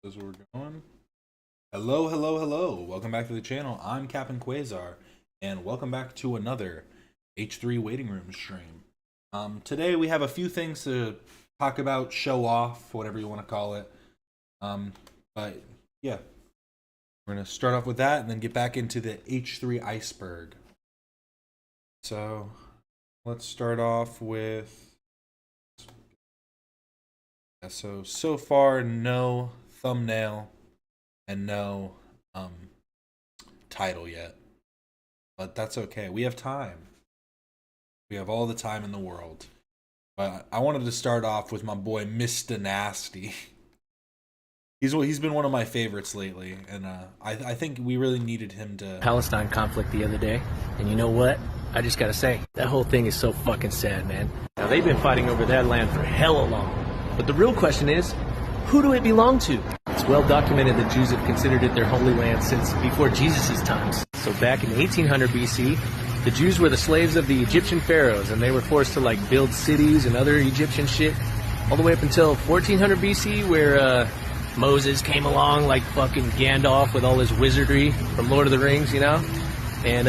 As we're going. Hello, hello, hello. Welcome back to the channel. I'm Captain Quasar, and welcome back to another H3 waiting room stream. Today we have a few things to talk about, show off, whatever you want to call it. But yeah, we're gonna start off with that and then get back into the H3 iceberg. So let's start off with. So far, no thumbnail and no title yet, but that's okay. We have time. We have all the time in the world. But I wanted to start off with my boy Mr. Nasty. He's been one of my favorites lately, and I think we really needed him to. Palestine conflict the other day, and you know what? I just gotta say, that whole thing is so fucking sad, man. Now, they've been fighting over that land for hella long, but the real question is, who do it belong to? It's well documented that Jews have considered it their holy land since before Jesus' times. So back in 1800 BC, the Jews were the slaves of the Egyptian pharaohs, and they were forced to build cities and other Egyptian shit, all the way up until 1400 BC, where Moses came along like fucking Gandalf with all his wizardry from Lord of the Rings, you know, and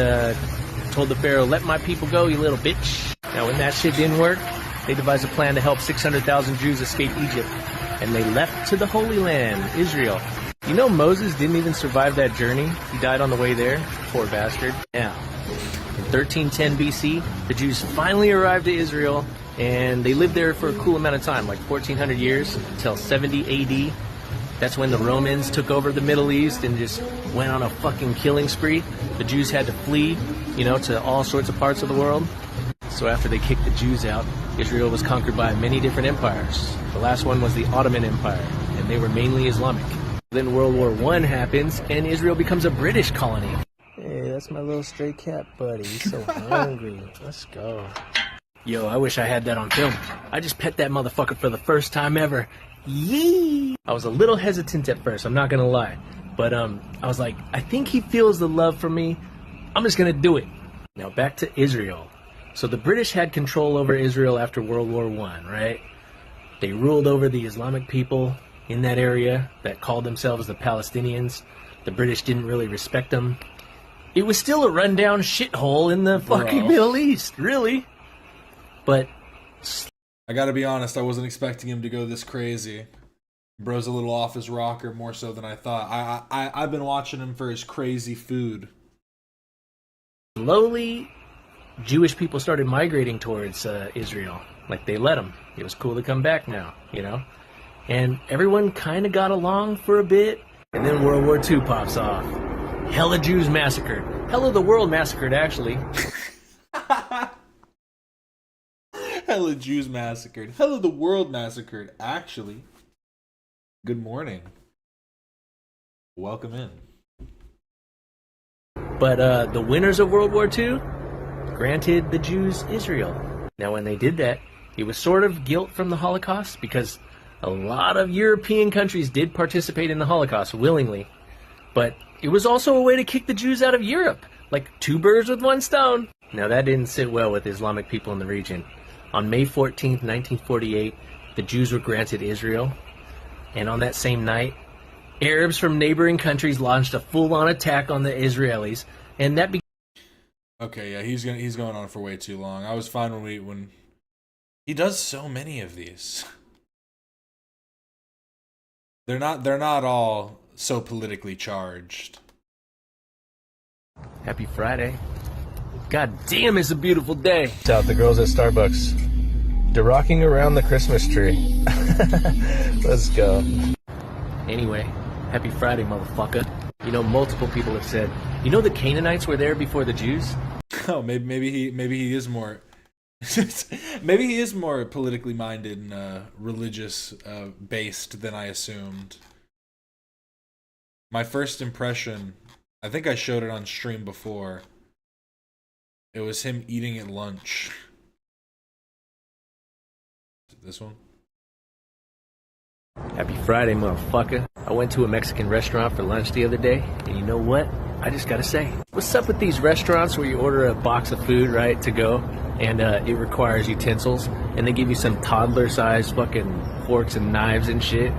told the pharaoh, "Let my people go, you little bitch." Now, when that shit didn't work, they devised a plan to help 600,000 Jews escape Egypt, and they left to the Holy Land, Israel. You know, Moses didn't even survive that journey. He died on the way there. Poor bastard. Now, in 1310 BC, the Jews finally arrived to Israel, and they lived there for a cool amount of time, like 1400 years, until 70 AD. That's when the Romans took over the Middle East and just went on a fucking killing spree. The Jews had to flee, you know, to all sorts of parts of the world. So after they kicked the Jews out, Israel was conquered by many different empires. The last one was the Ottoman Empire, and they were mainly Islamic. Then World War I happens, and Israel becomes a British colony. Hey, that's my little stray cat buddy. He's so hungry. Let's go. Yo, I wish I had that on film. I just pet that motherfucker for the first time ever. Yee! I was a little hesitant at first, I'm not gonna lie. But I was like, I think he feels the love for me. I'm just gonna do it. Now back to Israel. So the British had control over Israel after World War I, right? They ruled over the Islamic people in that area that called themselves the Palestinians. The British didn't really respect them. It was still a rundown shithole in the fucking Middle East, really. But I gotta be honest, I wasn't expecting him to go this crazy. Bro's a little off his rocker, more so than I thought. I've been watching him for his crazy food. slowly, Jewish people started migrating towards Israel. Like, they let them. It was cool to come back now, you know? And everyone kind of got along for a bit, and then World War II pops off. Hella Jews massacred. Hella the world massacred, actually. Hella Jews massacred. Hella the world massacred, actually. Good morning. Welcome in. But the winners of World War II granted the Jews Israel. Now, when they did that, it was sort of guilt from the Holocaust, because a lot of European countries did participate in the Holocaust willingly. But it was also a way to kick the Jews out of Europe, like two birds with one stone. Now, that didn't sit well with Islamic people in the region. On May 14th, 1948, the Jews were granted Israel. And on that same night, Arabs from neighboring countries launched a full-on attack on the Israelis, and that Okay, yeah, he's going on for way too long. I was fine when he does so many of these. They're not all so politically charged. Happy Friday. God damn, it's a beautiful day. It's out the girls at Starbucks. They're rocking around the Christmas tree. Let's go. Anyway, happy Friday, motherfucker. You know, multiple people have said, you know, the Canaanites were there before the Jews? Oh, maybe he is more maybe he is more politically minded and religious based than I assumed. My first impression, I think I showed it on stream before. It was him eating at lunch. This one? Happy Friday, motherfucker. I went to a Mexican restaurant for lunch the other day, and you know what? I just gotta say, what's up with these restaurants where you order a box of food, right, to go, and it requires utensils, and they give you some toddler-sized fucking forks and knives and shit?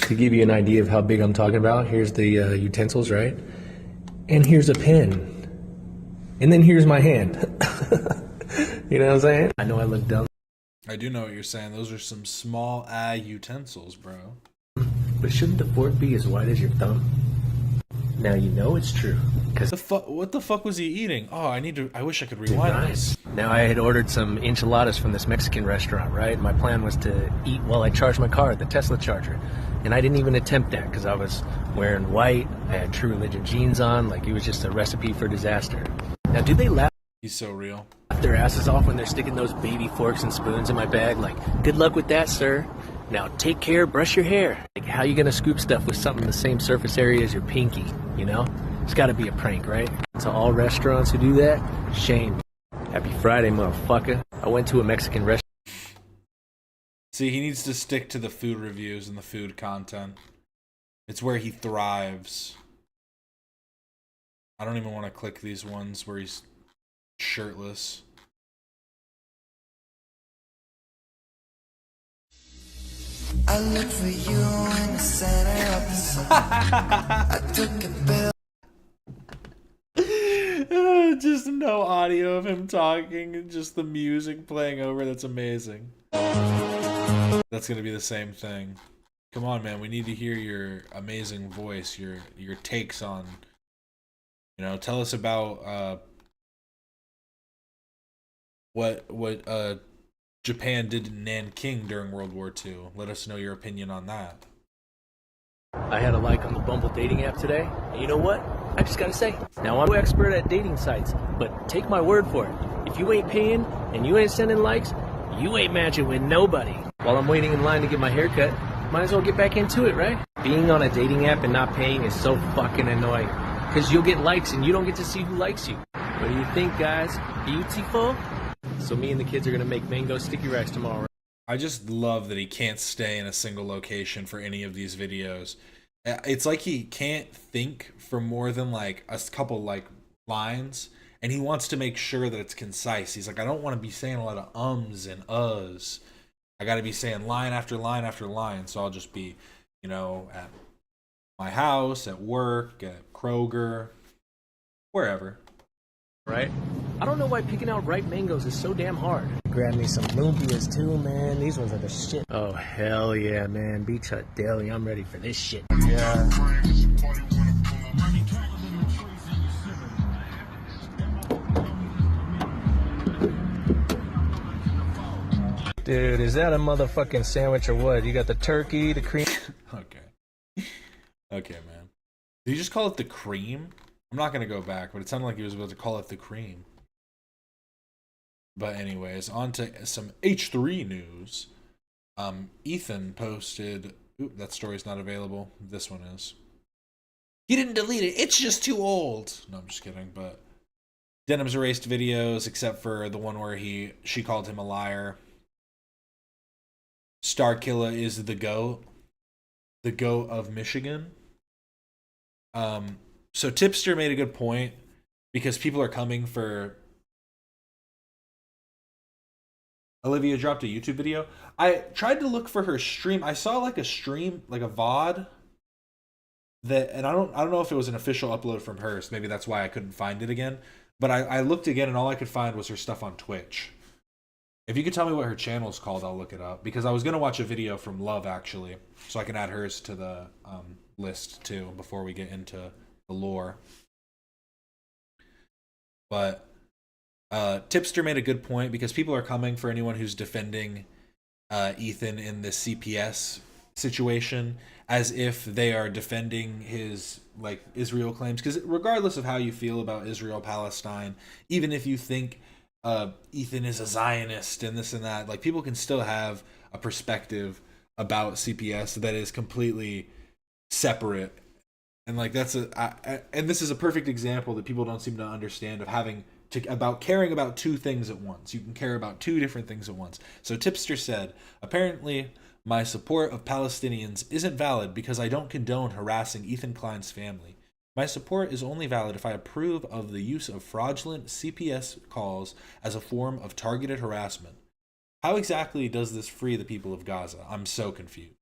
To give you an idea of how big I'm talking about, here's the utensils, right? And here's a pen. And then here's my hand. You know what I'm saying? I know I look dumb. I do know what you're saying. Those are some small utensils, bro. But shouldn't the fork be as wide as your thumb? Now you know it's true. Cause What the fuck was he eating? Oh, I wish I could rewind this. Now I had ordered some enchiladas from this Mexican restaurant, right? My plan was to eat while I charged my car at the Tesla charger. And I didn't even attempt that because I was wearing white, I had True Religion jeans on, like it was just a recipe for disaster. Now do they laugh He's so real. their asses off when they're sticking those baby forks and spoons in my bag? Like, good luck with that, sir. Now take care, brush your hair. Like, how you gonna scoop stuff with something the same surface area as your pinky, you know? It's gotta be a prank, right? To all restaurants who do that, shame. Happy Friday, motherfucker. I went to a Mexican restaurant. See, he needs to stick to the food reviews and the food content. It's where he thrives. I don't even want to click these ones where he's shirtless. I look for you in the center of the sun. I took a bill. Just no audio of him talking, and just the music playing over. That's amazing. That's gonna be the same thing. Come on, man. We need to hear your amazing voice, your takes on. You know, tell us about what Japan did in Nanking during World War II. Let us know your opinion on that. I had a like on the Bumble dating app today, and you know what? I just gotta say, now I'm no expert at dating sites, but take my word for it. If you ain't paying and you ain't sending likes, you ain't matching with nobody. While I'm waiting in line to get my hair cut, might as well get back into it, right? Being on a dating app and not paying is so fucking annoying, because you'll get likes and you don't get to see who likes you. What do you think, guys? Beautiful? So me and the kids are gonna make mango sticky rice tomorrow. I just love that he can't stay in a single location for any of these videos. It's like he can't think for more than like a couple like lines, and he wants to make sure that it's concise. He's like, I don't want to be saying a lot of ums and uhs. I got to be saying line after line after line. So I'll just be, you know, at my house, at work, at Kroger, wherever. Right? I don't know why picking out ripe mangoes is so damn hard. Grab me some lumpias too, man. These ones are the shit. Oh, hell yeah, man. Beach Hut Deli. I'm ready for this shit. Yeah. Dude, is that a motherfucking sandwich or what? You got the turkey, the cream. Okay. Okay, man. Did you just call it the cream? I'm not going to go back, but it sounded like he was about to call it the cream. But anyways, on to some H3 news. Ethan posted... Oop, that story's not available. This one is. He didn't delete it. It's just too old. No, I'm just kidding. But Denim's erased videos, except for the one where she called him a liar. Starkilla is the GOAT. The GOAT of Michigan. So Tipster made a good point, because people are coming for... Olivia dropped a YouTube video. I tried to look for her stream. I saw like a stream, like a VOD, that, and I don't know if it was an official upload from her, so maybe that's why I couldn't find it again. But I looked again, and all I could find was her stuff on Twitch. If you could tell me what her channel's called, I'll look it up, because I was gonna watch a video from Love actually, so I can add hers to the list too before we get into the lore. But Tipster made a good point, because people are coming for anyone who's defending Ethan in this CPS situation as if they are defending his like Israel claims. Because regardless of how you feel about Israel-Palestine, even if you think Ethan is a Zionist and this and that, like, people can still have a perspective about CPS that is completely separate. And like and this is a perfect example that people don't seem to understand of about caring about two things at once. You can care about two different things at once. So Tipster said, apparently my support of Palestinians isn't valid because I don't condone harassing Ethan Klein's family. My support is only valid if I approve of the use of fraudulent CPS calls as a form of targeted harassment. How exactly does this free the people of Gaza? I'm so confused.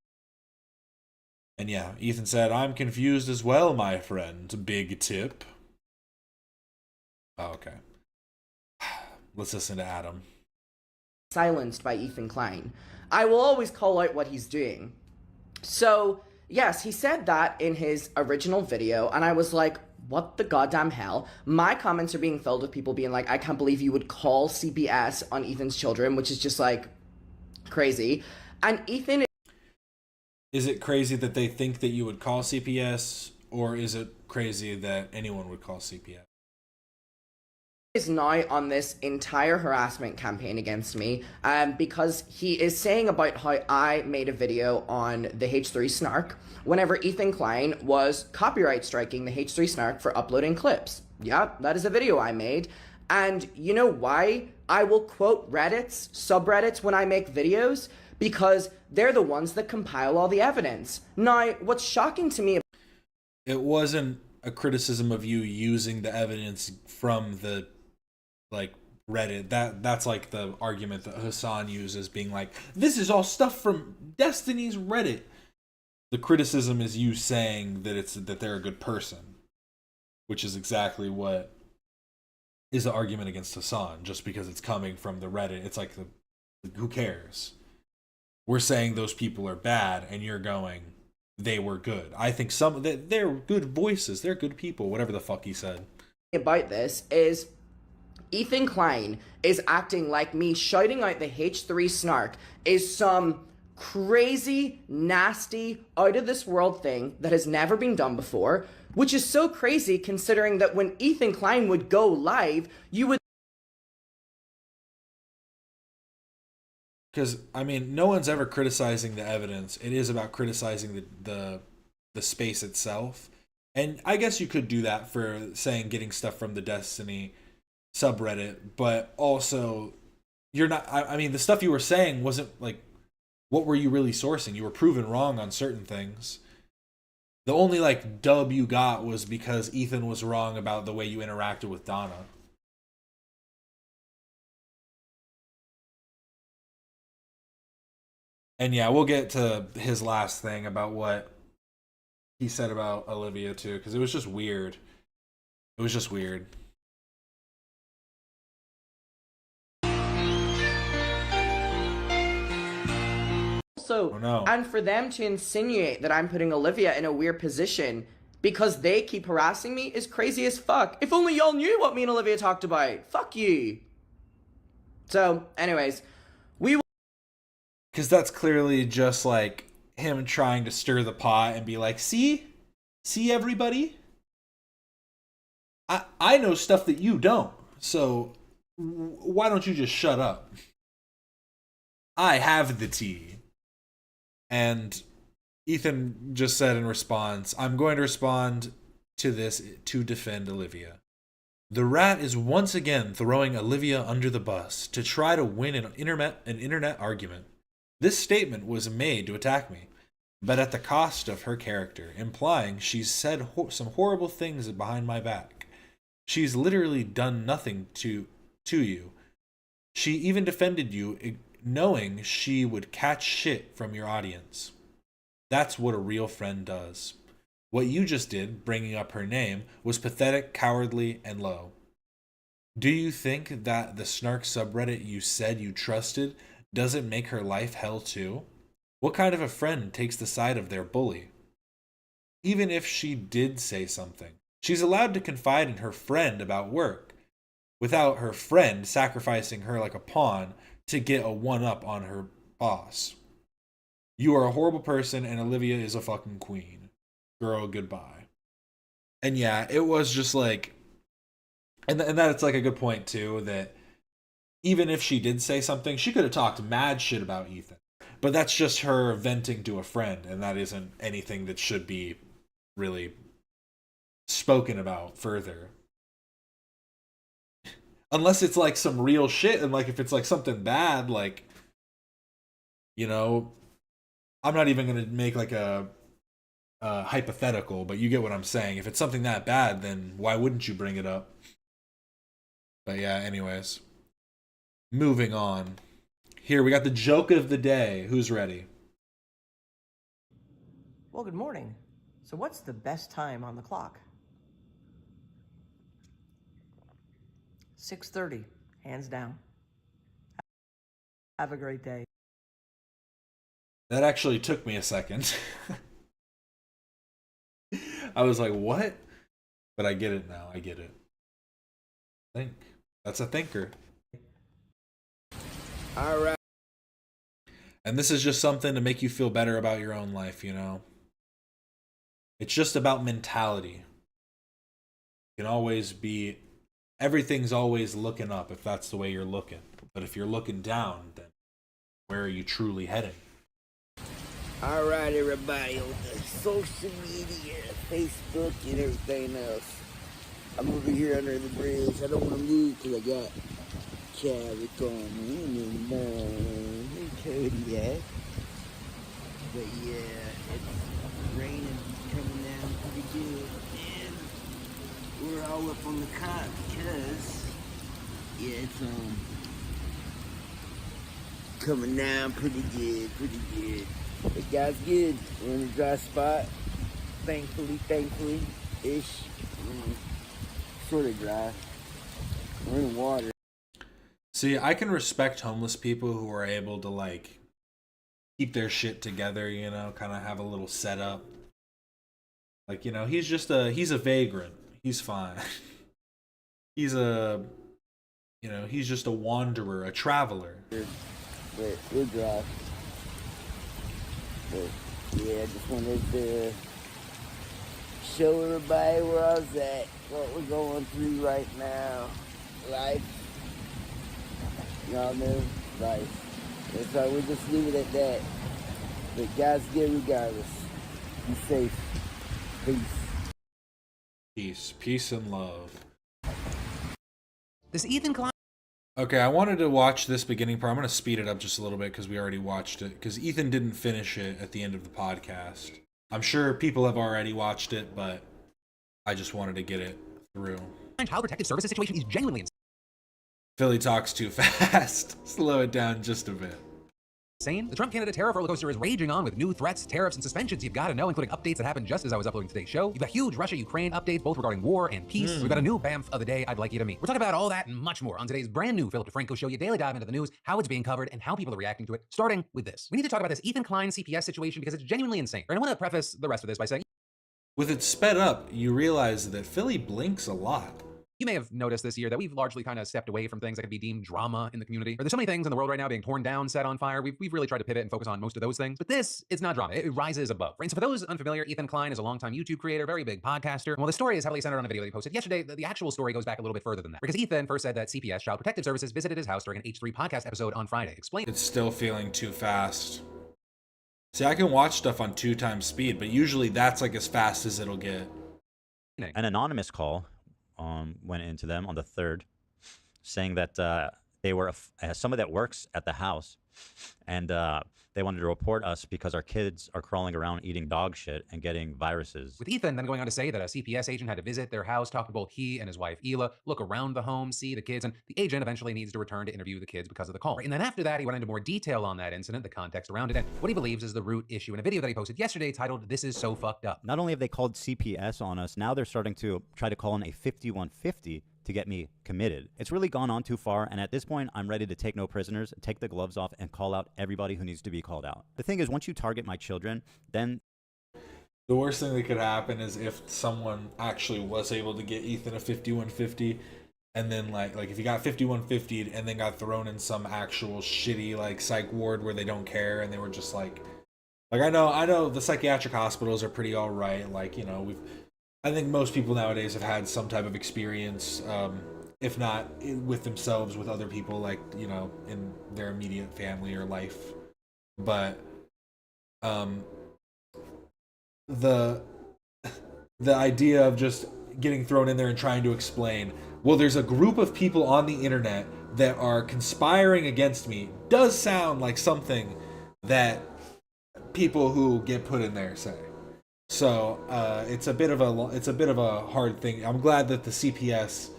And yeah, Ethan said, I'm confused as well, my friend. Big tip. Oh, okay. Let's listen to Adam. Silenced by Ethan Klein. I will always call out what he's doing. So, yes, he said that in his original video, and I was like, what the goddamn hell? My comments are being filled with people being like, I can't believe you would call CPS on Ethan's children, which is just like crazy. And Ethan Is it crazy that they think that you would call CPS, or is it crazy that anyone would call CPS? is now on this entire harassment campaign against me because he is saying about how I made a video on the H3 snark whenever Ethan Klein was copyright striking the H3 snark for uploading clips. Yeah, that is a video I made. And you know why I will quote Reddits, subreddits when I make videos? Because they're the ones that compile all the evidence. Now, what's shocking to me... It wasn't a criticism of you using the evidence from the like Reddit. That's like the argument that Hasan uses, being like, this is all stuff from Destiny's Reddit. The criticism is you saying that they're a good person, which is exactly what is the argument against Hasan. Just because it's coming from the Reddit, it's like who cares? We're saying those people are bad, and you're going, they were good. I think they're good voices, they're good people, whatever the fuck he said. About this is Ethan Klein is acting like me shouting out the H3 snark is some crazy, nasty, out of this world thing that has never been done before, which is so crazy considering that when Ethan Klein would go live, you would... Because, I mean, no one's ever criticizing the evidence. It is about criticizing the space itself. And I guess you could do that for saying getting stuff from the Destiny subreddit, but also you're not... I mean, the stuff you were saying wasn't like... What were you really sourcing? You were proven wrong on certain things. The only, like, dub you got was because Ethan was wrong about the way you interacted with Donna. And yeah, we'll get to his last thing about what he said about Olivia, too, because it was just weird. It was just weird. Also, oh, no. And for them to insinuate that I'm putting Olivia in a weird position because they keep harassing me is crazy as fuck. If only y'all knew what me and Olivia talked about. Fuck you. So, anyways, because that's clearly just like him trying to stir the pot and be like, see everybody, I know stuff that you don't, so why don't you just shut up? I have the tea. And Ethan just said in response, I'm going to respond to this to defend Olivia. The rat is once again throwing Olivia under the bus to try to win an internet argument. This statement was made to attack me, but at the cost of her character, implying she's said some horrible things behind my back. She's literally done nothing to you. She even defended you, knowing she would catch shit from your audience. That's what a real friend does. What you just did, bringing up her name, was pathetic, cowardly, and low. Do you think that the Snark subreddit you said you trusted doesn't make her life hell too? What kind of a friend takes the side of their bully? Even if she did say something, she's allowed to confide in her friend about work, without her friend sacrificing her like a pawn to get a one-up on her boss. You are a horrible person, and Olivia is a fucking queen. Girl, goodbye. And yeah, it was just like... And that's like a good point, too, that even if she did say something, she could have talked mad shit about Ethan. But that's just her venting to a friend, and that isn't anything that should be really spoken about further. Unless it's like some real shit, and like if it's like something bad, like, you know, I'm not even gonna make like a hypothetical, but you get what I'm saying. If it's something that bad, then why wouldn't you bring it up? But yeah, anyways, moving on. Here we got the joke of the day. Who's ready? Well, good morning. So what's the best time on the clock? 6:30, hands down. Have a great day. That actually took me a second. I was like, what? But I get it now. I get it. Think. That's a thinker. All right. And this is just something to make you feel better about your own life, you know? It's just about mentality. You can always be, everything's always looking up if that's the way you're looking. But if you're looking down, then where are you truly heading? All right, everybody on the social media, Facebook, and everything else. I'm over here under the bridge. I don't want to move because I got traffic on me and Kodiak. But yeah, it's raining, coming down pretty good. And we're all up on the cot because, yeah, it's coming down pretty good. But guys, good. We're in a dry spot. Thankfully-ish. Sort of dry. We're in water. See, I can respect homeless people who are able to, like, keep their shit together, you know, kind of have a little setup. Like, you know, he's a vagrant. He's fine. He's just a wanderer, a traveler. But we're dry. But yeah, I just wanted to show everybody where I was at, what we're going through right now. Life. Y'all know, life. And so we'll just leave it at that. But guys, good regardless. Be safe. Peace. Peace and love. This Ethan Klein. Okay, I wanted to watch this beginning part. I'm going to speed it up just a little bit because we already watched it. Because Ethan didn't finish it at the end of the podcast. I'm sure people have already watched it, but I just wanted to get it through. Child Protective Services situation is genuinely Philly talks too fast. Slow it down just a bit. insane. The Trump-Canada tariff roller coaster is raging on with new threats, tariffs, and suspensions you've got to know, including updates that happened just as I was uploading today's show. You've got huge Russia-Ukraine updates, both regarding war and peace. We've got a new BAMF of the day I'd like you to meet. We're talking about all that and much more on today's brand new Philip DeFranco show. You daily dive into the news, how it's being covered, and how people are reacting to it, starting with this. We need to talk about this Ethan Klein CPS situation because it's genuinely insane. And I want to preface the rest of this by saying, With it sped up, you realize that Philly blinks a lot. you may have noticed this year that we've largely kind of stepped away from things that could be deemed drama in the community. Or there's so many things in the world right now being torn down, set on fire. We've really tried to pivot and focus on most of those things. But this, it's not drama. It rises above. Right? And so for those unfamiliar, Ethan Klein is a longtime YouTube creator, very big podcaster. And while the story is heavily centered on a video that he posted yesterday, the actual story goes back a little bit further than that. Because Ethan first said that CPS, Child Protective Services, visited his house during an H3 podcast episode on Friday. Explain. It's still feeling too fast. See, I can watch stuff on 2x speed, but usually that's like as fast as it'll get. An anonymous call went into them on the 3rd, saying that they were somebody that works at the house, and they wanted to report us because our kids are crawling around eating dog shit and getting viruses. With Ethan then going on to say that a CPS agent had to visit their house, talk to both he and his wife Ela, look around the home, see the kids, and the agent eventually needs to return to interview the kids because of the call. And then after that, he went into more detail on that incident, the context around it, and what he believes is the root issue in a video that he posted yesterday titled, "This is so fucked up." Not only have they called CPS on us, now they're starting to try to call in a 5150 to get me committed. It's really gone on too far, and at this point, I'm ready to take no prisoners, take the gloves off, and call out everybody who needs to be called out. The thing is, once you target my children, then The worst thing that could happen is if someone actually was able to get Ethan a 5150, and then like if he got 5150 and then got thrown in some actual shitty like psych ward where they don't care, and they were just like I know the psychiatric hospitals are pretty all right. Like, you know, I think most people nowadays have had some type of experience, if not with themselves, with other people, like, you know, in their immediate family or life. But the idea of just getting thrown in there and trying to explain, well, there's a group of people on the internet that are conspiring against me, does sound like something that people who get put in there say. So it's a bit of a hard thing. I'm glad that the CPS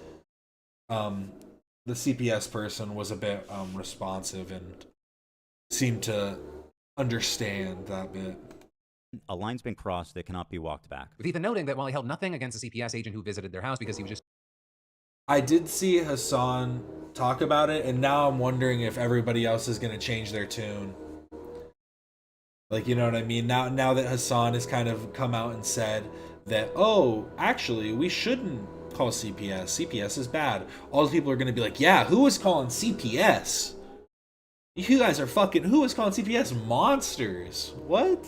person was a bit responsive and seemed to understand that bit. A line's been crossed that cannot be walked back. With Ethan noting that while he held nothing against the CPS agent who visited their house because he was just I did see Hasan talk about it, and now I'm wondering if everybody else is going to change their tune. Like, you know what I mean? Now that Hasan has kind of come out and said that, oh, actually, we shouldn't call CPS. CPS is bad. All the people are going to be like, yeah, who was calling CPS? You guys are fucking, who was calling CPS monsters? What?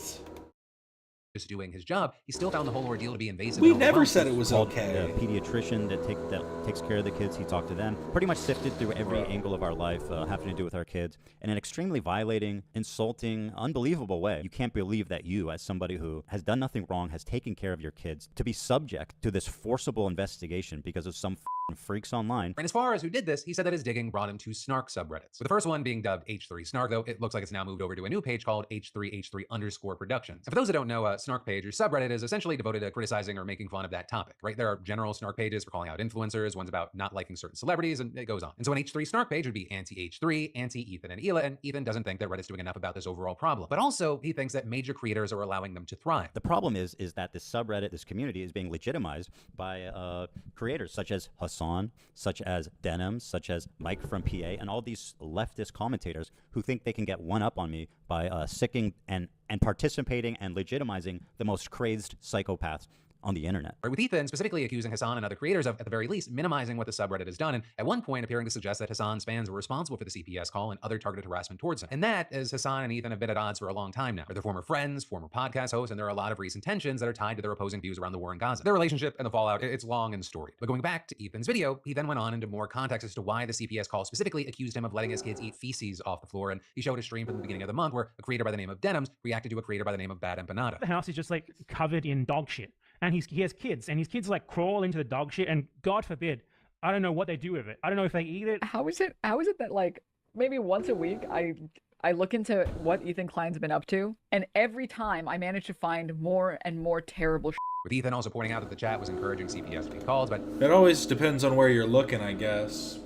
doing his job, he still found the whole ordeal to be invasive. We and never overwhelming. said it was Called okay. a pediatrician that takes care of the kids. He talked to them. Pretty much sifted through every angle of our life having to do with our kids in an extremely violating, insulting, unbelievable way. You can't believe that you, as somebody who has done nothing wrong, has taken care of your kids, to be subject to this forcible investigation because of some freaks online. And as far as who did this, he said that his digging brought him to snark subreddits. With the first one being dubbed H3 Snark, though, it looks like it's now moved over to a new page called H3H3_Productions. And for those that don't know, a snark page or subreddit is essentially devoted to criticizing or making fun of that topic, right? There are general snark pages for calling out influencers, ones about not liking certain celebrities, and it goes on. And so an H3 Snark page would be anti-H3, anti-Ethan and Hila, and Ethan doesn't think that Reddit's doing enough about this overall problem. But also, he thinks that major creators are allowing them to thrive. The problem is that this subreddit, this community, is being legitimized by creators such as Hasan, such as Denim, such as Mike from PA, and all these leftist commentators who think they can get one up on me by sicking and participating and legitimizing the most crazed psychopaths on the internet. Right, with Ethan specifically accusing Hasan and other creators of, at the very least, minimizing what the subreddit has done, and at one point appearing to suggest that Hasan's fans were responsible for the CPS call and other targeted harassment towards him. And that, as Hasan and Ethan have been at odds for a long time now. They're former friends, former podcast hosts, and there are a lot of recent tensions that are tied to their opposing views around the war in Gaza. Their relationship and the fallout, it's long and storied. But going back to Ethan's video, he then went on into more context as to why the CPS call specifically accused him of letting his kids eat feces off the floor, and he showed a stream from the beginning of the month where a creator by the name of Denims reacted to a creator by the name of Bad Empanada. The house is just like covered in dog shit, and he has kids, and his kids like crawl into the dog shit, and God forbid, I don't know what they do with it. I don't know if they eat it. How is it that like maybe once a week I look into what Ethan Klein's been up to, and every time I manage to find more and more terrible shit. With Ethan also pointing out that the chat was encouraging CPS to be called, but It always depends on where you're looking, I guess.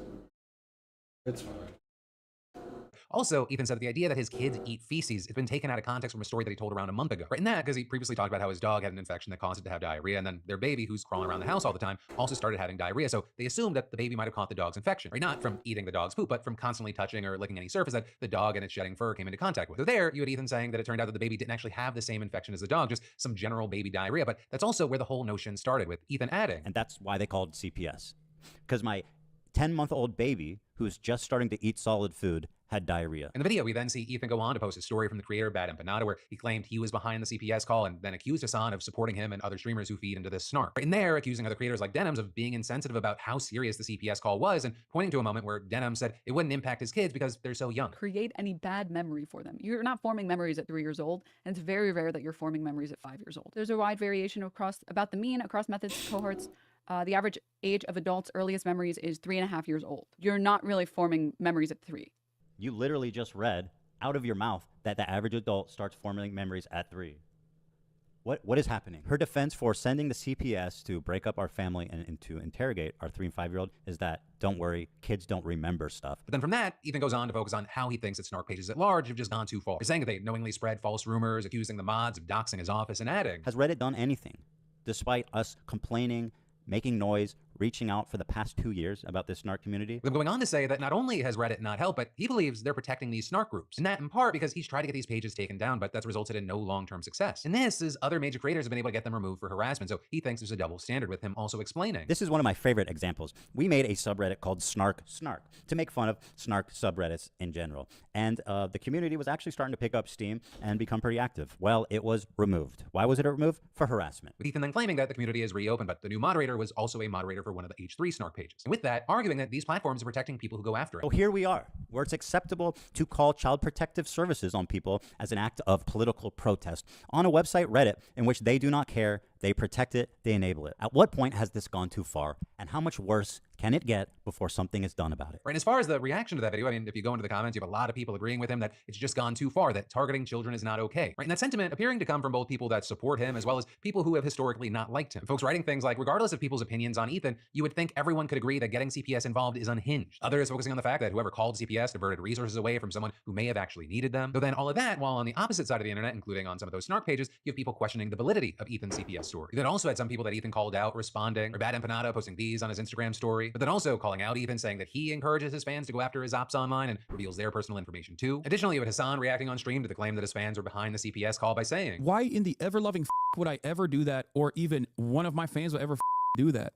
It's fine. also, Ethan said that the idea that his kids eat feces has been taken out of context from a story that he told around a month ago. Right in that, because he previously talked about how his dog had an infection that caused it to have diarrhea, and then their baby, who's crawling around the house all the time, also started having diarrhea. So they assumed that the baby might have caught the dog's infection, right? Not from eating the dog's poop, but from constantly touching or licking any surface that the dog and its shedding fur came into contact with. So there, you had Ethan saying that it turned out that the baby didn't actually have the same infection as the dog, just some general baby diarrhea. But that's also where the whole notion started, with Ethan adding. And that's why they called CPS. Because my 10-month-old baby, who's just starting to eat solid food, had diarrhea. In the video, we then see Ethan go on to post a story from the creator Bad Empanada, where he claimed he was behind the CPS call and then accused Hasan of supporting him and other streamers who feed into this snark. Right in there, accusing other creators like Denims of being insensitive about how serious the CPS call was, and pointing to a moment where Denim said it wouldn't impact his kids because they're so young. Create any bad memory for them. You're not forming memories at 3 years old, and it's very rare that you're forming memories at 5 years old. There's a wide variation about the mean across methods, cohorts. The average age of adults' earliest memories is 3.5 years old. You're not really forming memories at 3. You literally just read out of your mouth that the average adult starts forming memories at 3. What is happening? Her defense for sending the CPS to break up our family and to interrogate our 3 and 5-year-old is that, don't worry, kids don't remember stuff. But then from that, Ethan goes on to focus on how he thinks that snark pages at large have just gone too far. He's saying that they knowingly spread false rumors, accusing the mods of doxing his office, and adding, Has Reddit done anything, despite us complaining, making noise, reaching out for the past 2 years about this snark community? with him going on to say that not only has Reddit not helped, but he believes they're protecting these snark groups. And that in part because he's tried to get these pages taken down, but that's resulted in no long-term success. And this is other major creators have been able to get them removed for harassment, so he thinks there's a double standard, with him also explaining. This is one of my favorite examples. We made a subreddit called Snark to make fun of snark subreddits in general. And the community was actually starting to pick up steam and become pretty active. Well, it was removed. Why was it removed? For harassment. With Ethan then claiming that the community is reopened, but the new moderator was also a moderator for one of the H3 snark pages. And with that, arguing that these platforms are protecting people who go after it. So here we are, where it's acceptable to call child protective services on people as an act of political protest on a website, Reddit, in which they do not care They protect it, they enable it. At what point has this gone too far? And how much worse can it get before something is done about it? Right, and as far as the reaction to that video, I mean, if you go into the comments, you have a lot of people agreeing with him that it's just gone too far, that targeting children is not okay. Right, and that sentiment appearing to come from both people that support him as well as people who have historically not liked him. Folks writing things like, regardless of people's opinions on Ethan, you would think everyone could agree that getting CPS involved is unhinged. Others focusing on the fact that whoever called CPS diverted resources away from someone who may have actually needed them. Though then all of that, while on the opposite side of the internet, including on some of those snark pages, you have people questioning the validity of Ethan's CPS story. You then also had some people that Ethan called out responding, or Bad Empanada posting these on his Instagram story, but then also calling out Ethan, saying that he encourages his fans to go after his ops online and reveals their personal information too. Additionally, you had Hasan reacting on stream to the claim that his fans were behind the CPS call by saying, "Why in the ever-loving would I ever do that, or even one of my fans would ever do that?"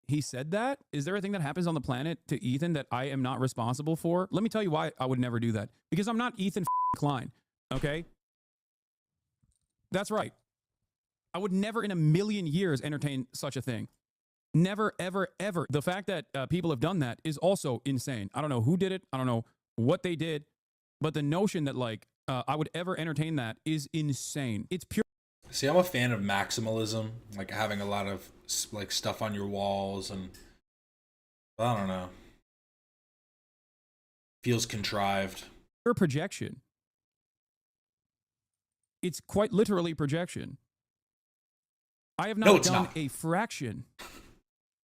He said that? Is there a thing that happens on the planet to Ethan that I am not responsible for? Let me tell you why I would never do that. Because I'm not Ethan Klein, okay? That's right. I would never in a million years entertain such a thing. Never, ever, ever. The fact that people have done that is also insane. I don't know who did it. I don't know what they did. But the notion that, like, I would ever entertain that is insane. It's pure. See, I'm a fan of maximalism, like having a lot of like stuff on your walls, and I don't know. Feels contrived. Pure projection. It's quite literally projection. I have not done a fraction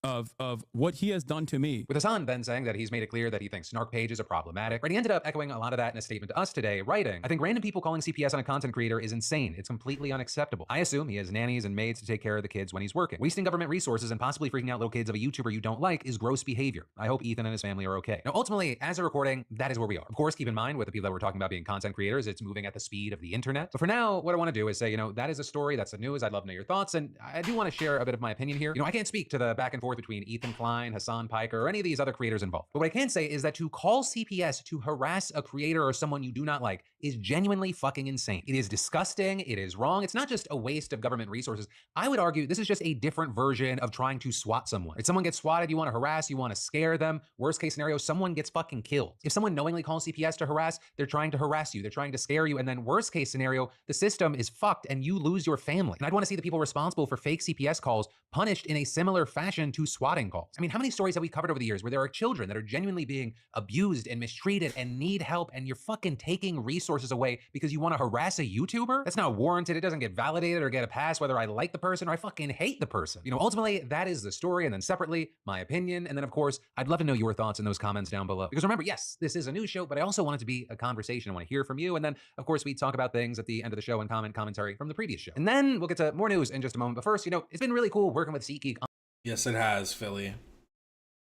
of what he has done to me. With Hasan then saying that he's made it clear that he thinks snark pages are problematic. Right, he ended up echoing a lot of that in a statement to us today, writing, "I think random people calling CPS on a content creator is insane. It's completely unacceptable. I assume he has nannies and maids to take care of the kids when he's working. Wasting government resources and possibly freaking out little kids of a YouTuber you don't like is gross behavior. I hope Ethan and his family are okay." Now, ultimately, as a recording, that is where we are. Of course, keep in mind with the people that we're talking about being content creators, it's moving at the speed of the internet. But for now, what I want to do is say, that is a story, that's the news. I'd love to know your thoughts, and I do want to share a bit of my opinion here. I can't speak to the back and forth between Ethan Klein, Hasan Piker, or any of these other creators involved. But what I can say is that to call CPS to harass a creator or someone you do not like is genuinely fucking insane. It is disgusting. It is wrong. It's not just a waste of government resources. I would argue this is just a different version of trying to swat someone. If someone gets swatted, you want to harass, you want to scare them. Worst case scenario, someone gets fucking killed. If someone knowingly calls CPS to harass, they're trying to harass you. They're trying to scare you. And then worst case scenario, the system is fucked and you lose your family. And I'd want to see the people responsible for fake CPS calls punished in a similar fashion to swatting calls. I mean, how many stories have we covered over the years where there are children that are genuinely being abused and mistreated and need help, and you're fucking taking resources away because you want to harass a YouTuber? That's not warranted. It doesn't get validated or get a pass whether I like the person or I fucking hate the person. Ultimately, that is the story, and then separately, my opinion, and then of course, I'd love to know your thoughts in those comments down below. Because remember, yes, this is a news show, but I also want it to be a conversation. I want to hear from you, and then of course, we talk about things at the end of the show and commentary from the previous show. And then we'll get to more news in just a moment, but first, it's been really cool working with SeatGeek. Yes, it has, Philly.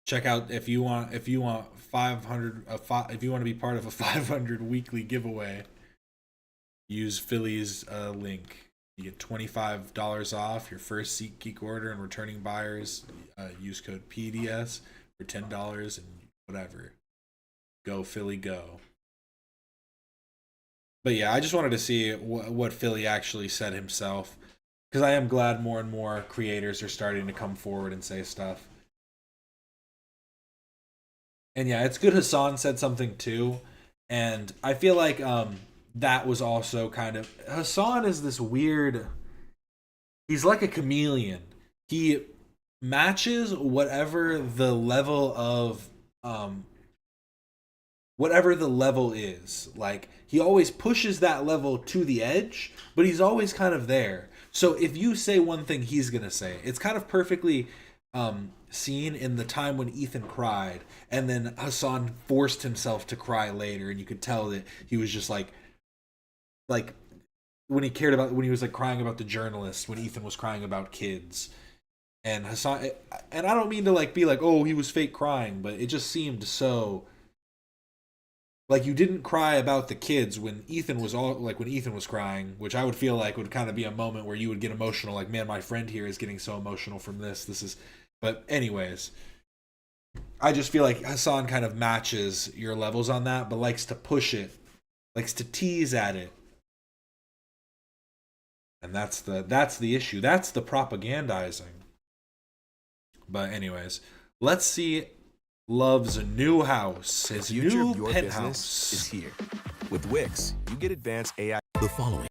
Check out if you want 500 if you want to be part of a 500 weekly giveaway, use Philly's link. You get $25 off your first SeatGeek order, and returning buyers use code PDS for $10 and whatever. Go Philly, go. But yeah, I just wanted to see what Philly actually said himself, because I am glad more and more creators are starting to come forward and say stuff. And yeah, it's good Hasan said something too. And I feel like that was also kind of... Hasan is this weird... He's like a chameleon. He matches whatever the level of... whatever the level is. Like, he always pushes that level to the edge, but he's always kind of there. So if you say one thing, he's going to say it. It's kind of perfectly... seen in the time when Ethan cried, and then Hasan forced himself to cry later, and you could tell that he was just like when he was like crying about the journalist, when Ethan was crying about kids. And Hasan, and I don't mean to like be like, oh, he was fake crying, but it just seemed so like you didn't cry about the kids when Ethan was crying, which I would feel like would kind of be a moment where you would get emotional, like, man, my friend here is getting so emotional from this. But anyways, I just feel like Hasan kind of matches your levels on that, but likes to push it, likes to tease at it. And that's the issue. That's the propagandizing. But anyways, let's see Love's new house. His new penthouse is here. With Wix, you get advanced AI. The following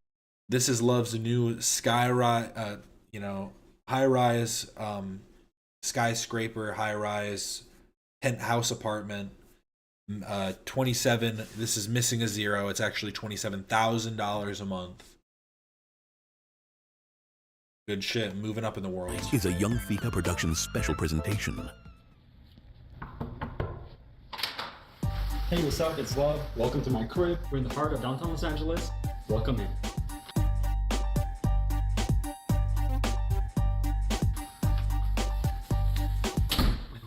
This is Love's new high-rise, skyscraper, high-rise penthouse apartment. 27. This is missing a zero. It's actually $27,000 a month. Good shit. Moving up in the world. Is a Young Fika production special presentation. Hey, what's up? It's Love. Welcome to my crib. We're in the heart of downtown Los Angeles. Welcome in.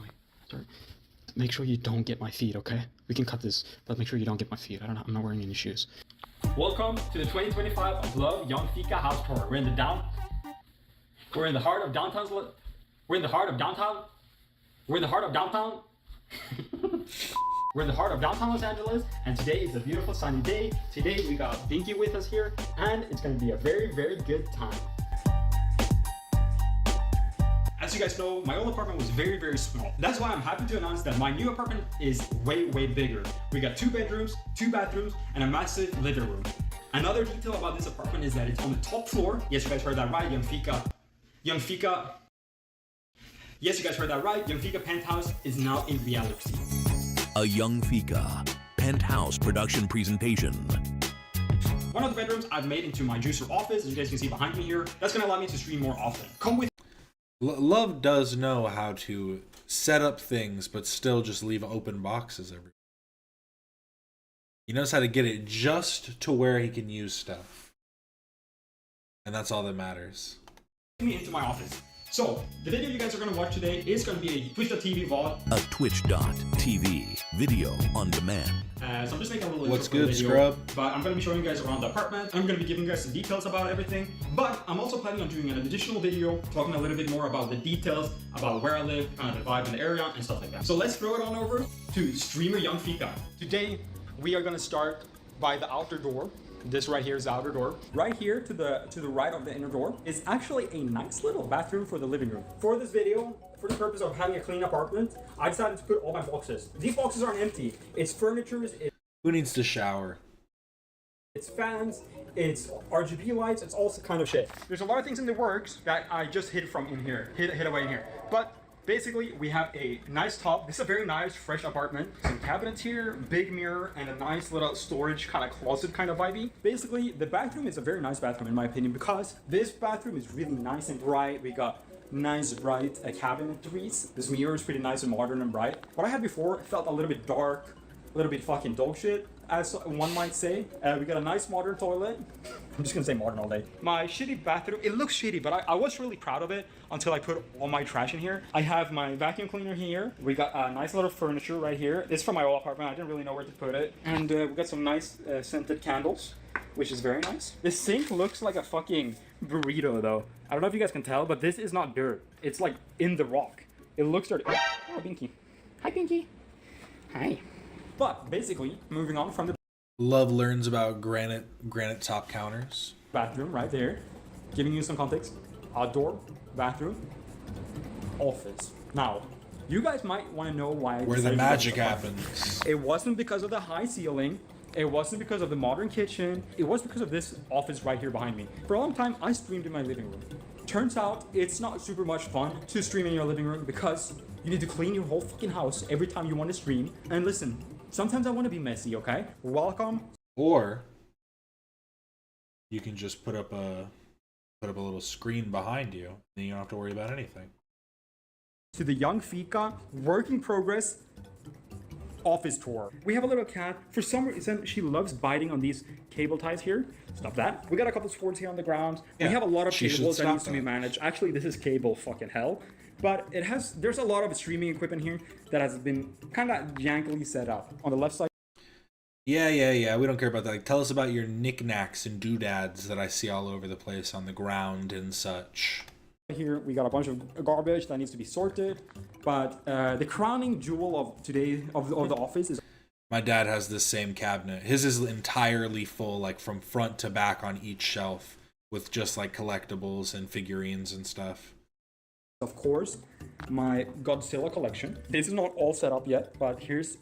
Wait. Sorry. Make sure you don't get my feet, okay? We can cut this, but make sure you don't get my feet. I'm not wearing any shoes. Welcome to the 2025 Love Young Fika house tour. We're in the heart of downtown. We're in the heart of downtown. We're in the heart of downtown Los Angeles, and today is a beautiful sunny day. Today we got Binky with us here, and it's going to be a very, very good time. As you guys know, my old apartment was very, very small. That's why I'm happy to announce that my new apartment is way, way bigger. We got 2 bedrooms, 2 bathrooms, and a massive living room. Another detail about this apartment is that it's on the top floor. Yes, you guys heard that right, Young Fika. Yes, you guys heard that right. Young Fika penthouse is now in reality. A Young Fika penthouse production presentation. One of the bedrooms I've made into my juicer office, as you guys can see behind me here. That's going to allow me to stream more often. Come with. Love does know how to set up things, but still just leave open boxes everywhere. He knows how to get it just to where he can use stuff. And that's all that matters. Me into my office. So, the video you guys are going to watch today is going to be a Twitch.tv VOD. A Twitch.tv video on demand. So I'm just making a little What's intro good, video, scrub? But I'm going to be showing you guys around the apartment. I'm going to be giving you guys some details about everything. But I'm also planning on doing an additional video talking a little bit more about the details, about where I live, kind of the vibe in the area, and stuff like that. So let's throw it on over to streamer Young Fika. Today, we are going to start by the outer door. This right here is the outer door. Right here to the right of the inner door is actually a nice little bathroom for the living room. For this video, for the purpose of having a clean apartment, I decided to put all my boxes. These boxes aren't empty. It's furniture. Who needs to shower? It's fans. It's RGB lights. It's all kind of shit. There's a lot of things in the works that I just hid from in here. Hid away in here. But basically, we have a nice top. This is a very nice, fresh apartment. Some cabinets here, big mirror, and a nice little storage kind of closet kind of vibey. Basically, the bathroom is a very nice bathroom in my opinion because this bathroom is really nice and bright. We got nice bright cabinetries. This mirror is pretty nice and modern and bright. What I had before felt a little bit dark, a little bit fucking dog shit, as one might say. We got a nice modern toilet. I'm just gonna say modern all day. My shitty bathroom, it looks shitty, but I was really proud of it until I put all my trash in here. I have my vacuum cleaner here. We got a nice little furniture right here. It's from my old apartment. I didn't really know where to put it. And we got some nice scented candles, which is very nice. This sink looks like a fucking burrito though. I don't know if you guys can tell, but this is not dirt. It's like in the rock. It looks dirty. Oh, Binky. Hi, Binky. Hi. But basically, moving on from the Love learns about granite top counters. Bathroom right there. Giving you some context. Outdoor, bathroom, office. Now, you guys might want to know why. Where the magic happens. It wasn't because of the high ceiling. It wasn't because of the modern kitchen. It was because of this office right here behind me. For a long time, I streamed in my living room. Turns out, it's not super much fun to stream in your living room because you need to clean your whole fucking house every time you want to stream. And listen, sometimes I want to be messy, okay? Welcome. Or you can just put up a little screen behind you, and you don't have to worry about anything. To the Young Fika work in progress office tour. We have a little cat. For some reason, she loves biting on these cable ties here. Stop that. We got a couple sports here on the ground. Yeah, we have a lot of she should cables that stop needs to be that. managed. Actually, this is cable fucking hell. But there's a lot of streaming equipment here that has been kind of jankily set up. On the left side. Yeah. We don't care about that. Like, tell us about your knickknacks and doodads that I see all over the place on the ground and such. Here we got a bunch of garbage that needs to be sorted. But the crowning jewel of today of the office is. My dad has this same cabinet. His is entirely full, like from front to back on each shelf, with just like collectibles and figurines and stuff. Of course, my Godzilla collection. This is not all set up yet, but here's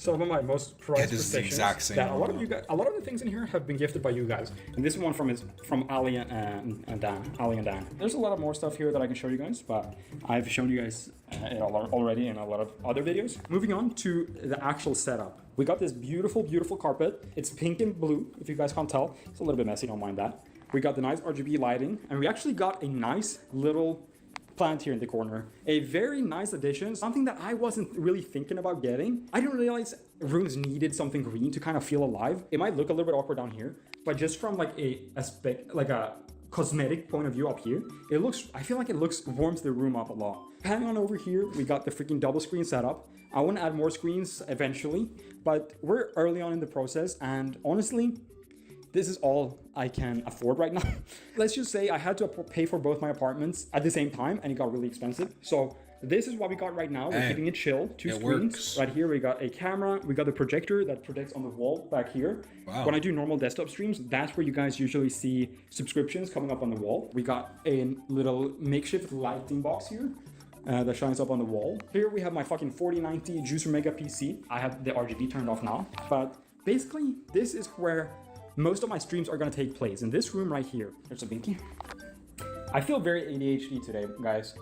some of my most prized this is the possessions. exact same That a lot one. of you guys, a lot of the things in here have been gifted by you guys. And this one from Ali and Dan. Ali and Dan. There's a lot of more stuff here that I can show you guys, but I've shown you guys already in a lot of other videos. Moving on to the actual setup. We got this beautiful, beautiful carpet. It's pink and blue, if you guys can't tell. It's a little bit messy, don't mind that. We got the nice RGB lighting, and we actually got a nice little plant here in the corner. A very nice addition, something that I wasn't really thinking about getting. I didn't realize rooms needed something green to kind of feel alive. It might look a little bit awkward down here, but just from like a cosmetic point of view up here, I feel like it warms the room up a lot. Panning on over here, we got the freaking double screen setup. I want to add more screens eventually, but we're early on in the process, and honestly, this is all I can afford right now. Let's just say I had to pay for both my apartments at the same time, and it got really expensive. So this is what we got right now. We're keeping it chill. Two screens. Works. Right here, we got a camera. We got the projector that projects on the wall back here. Wow. When I do normal desktop streams, that's where you guys usually see subscriptions coming up on the wall. We got a little makeshift lighting box here. That shines up on the wall. Here we have my fucking 4090 Juicer Mega PC. I have the RGB turned off now, but basically this is where most of my streams are going to take place, in this room right here. There's a Binky. I feel very ADHD today, guys.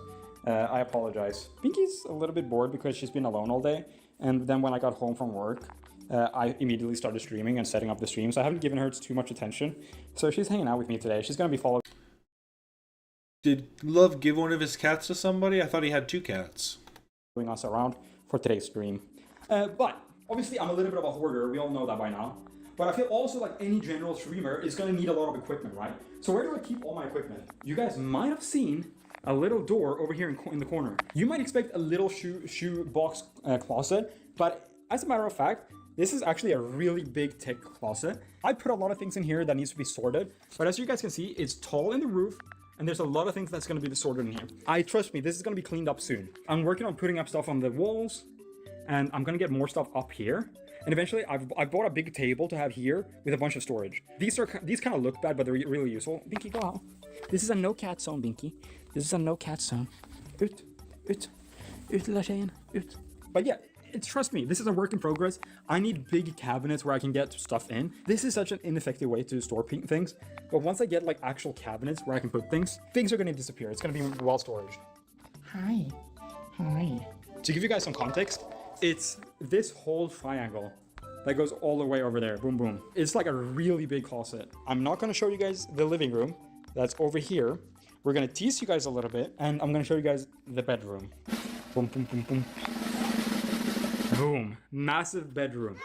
I apologize. Binky's a little bit bored because she's been alone all day, and then when I got home from work, I immediately started streaming and setting up the stream, so I haven't given her too much attention. So she's hanging out with me today. She's going to be following. Did Love give one of his cats to somebody? I thought he had 2 cats. Us around for today's stream. But obviously I'm a little bit of a hoarder. We all know that by now. But I feel also like any general streamer is going to need a lot of equipment, right? So where do I keep all my equipment? You guys might have seen a little door over here in the corner. You might expect a little shoe box closet, but as a matter of fact, this is actually a really big tech closet. I put a lot of things in here that needs to be sorted, but as you guys can see, it's tall in the roof, and there's a lot of things that's going to be sorted in here. Trust me, this is going to be cleaned up soon. I'm working on putting up stuff on the walls, and I'm going to get more stuff up here. And eventually, I've bought a big table to have here with a bunch of storage. These kind of look bad, but they're really useful. Binky, go out. This is a no cat zone, Binky. This is a no cat zone. Ut, lilla tjejen, ut. But yeah, trust me, this is a work in progress. I need big cabinets where I can get stuff in. This is such an ineffective way to store things. But once I get like actual cabinets where I can put things are going to disappear. It's going to be well storage. Hi. To give you guys some context, it's this whole triangle that goes all the way over there. Boom, boom. It's like a really big closet. I'm not going to show you guys the living room. That's over here. We're going to tease you guys a little bit, and I'm going to show you guys the bedroom. Boom, boom, boom, boom. Boom. Massive bedroom.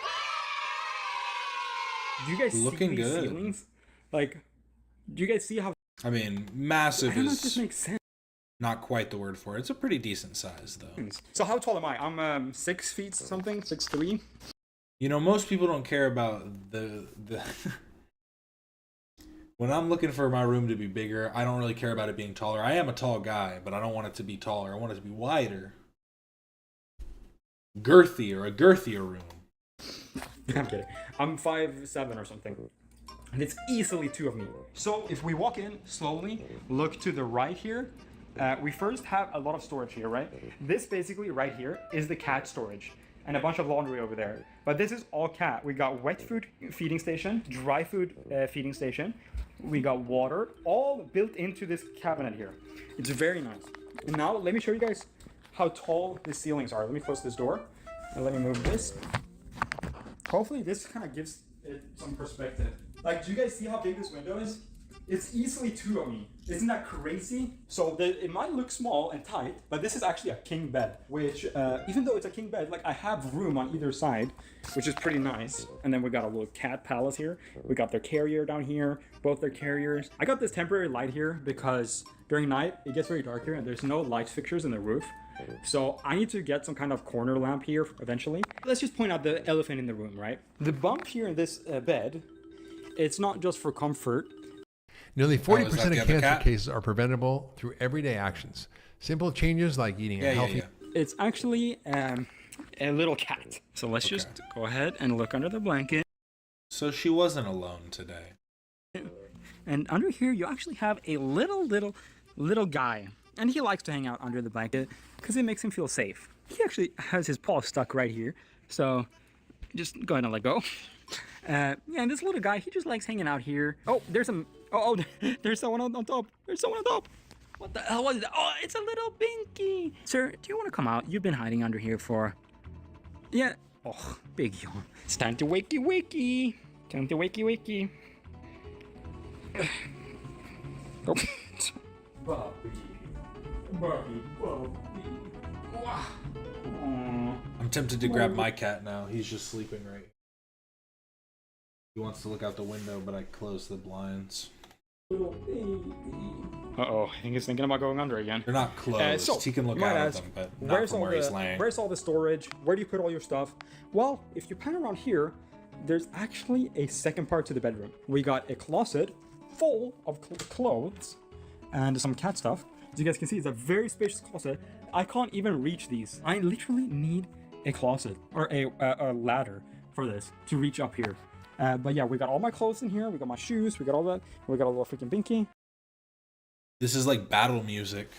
Do you guys Looking see these good. ceilings? Like, do you guys see how... I mean, massive I don't know if is this makes sense. not quite the word for it. It's a pretty decent size, though. So how tall am I? I'm 6 feet something, 6'3". You know, most people don't care about the when I'm looking for my room to be bigger, I don't really care about it being taller. I am a tall guy, but I don't want it to be taller. I want it to be wider. A girthier room. I'm kidding. I'm 5'7" or something. And it's easily 2 of me. So if we walk in slowly, look to the right here, we first have a lot of storage here, right? This basically right here is the cat storage and a bunch of laundry over there. But this is all cat. We got wet food feeding station, dry food feeding station. We got water, all built into this cabinet here. It's very nice. And now let me show you guys how tall the ceilings are. Let me close this door and let me move this. Hopefully this kind of gives it some perspective. Like, do you guys see how big this window is? It's easily 2 of me. Isn't that crazy? So it might look small and tight, but this is actually a king bed, which even though it's a king bed, like I have room on either side, which is pretty nice. And then we got a little cat palace here. We got their carrier down here, both their carriers. I got this temporary light here because during night it gets very dark here and there's no light fixtures in the roof. So I need to get some kind of corner lamp here eventually. Let's just point out the elephant in the room, right? The bump here in this bed, it's not just for comfort. Nearly 40% of cancer cases are preventable through everyday actions. Simple changes like eating a healthy... It's actually a little cat. So let's just go ahead and look under the blanket. So she wasn't alone today. And under here, you actually have a little guy. And he likes to hang out under the blanket because it makes him feel safe. He actually has his paw stuck right here. So just go ahead and let go. Yeah, and this little guy, he just likes hanging out here. Oh, there's some. Oh, there's someone on top. There's someone on top. What the hell was that? Oh, it's a little Binky. Sir, do you want to come out? You've been hiding under here for. Yeah. Oh, big yawn. It's time to wakey wakey. Time to wakey wakey. Oh. Bobby. Bobby. Wow. I'm tempted to grab my cat now. He's just sleeping right. He wants to look out the window, but I closed the blinds. Uh-oh, I think he's thinking about going under again. They're not closed. He can look out of them, but not from where he's laying. Where's all the storage? Where do you put all your stuff? Well, if you pan around here, there's actually a second part to the bedroom. We got a closet full of clothes and some cat stuff. As you guys can see, it's a very spacious closet. I can't even reach these. I literally need a closet or a ladder for this to reach up here. But yeah, we got all my clothes in here. We got my shoes. We got all that. We got a little freaking Binky. This is like battle music.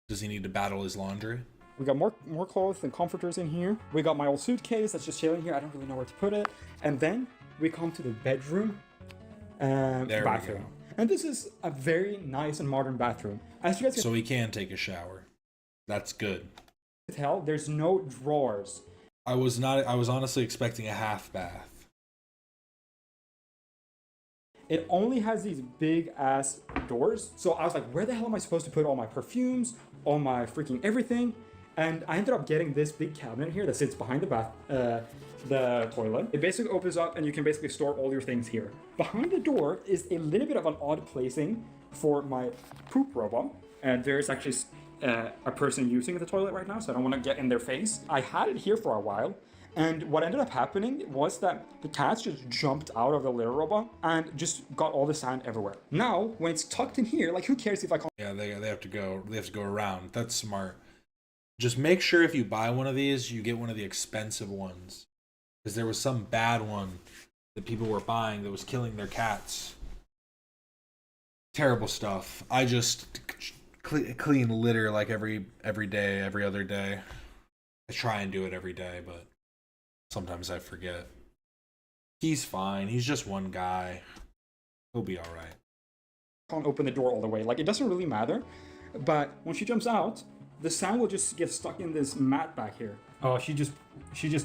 Does he need to battle his laundry? We got more clothes and comforters in here. We got my old suitcase that's just chilling here. I don't really know where to put it. And then we come to the bedroom and bathroom. And this is a very nice and modern bathroom. As you guys so he can take a shower. That's good. Tell, there's no drawers. I was honestly expecting a half bath. It only has these big ass doors. So I was like, where the hell am I supposed to put all my perfumes, all my freaking everything? And I ended up getting this big cabinet here that sits behind the toilet. It basically opens up and you can basically store all your things here. Behind the door is a little bit of an odd placing for my poop robot. And there's actually a person using the toilet right now, so I don't want to get in their face. I had it here for a while. And what ended up happening was that the cats just jumped out of the litter robot and just got all the sand everywhere. Now, when it's tucked in here, like who cares if I can't... Yeah, they have to go around. That's smart. Just make sure if you buy one of these, you get one of the expensive ones. Because there was some bad one that people were buying that was killing their cats. Terrible stuff. I just clean litter like every day, every other day. I try and do it every day, but sometimes I forget. He's fine. He's just one guy. He'll be all right. Can't open the door all the way. Like, it doesn't really matter. But when she jumps out, the sand will just get stuck in this mat back here. Oh, she just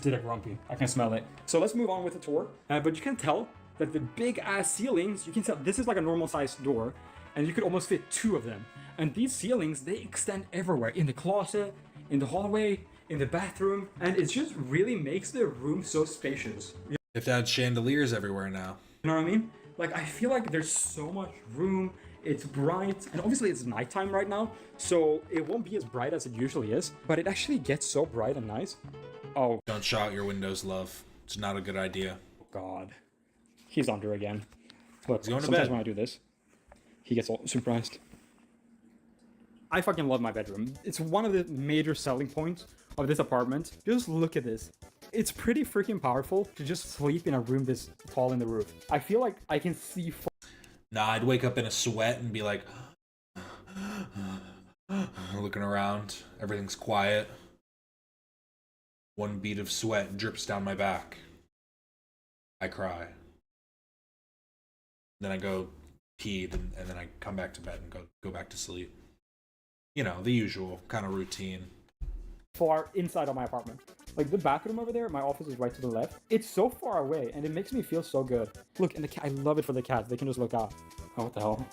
did a grumpy. I can smell it. So let's move on with the tour. But you can tell that the big ass ceilings, you can tell this is like a normal sized door, and you could almost fit two of them. And these ceilings, they extend everywhere. In the closet, in the hallway, in the bathroom, and it just really makes the room so spacious. You have to add chandeliers everywhere now. You know what I mean? Like, I feel like there's so much room. It's bright, and obviously it's nighttime right now, so it won't be as bright as it usually is, but it actually gets so bright and nice. Oh. Don't shut out your windows, love. It's not a good idea. God. He's under again. Look, He's going to sometimes bed. when I do this, he gets all surprised. I fucking love my bedroom. It's one of the major selling points of this apartment. Just look at this. It's pretty freaking powerful to just sleep in a room this tall in the roof. I feel like I can see... Nah, I'd wake up in a sweat and be like... looking around. Everything's quiet. One bead of sweat drips down my back. I cry. Then I go pee, and then I come back to bed and go back to sleep. You know, the usual kind of routine. Far inside of my apartment. Like, the bathroom over there, my office is right to the left. It's so far away, and it makes me feel so good. Look, and I love it for the cats. They can just look out. Oh, what the hell?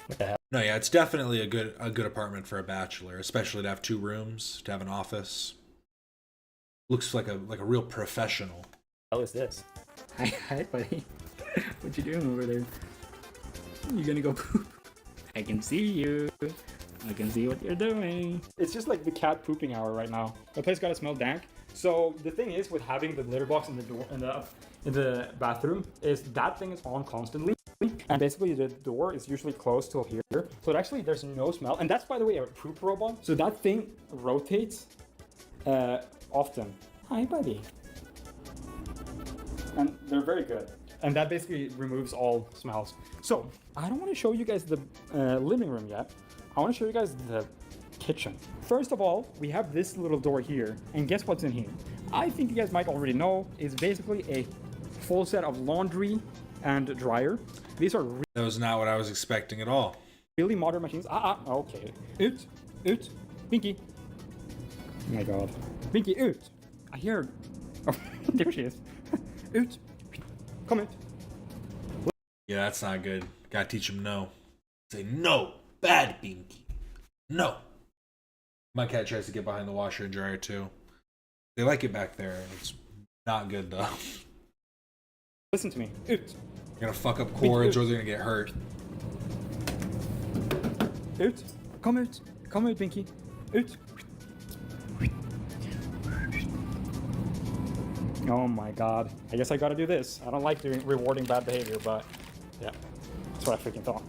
What the hell? No, yeah, it's definitely a good apartment for a bachelor, especially to have 2 rooms, to have an office. Looks like a real professional. What the hell is this? Hi, buddy. What you doing over there? You gonna go poop? I can see you. I can see what you're doing. It's just like the cat pooping hour right now. The place gotta smell dank. So the thing is with having the litter box in the door in the bathroom is that thing is on constantly. And basically the door is usually closed till here. So actually there's no smell. And that's, by the way, a poop robot. So that thing rotates often. Hi, buddy. And they're very good. And that basically removes all smells. So I don't want to show you guys the living room yet. I want to show you guys the kitchen. First of all, we have this little door here, and guess what's in here? I think you guys might already know, is basically a full set of laundry and dryer. These are that was not what I was expecting at all. Really modern machines. Okay. Oot, Pinky. Oh my god. Pinky, oot. I hear. Oh, there she is. Oot. Come in. Yeah, that's not good. Gotta teach him no. Say no. Bad, Pinky. No. My cat tries to get behind the washer and dryer too. They like it back there. It's not good though. Listen to me. Oot. You're gonna fuck up cords or they're gonna get hurt. Oot. Come out. Come out, Pinky. Oot. Oh my god. I guess I gotta do this. I don't like doing rewarding bad behavior, but yeah. That's what I freaking thought.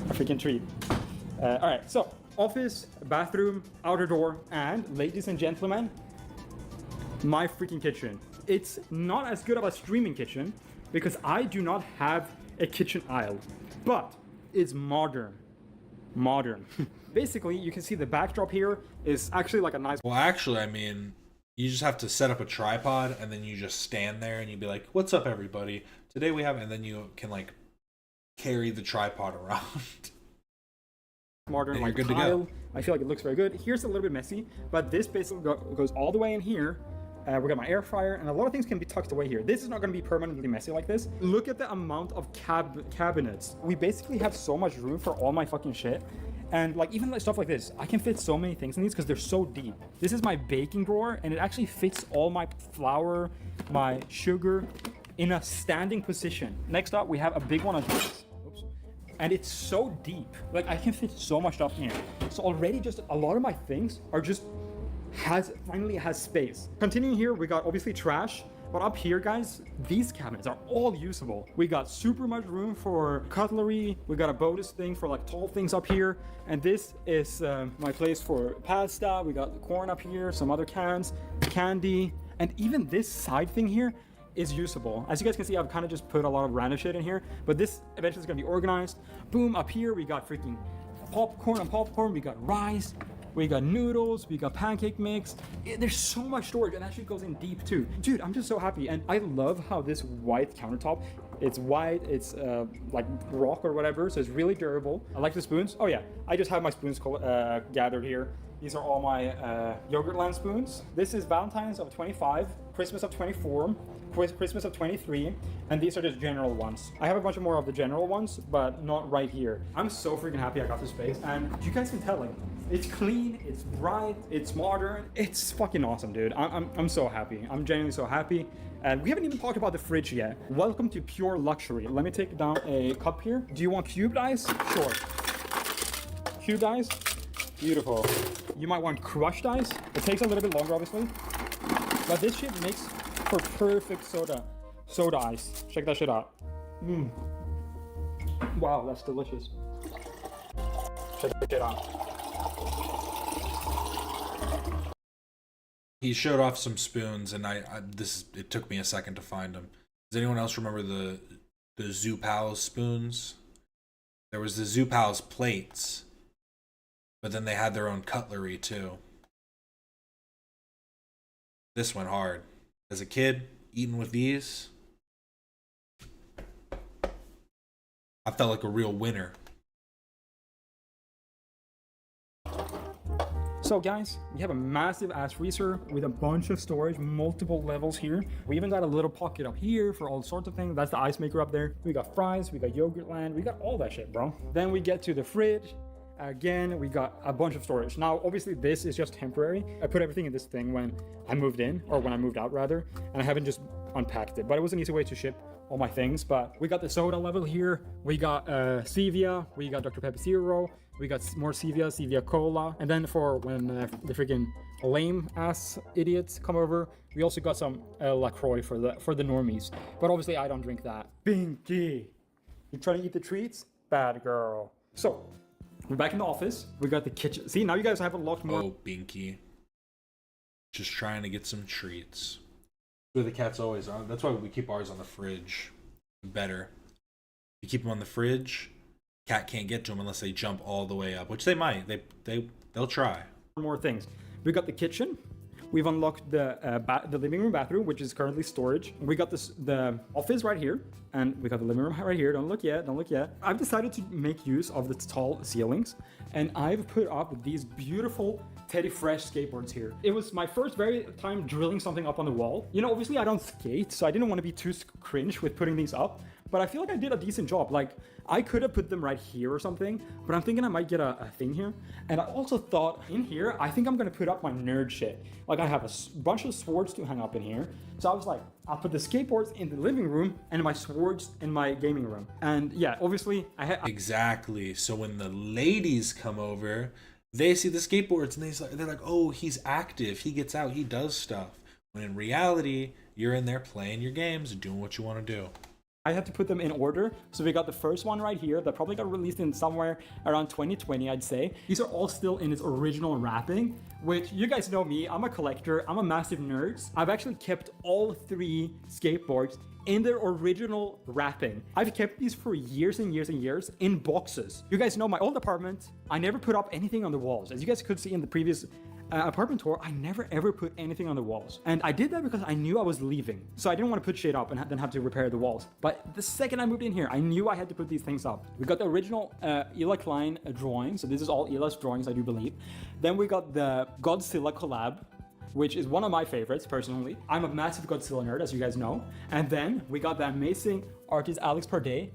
A freaking treat. Alright, so office, bathroom, outer door, and ladies and gentlemen, my freaking kitchen. It's not as good of a streaming kitchen because I do not have a kitchen aisle, but it's modern. Basically, you can see the backdrop here is actually like a nice. Well, actually, I mean, you just have to set up a tripod and then you just stand there and you'd be like, "What's up, everybody? Today we have," and then you can like carry the tripod around. Modern, like, good tile. to go. I feel like it looks very good. Here's a little bit messy, but this basically goes all the way in here. We got my air fryer, and a lot of things can be tucked away here. This is not going to be permanently messy like this. Look at the amount of cabinets. We basically have so much room for all my fucking shit. And like even like stuff like this, I can fit so many things in these because they're so deep. This is my baking drawer, and it actually fits all my flour, my sugar in a standing position. Next up, we have a big one of this. Oops. And it's so deep. Like I can fit so much stuff in here. So already just a lot of my things are just finally has space. Continuing here, we got obviously trash, but up here, guys, these cabinets are all usable. We got super much room for cutlery. We got a bonus thing for like tall things up here, and this is my place for pasta. We got the corn up here, some other cans, candy, and even this side thing here is usable. As you guys can see, I've kind of just put a lot of random shit in here, but this eventually is gonna be organized. Boom, up here we got freaking popcorn. We got rice. We got noodles, we got pancake mix. There's so much storage, and actually goes in deep too. Dude, I'm just so happy. And I love how this white countertop, it's white, it's like rock or whatever, so it's really durable. I like the spoons. Oh yeah, I just have my spoons gathered here. These are all my Yogurtland spoons. This is Valentine's of 25, Christmas of 24, Christmas of 23, and these are just general ones. I have a bunch of more of the general ones, but not right here. I'm so freaking happy I got this space, and you guys can tell, like, it's clean, it's bright, it's modern. It's fucking awesome, dude. I'm so happy. I'm genuinely so happy. And we haven't even talked about the fridge yet. Welcome to pure luxury. Let me take down a cup here. Do you want cubed ice? Sure. Cubed ice? Beautiful. You might want crushed ice. It takes a little bit longer, obviously. But this shit makes for perfect soda ice. Check that shit out. Wow, that's delicious. Check that shit out. He showed off some spoons, and it took me a second to find them. Does anyone else remember the Zoo Pals spoons? There was the Zoo Pals plates, but then they had their own cutlery too. This went hard. As a kid, eating with these, I felt like a real winner. So guys, we have a massive ass freezer with a bunch of storage, multiple levels here. We even got a little pocket up here for all sorts of things. That's the ice maker up there. We got fries, we got Yogurtland, we got all that shit, bro. Then we get to the fridge. Again, we got a bunch of storage. Now, obviously this is just temporary. I put everything in this thing when I moved in, or when I moved out rather, and I haven't just unpacked it, but it was an easy way to ship all my things. But we got the soda level here. We got Stevia, we got Dr. Pepper Zero, we got more Stevia Cola, and then for when the freaking lame ass idiots come over, we also got some LaCroix for the normies. But obviously I don't drink that. Binky, you trying to eat the treats? Bad girl. So we're back in the office. We got the kitchen. See, now you guys have a lot more. Oh, Binky, just trying to get some treats. Where the cat's always on. That's why we keep ours on the fridge. Better. You keep them on the fridge, cat can't get to them unless they jump all the way up, which they might. They'll try. More things. We got the kitchen. We've unlocked the living room bathroom, which is currently storage. We got the office right here, and we got the living room right here. Don't look yet, don't look yet. I've decided to make use of the tall ceilings, and I've put up these beautiful Teddy Fresh skateboards here. It was my first very time drilling something up on the wall. You know, obviously I don't skate, so I didn't want to be too cringe with putting these up, but I feel like I did a decent job. Like, I could have put them right here or something, but I'm thinking I might get a thing here. And I also thought in here, I think I'm gonna put up my nerd shit. Like, I have a bunch of swords to hang up in here. So I was like, I'll put the skateboards in the living room and my swords in my gaming room. And yeah, obviously Exactly. So when the ladies come over, they see the skateboards and they're like, oh, he's active. He gets out, he does stuff. When in reality, you're in there playing your games and doing what you want to do. I had to put them in order. So we got the first one right here that probably got released in somewhere around 2020, I'd say. These are all still in its original wrapping, which you guys know me, I'm a collector, I'm a massive nerd. I've actually kept all 3 skateboards in their original wrapping. I've kept these for years and years and years in boxes. You guys know my old apartment, I never put up anything on the walls. As you guys could see in the previous apartment tour, I never ever put anything on the walls. And I did that because I knew I was leaving. So I didn't want to put shit up and then have to repair the walls. But the second I moved in here, I knew I had to put these things up. We got the original Eli Klein drawing. So this is all Eli's drawings, I do believe. Then we got the Godzilla collab, which is one of my favorites personally. I'm a massive Godzilla nerd, as you guys know. And then we got the amazing artist Alex Pardee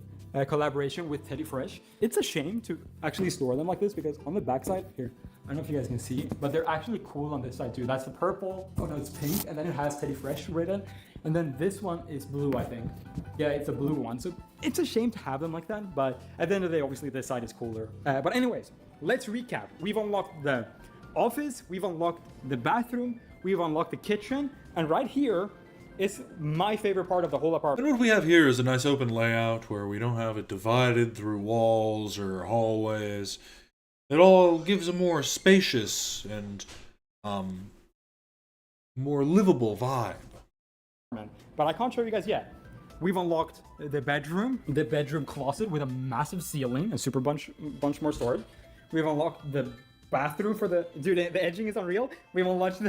collaboration with Teddy Fresh. It's a shame to actually store them like this because on the backside here, I don't know if you guys can see, but they're actually cool on this side too. That's the purple, oh no, it's pink, and then it has Teddy Fresh written. And then this one is blue, I think. Yeah, it's a blue one. So it's a shame to have them like that, but at the end of the day, obviously this side is cooler. But anyways, let's recap. We've unlocked the office, we've unlocked the bathroom, we've unlocked the kitchen, and right here is my favorite part of the whole apartment. And what we have here is a nice open layout where we don't have it divided through walls or hallways. It all gives a more spacious and more livable vibe. But I can't show you guys yet. We've unlocked the bedroom closet with a massive ceiling, a super bunch more storage. We've unlocked the bathroom for the edging is unreal. We've unlocked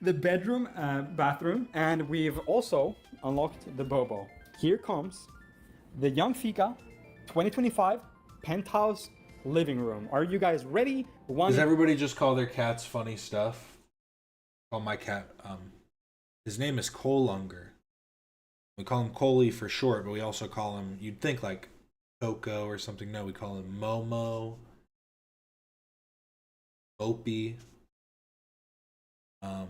the bedroom bathroom, and we've also unlocked the Bobo. Here comes the Young Fika 2025 penthouse living room. Are you guys ready? Does everybody just call their cats funny stuff? Call my cat, his name is Colunger. We call him Coley for short, but we also call him, you'd think like Coco or something. No, we call him Momo, Opie. Call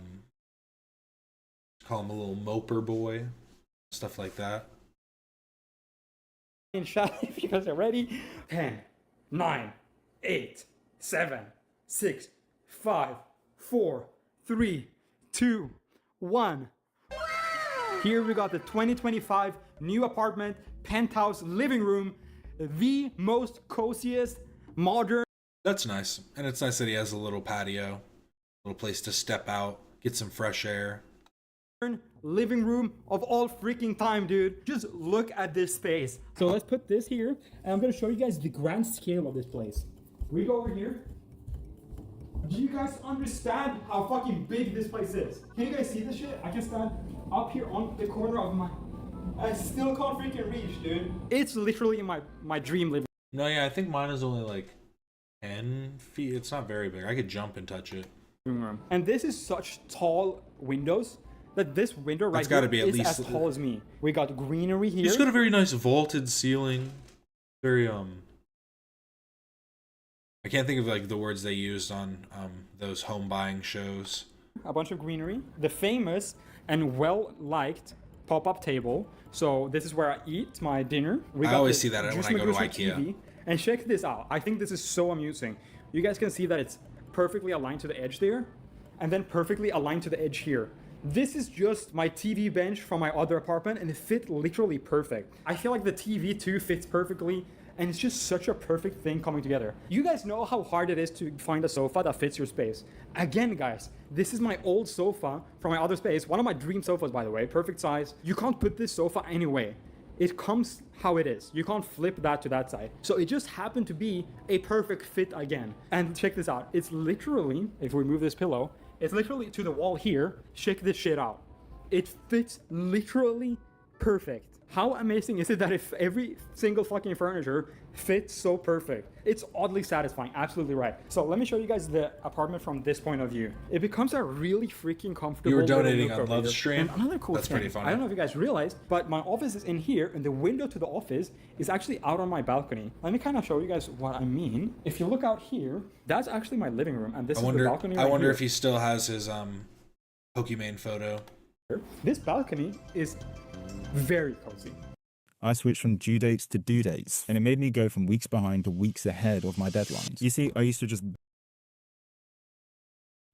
him a little moper boy, stuff like that. In shot, if you guys are ready. 10, 9, 8, 7, 6, 5, 4, 3, 2, 1. Here we got the 2025 new apartment, penthouse living room, the most coziest, modern. That's nice. And it's nice that he has a little patio, a little place to step out, get some fresh air. Living room of all freaking time, dude. Just look at this space. So let's put this here, and I'm gonna show you guys the grand scale of this place. We go over here. Do you guys understand how fucking big this place is? Can you guys see this shit? I can stand up here on the corner of my... I still can't freaking reach, dude. It's literally in my dream living room. No, yeah, I think mine is only like 10 feet. It's not very big. I could jump and touch it. And this is such tall windows that this window right here be at is least as tall as me. We got greenery here. It's got a very nice vaulted ceiling. Very I can't think of like the words they used on those home buying shows. A bunch of greenery. The famous and well-liked pop-up table. So this is where I eat my dinner. I always see that when I go to IKEA. TV. And check this out. I think this is so amusing. You guys can see that it's perfectly aligned to the edge there, and then perfectly aligned to the edge here. This is just my TV bench from my other apartment, and it fit literally perfect. I feel like the TV too fits perfectly, and it's just such a perfect thing coming together. You guys know how hard it is to find a sofa that fits your space. Again, guys, this is my old sofa from my other space. One of my dream sofas, by the way, perfect size. You can't put this sofa anyway. it comes how it is. You can't flip that to that side. So it just happened to be a perfect fit again. And check this out. It's literally, if we move this pillow, it's literally to the wall here. Check this shit out. It fits literally perfect. How amazing is it that if every single fucking furniture fits so perfect? It's oddly satisfying, absolutely right. So let me show you guys the apartment from this point of view. It becomes a really freaking comfortable. You were donating little on Love Stream? And another cool That's thing, pretty funny. I don't know if you guys realized, but my office is in here and the window to the office is actually out on my balcony. Let me kind of show you guys what I mean. If you look out here, that's actually my living room, and this is the balcony I right wonder here. if he still has his Pokemon photo. This balcony is very cozy. I switched from due dates to due dates, and it made me go from weeks behind to weeks ahead of my deadlines. You see, I used to just...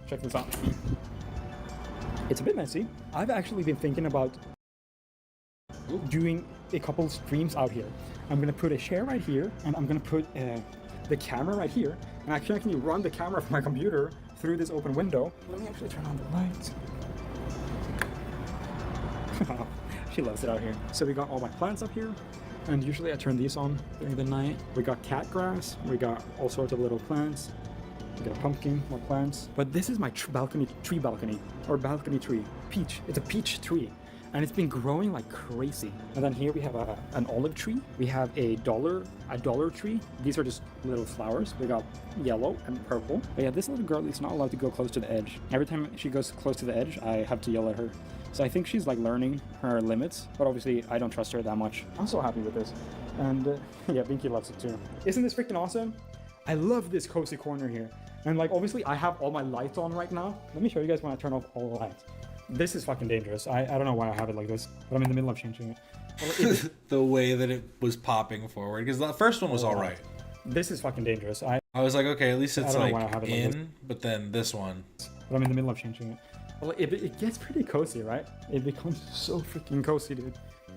Check this out. It's a bit messy. I've actually been thinking about doing a couple streams out here. I'm gonna put a chair right here, and I'm gonna put the camera right here, and I can actually run the camera from my computer through this open window. Let me actually turn on the lights. She loves it out here. So we got all my plants up here, and usually I turn these on during the night. We got cat grass, we got all sorts of little plants. We got a pumpkin, more plants. But this is my tree balcony, or balcony tree. Peach, it's a peach tree. And it's been growing like crazy. And then here we have an olive tree. We have a dollar tree. These are just little flowers. We got yellow and purple. But yeah, this little girl is not allowed to go close to the edge. Every time she goes close to the edge, I have to yell at her. So I think she's like learning her limits, but obviously I don't trust her that much. I'm so happy with this. And yeah, Binky loves it too. Isn't this freaking awesome? I love this cozy corner here. And like, obviously I have all my lights on right now. Let me show you guys when I turn off all the lights. This is fucking dangerous. I don't know why I have it like this, but I'm in the middle of changing it. The way that it was popping forward, because the first one was all right. This is fucking dangerous. I was like, okay, at least it's like this. but then this one. But I'm in the middle of changing it. Well, it gets pretty cozy, right? It becomes so freaking cozy, dude.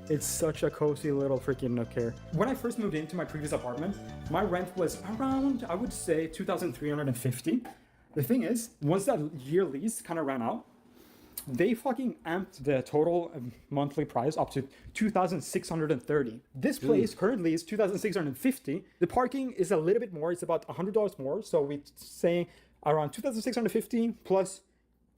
It's such a cozy little freaking nook here. When I first moved into my previous apartment, my rent was around, I would say, $2,350. The thing is, once that year lease kind of ran out, they fucking amped the total monthly price up to $2,630. This place currently is $2,650. The parking is a little bit more. It's about $100 more. So we're saying around $2,650 plus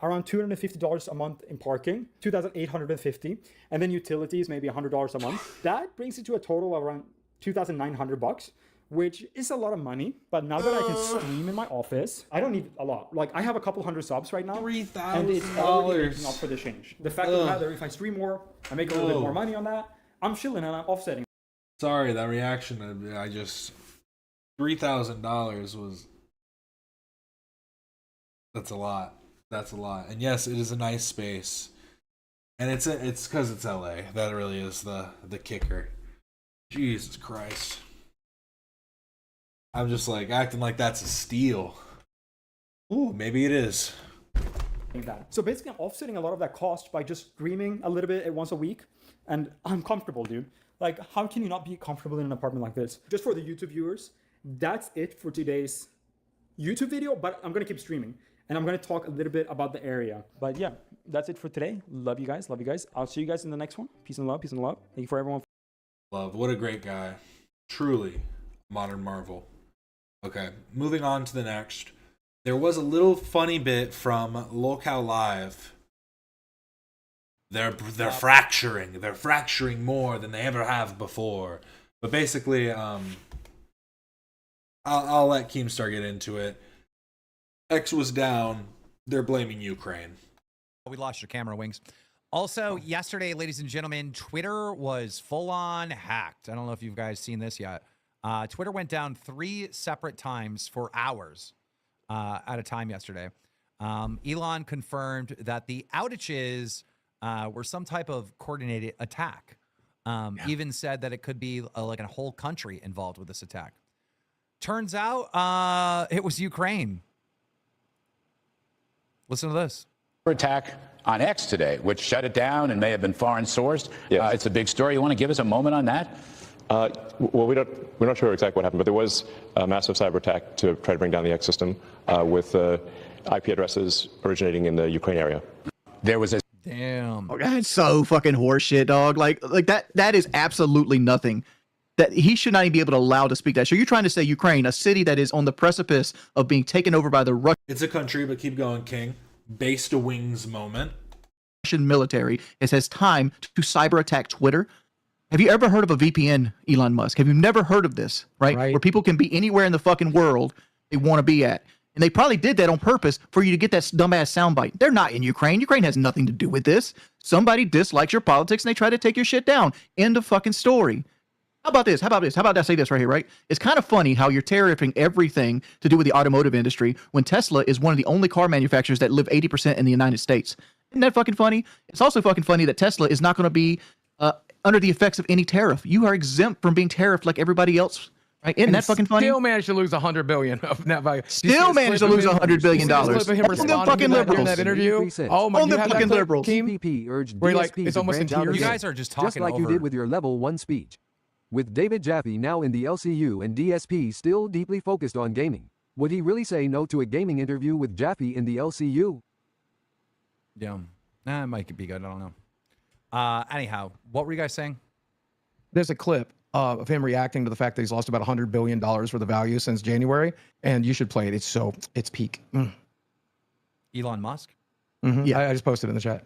around $250 a month in parking, $2,850, and then utilities maybe $100 a month. That brings it to a total of around $2,900, which is a lot of money. But now that I can stream in my office, I don't need a lot. Like, I have a couple hundred subs right now, and it's already making up for the change. The fact of the matter, if I stream more, I make a little bit more money on that. I'm chilling and I'm offsetting. Sorry, that reaction. I just $3,000 was. That's a lot. That's a lot. And yes, it is a nice space. And it's because it's LA. That really is the kicker. Jesus Christ. I'm just like acting like that's a steal. Ooh, maybe it is. So basically I'm offsetting a lot of that cost by just streaming a little bit once a week. And I'm comfortable, dude. Like, how can you not be comfortable in an apartment like this? Just for the YouTube viewers, that's it for today's YouTube video, but I'm going to keep streaming. And I'm going to talk a little bit about the area. But yeah, that's it for today. Love you guys. Love you guys. I'll see you guys in the next one. Peace and love. Peace and love. Thank you for everyone. Love. What a great guy. Truly modern marvel. Okay, moving on to the next. There was a little funny bit from Lolcow Live. They're fracturing. They're fracturing more than they ever have before. But basically, I'll let Keemstar get into it. X was down. They're blaming Ukraine. We lost your camera, Wings. Also, yesterday, ladies and gentlemen, Twitter was full-on hacked. I don't know if you guys seen this yet. Twitter went down 3 separate times for hours at a time yesterday. Elon confirmed that the outages were some type of coordinated attack. Even said that it could be like a whole country involved with this attack. Turns out it was Ukraine. Listen to this. Attack on X today, which shut it down and may have been foreign sourced. Yes. It's a big story. You want to give us a moment on that? Well, we're not sure exactly what happened, but there was a massive cyber attack to try to bring down the X system with IP addresses originating in the Ukraine area. There was a Damn. Oh, that's so fucking horseshit, dog. Like that is absolutely nothing. That he should not even be able to allow to speak that. So you're trying to say Ukraine, a city that is on the precipice of being taken over by the It's a country, but keep going, King. Base to wings moment. Russian military has time to cyber attack Twitter. Have you ever heard of a VPN, Elon Musk? Have you never heard of this, right? Where people can be anywhere in the fucking world they want to be at. And they probably did that on purpose for you to get that dumbass soundbite. They're not in Ukraine. Ukraine has nothing to do with this. Somebody dislikes your politics and they try to take your shit down. End of fucking story. How about this? How about this? How about I say this right here, right? It's kind of funny how you're tariffing everything to do with the automotive industry when Tesla is one of the only car manufacturers that live 80% in the United States. Isn't that fucking funny? It's also fucking funny that Tesla is not going to be under the effects of any tariff. You are exempt from being tariffed like everybody else, right? Isn't that fucking funny? Still managed to lose $100 billion of net value. Still managed to lose $100 billion. All them fucking liberals in that interview. Oh my, all them fucking liberals. CPP urged Where like DSP it's to almost in branch out tears. You again, guys are just talking like you over. did with your level 1 speech. With David Jaffe now in the LCU and DSP still deeply focused on gaming, would he really say no to a gaming interview with Jaffe in the LCU? Yeah, it might be good. I don't know. Anyhow, what were you guys saying? There's a clip of him reacting to the fact that he's lost about $100 billion worth of value since January, and you should play it. It's peak. Elon Musk? Yeah, I just posted it in the chat.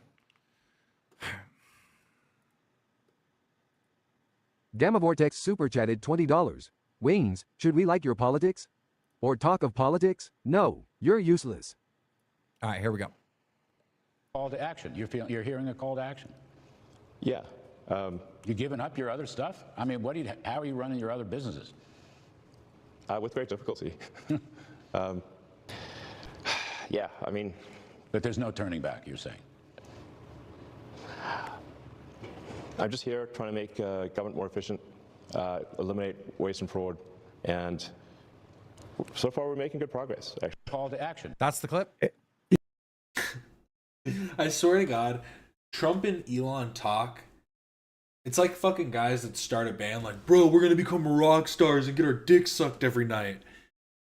Gamma Vortex super chatted $20. Wings, should we like your politics? Or talk of politics? No, you're useless. All right, here we go. Call to action. You're hearing a call to action. Yeah. You giving up your other stuff? I mean, how are you running your other businesses? With great difficulty. Yeah, I mean. But there's no turning back, you're saying? I'm just here trying to make government more efficient, eliminate waste and fraud, and so far we're making good progress. Actually. Call to action. That's the clip? I swear to God, Trump and Elon talk. It's like fucking guys that start a band like, bro, we're going to become rock stars and get our dicks sucked every night.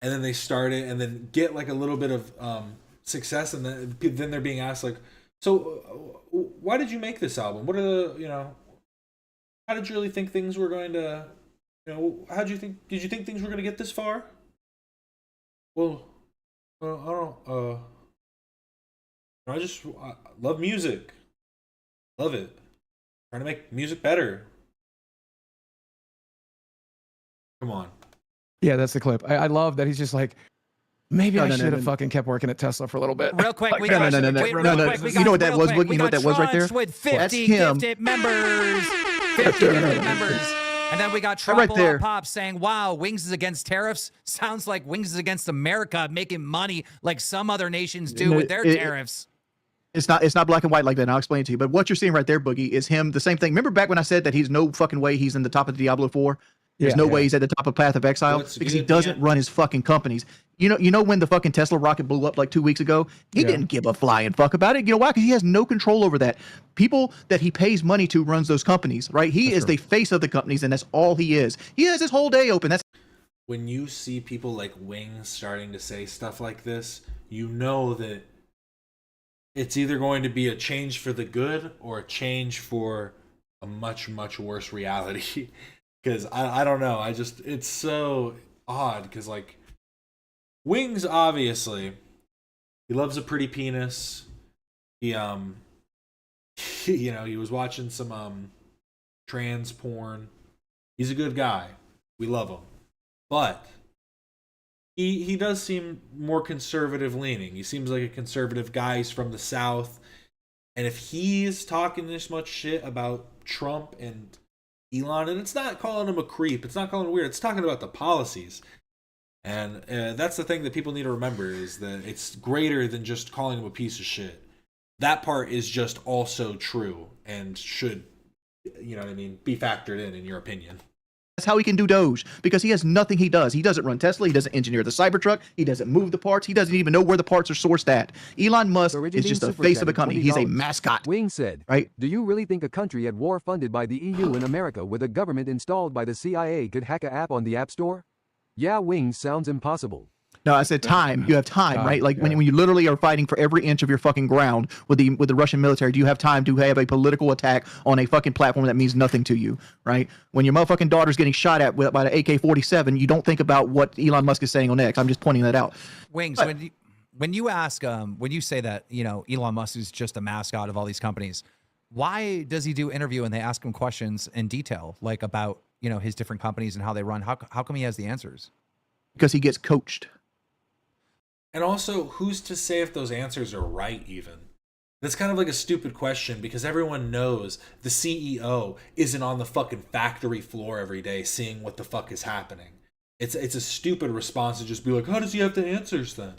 And then they start it and then get like a little bit of success. And then they're being asked like, so why did you make this album? What are the, how did you really think things were going to, did you think things were going to get this far? Well, I don't, I love music. Love it. Trying to make music better. Come on. Yeah, that's the clip. I love that he's just like, maybe I should have fucking kept working at Tesla for a little bit. Real quick, we No. got You know what that was? You know what that was right there? With That's 50 him. gifted members. 50 gifted members. And then we got Right Trouble there. Pop saying, wow, Wings is against tariffs. Sounds like Wings is against America making money like some other nations do with their tariffs. It's not black and white like that. And I'll explain it to you. But what you're seeing right there, Boogie, is him. The same thing. Remember back when I said that he's no fucking way he's in the top of the Diablo 4? There's no way he's at the top of Path of Exile because he doesn't run his fucking companies. You know when the fucking Tesla rocket blew up like 2 weeks ago? He didn't give a flying fuck about it. You know why? Because he has no control over that. People that he pays money to runs those companies, right? He is the face of the companies, and that's all he is. He has his whole day open. That's when you see people like Wings starting to say stuff like this, you know that it's either going to be a change for the good or a change for a much, much worse reality. Because I don't know. It's so odd because like Wings, obviously, he loves a pretty penis. He he was watching some trans porn. He's a good guy. We love him. But he does seem more conservative leaning. He seems like a conservative guy. He's from the South. And if he's talking this much shit about Trump and Elon, and it's not calling him a creep, it's not calling him weird, it's talking about the policies. And that's the thing that people need to remember is that it's greater than just calling him a piece of shit. That part is just also true and should, be factored in your opinion. That's how he can do Doge, because he has nothing he does. He doesn't run Tesla. He doesn't engineer the Cybertruck. He doesn't move the parts. He doesn't even know where the parts are sourced at. Elon Musk is just the face of a company. He's a mascot. Wing said, right? Do you really think a country at war funded by the EU and America with a government installed by the CIA could hack an app on the App Store? Yeah, Wings sounds impossible. No, I said time. You have time, right? Like when you literally are fighting for every inch of your fucking ground with the Russian military, do you have time to have a political attack on a fucking platform that means nothing to you, right? When your motherfucking daughter's getting shot at by an AK-47, you don't think about what Elon Musk is saying on X. I'm just pointing that out. Wings, But- when you ask, when you say that, you know, Elon Musk is just a mascot of all these companies, why does he do interview and they ask him questions in detail, like about, you know, his different companies and how they run? How come he has the answers? Because he gets coached. And also, who's to say if those answers are right even? That's kind of like a stupid question because everyone knows the CEO isn't on the fucking factory floor every day seeing what the fuck is happening. It's a stupid response to just be like, how does he have the answers then?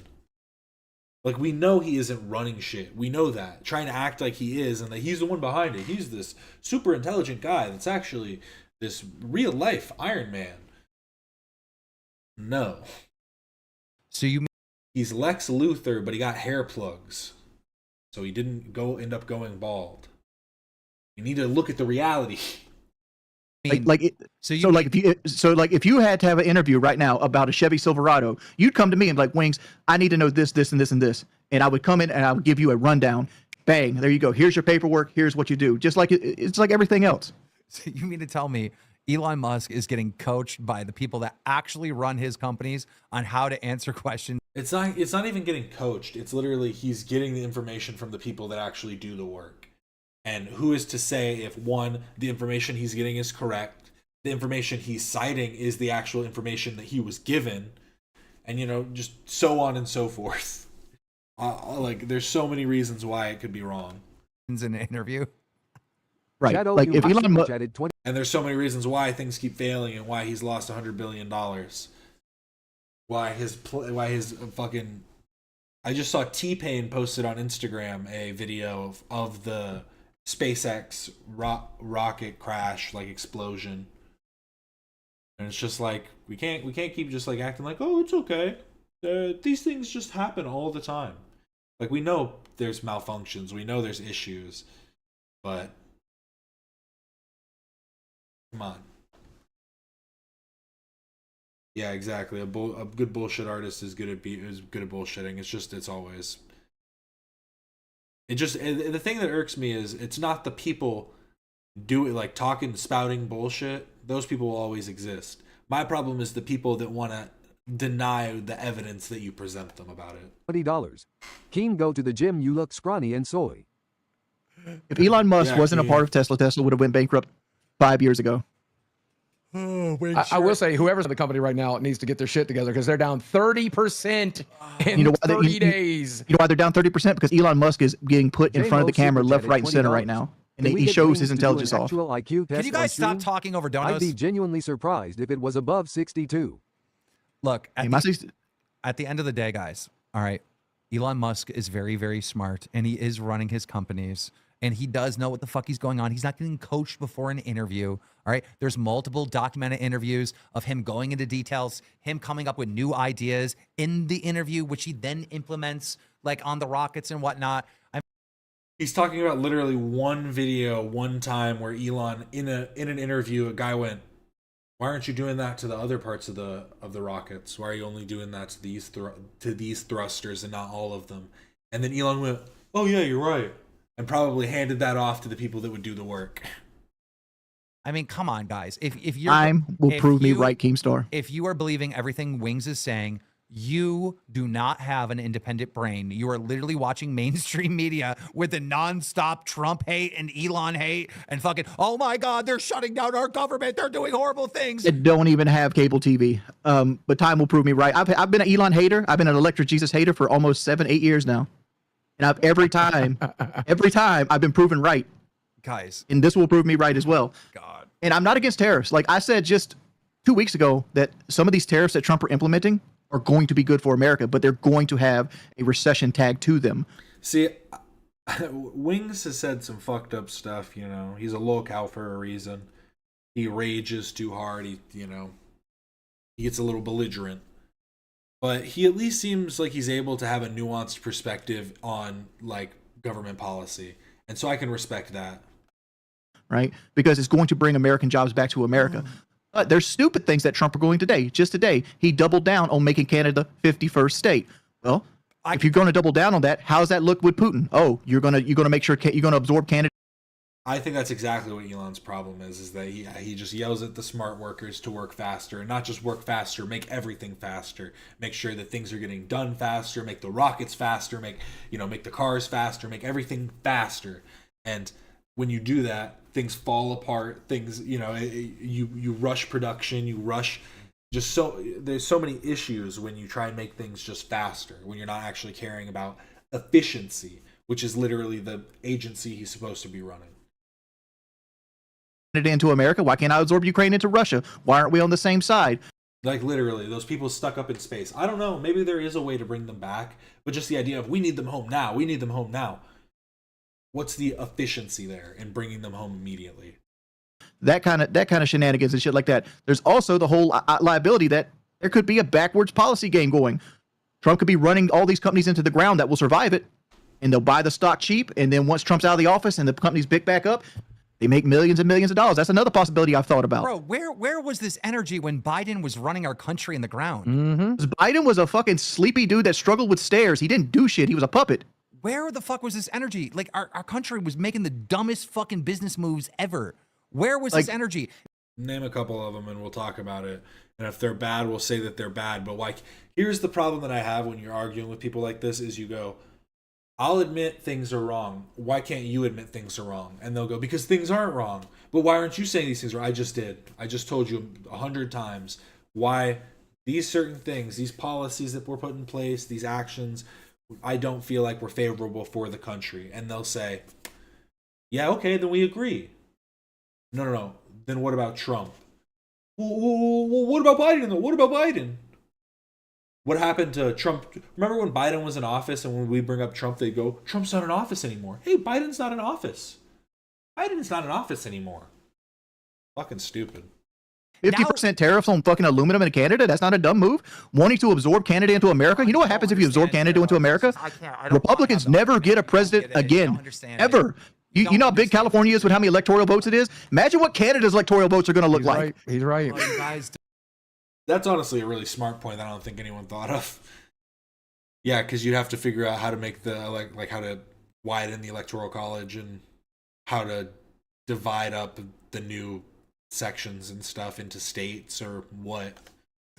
Like, we know he isn't running shit. We know that. Trying to act like he is and that he's the one behind it. He's this super intelligent guy that's actually this real life Iron Man. No. So you... He's Lex Luthor, but he got hair plugs. So he didn't end up going bald. You need to look at the reality. So if you had to have an interview right now about a Chevy Silverado, you'd come to me and be like, Wings, I need to know this, this, and this, and this. And I would come in and I would give you a rundown. Bang, there you go. Here's your paperwork. Here's what you do. Just like it's like everything else. So you mean to tell me Elon Musk is getting coached by the people that actually run his companies on how to answer questions? It's not even getting coached. It's literally he's getting the information from the people that actually do the work. And who is to say if, one, the information he's getting is correct, the information he's citing is the actual information that he was given, and, you know, just so on and so forth. Like, there's so many reasons why it could be wrong. In an interview. Right. Like, if Elon Musk... And there's so many reasons why things keep failing and why he's lost $100 billion. Why his fucking... I just saw T-Pain posted on Instagram a video of the SpaceX rocket crash, like, explosion. And it's just like, we can't keep just like acting like, oh, it's okay. These things just happen all the time. Like, we know there's malfunctions, we know there's issues, but come on. Yeah, exactly. A good bullshit artist is good at bullshitting. The thing that irks me is it's not the people spouting bullshit. Those people will always exist. My problem is the people that want to deny the evidence that you present them about it. $20. Keen, go to the gym. You look scrawny and soy. If Elon Musk wasn't a part of Tesla, Tesla would have went bankrupt 5 years ago. I will say, whoever's in the company right now needs to get their shit together because they're down 30% in 30 days. You know why they're down 30%? Because Elon Musk is getting put in front of the camera left, right, and center right now. And he shows his intelligence off. Can you guys stop talking over donuts? I'd be genuinely surprised if it was above 62. Look, at the end of the day, guys, all right, Elon Musk is very, very smart, and he is running his companies, and he does know what the fuck he's going on. He's not getting coached before an interview, all right? There's multiple documented interviews of him going into details, him coming up with new ideas in the interview, which he then implements, like, on the rockets and whatnot. He's talking about literally one video, one time where Elon, in an interview, a guy went, "Why aren't you doing that to the other parts of the rockets? Why are you only doing that to these thrusters and not all of them?" And then Elon went, "Oh yeah, you're right," and probably handed that off to the people that would do the work. I mean, come on, guys. If you're time will prove me right, Keemstar. If you are believing everything Wings is saying, you do not have an independent brain. You are literally watching mainstream media with the nonstop Trump hate and Elon hate and fucking, oh my God, they're shutting down our government. They're doing horrible things. I don't even have cable TV. But time will prove me right. I've been an Elon hater. I've been an Electric Jesus hater for almost 7-8 years now. And every time I've been proven right. Guys. And this will prove me right as well. God. And I'm not against tariffs. Like I said just 2 weeks ago that some of these tariffs that Trump are implementing are going to be good for America, but they're going to have a recession tag to them. See, Wings has said some fucked up stuff, you know. He's a Lolcow for a reason. He rages too hard. He gets a little belligerent. But he at least seems like he's able to have a nuanced perspective on, like, government policy. And so I can respect that. Right? Because it's going to bring American jobs back to America. But there's stupid things that Trump are going today. Just today, he doubled down on making Canada 51st state. Well, if you're going to double down on that, how does that look with Putin? Oh, you're gonna make sure you're gonna absorb Canada. I think that's exactly what Elon's problem is that he just yells at the smart workers to work faster, and not just work faster, make everything faster, make sure that things are getting done faster, make the rockets faster, make the cars faster, make everything faster. And when you do that, things fall apart. Things, you rush production, you rush. There's so many issues when you try and make things just faster, when you're not actually caring about efficiency, which is literally the agency he's supposed to be running. Into America. Why can't I absorb Ukraine into Russia? Why aren't we on the same side? Like literally, those people stuck up in space. I don't know. Maybe there is a way to bring them back, but just the idea of we need them home now. We need them home now. What's the efficiency there in bringing them home immediately? That kind of shenanigans and shit like that. There's also the whole liability that there could be a backwards policy game going. Trump could be running all these companies into the ground that will survive it, and they'll buy the stock cheap, and then once Trump's out of the office and the companies pick back up, they make millions and millions of dollars. That's another possibility I've thought about. Bro, where was this energy when Biden was running our country in the ground? Biden was a fucking sleepy dude that struggled with stairs. He didn't do shit. He was a puppet. Where the fuck was this energy? Like, our country was making the dumbest fucking business moves ever. Where was this energy? Name a couple of them and we'll talk about it. And if they're bad, we'll say that they're bad. But like, here's the problem that I have when you're arguing with people like this is you go, I'll admit things are wrong. Why can't you admit things are wrong? And they'll go, because things aren't wrong. But why aren't you saying these things are? I just did. I just told you 100 times why these certain things, these policies that were put in place, these actions, I don't feel like were favorable for the country. And they'll say, yeah, okay, then we agree. No. Then what about Trump? Well, what about Biden, though? What about Biden? What happened to Trump? Remember when Biden was in office and when we bring up Trump, they go, Trump's not in office anymore. Hey, Biden's not in office. Biden's not in office anymore. Fucking stupid. 50% tariffs on fucking aluminum in Canada? That's not a dumb move. Wanting to absorb Canada into America? You know what happens if you absorb Canada into America? Republicans never get a president again. Ever. You know how big California is with how many electoral votes it is? Imagine what Canada's electoral votes are going to look like. He's right. That's honestly a really smart point that I don't think anyone thought of. Yeah, because you'd have to figure out how to make the like how to widen the electoral college and how to divide up the new sections and stuff into states or what.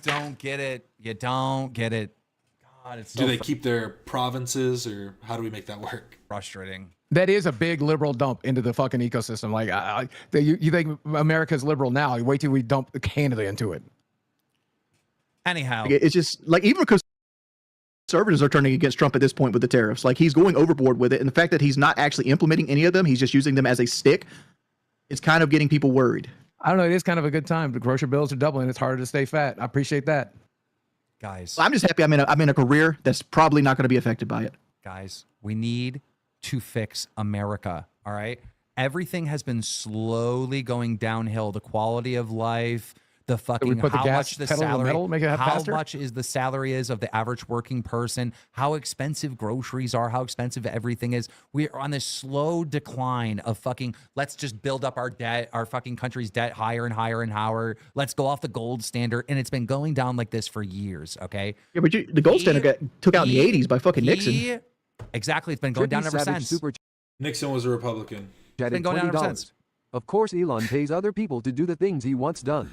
Don't get it. You don't get it. God, it's so do they keep their provinces or how do we make that work? Frustrating. That is a big liberal dump into the fucking ecosystem. Like, you think America's liberal now? Wait till we dump Canada into it. Anyhow, it's just like even conservatives are turning against Trump at this point with the tariffs. Like he's going overboard with it, and the fact that he's not actually implementing any of them, he's just using them as a stick. It's kind of getting people worried. I don't know. It is kind of a good time. The grocery bills are doubling. It's harder to stay fat. I appreciate that, guys. I'm just happy I'm in a career that's probably not going to be affected by it. Guys, we need to fix America. All right, everything has been slowly going downhill. The quality of life. The fucking how much the salary, how much is the salary is of the average working person, how expensive groceries are, how expensive everything is. We are on this slow decline of fucking, let's just build up our debt, our fucking country's debt higher and higher and higher. Let's go off the gold standard. And it's been going down like this for years, okay? Yeah, but the gold standard got took out in the 80s by fucking Nixon. Exactly. It's been going down ever since. Nixon was a Republican. It's been going down ever since. Of course, Elon pays other people to do the things he wants done.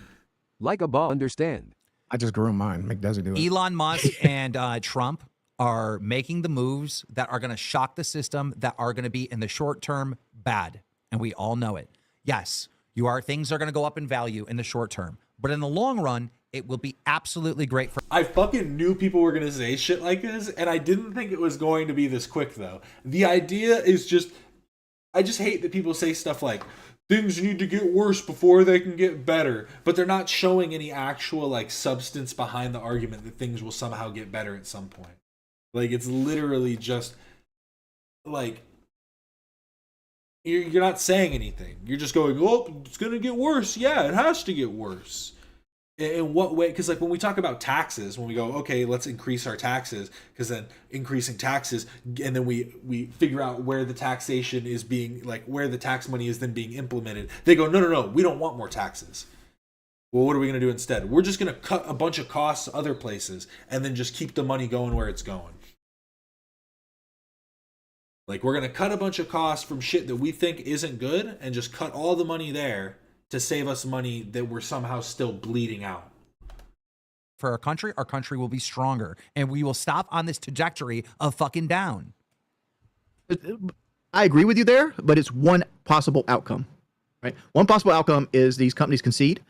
Like a ball, understand. I just grew mine. McDoesn't do it. Elon Musk and Trump are making the moves that are going to shock the system, that are going to be in the short term bad, and we all know it. Yes, things are going to go up in value in the short term, but in the long run, it will be absolutely great for. I fucking knew people were going to say shit like this, and I didn't think it was going to be this quick though. The idea is just, I just hate that people say stuff like, things need to get worse before they can get better. But they're not showing any actual like substance behind the argument that things will somehow get better at some point. Like it's literally just like you're not saying anything. You're just going, oh, it's going to get worse. Yeah, it has to get worse. In what way? Because like when we talk about taxes, when we go, okay, let's increase our taxes, because then increasing taxes, and then we figure out where the taxation is being, like where the tax money is then being implemented. They go, no, we don't want more taxes. Well, what are we going to do instead? We're just going to cut a bunch of costs other places and then just keep the money going where it's going. Like, we're going to cut a bunch of costs from shit that we think isn't good and just cut all the money there to save us money that we're somehow still bleeding out. For our country will be stronger, and we will stop on this trajectory of fucking down. I agree with you there, but it's one possible outcome, right? One possible outcome is these companies concede.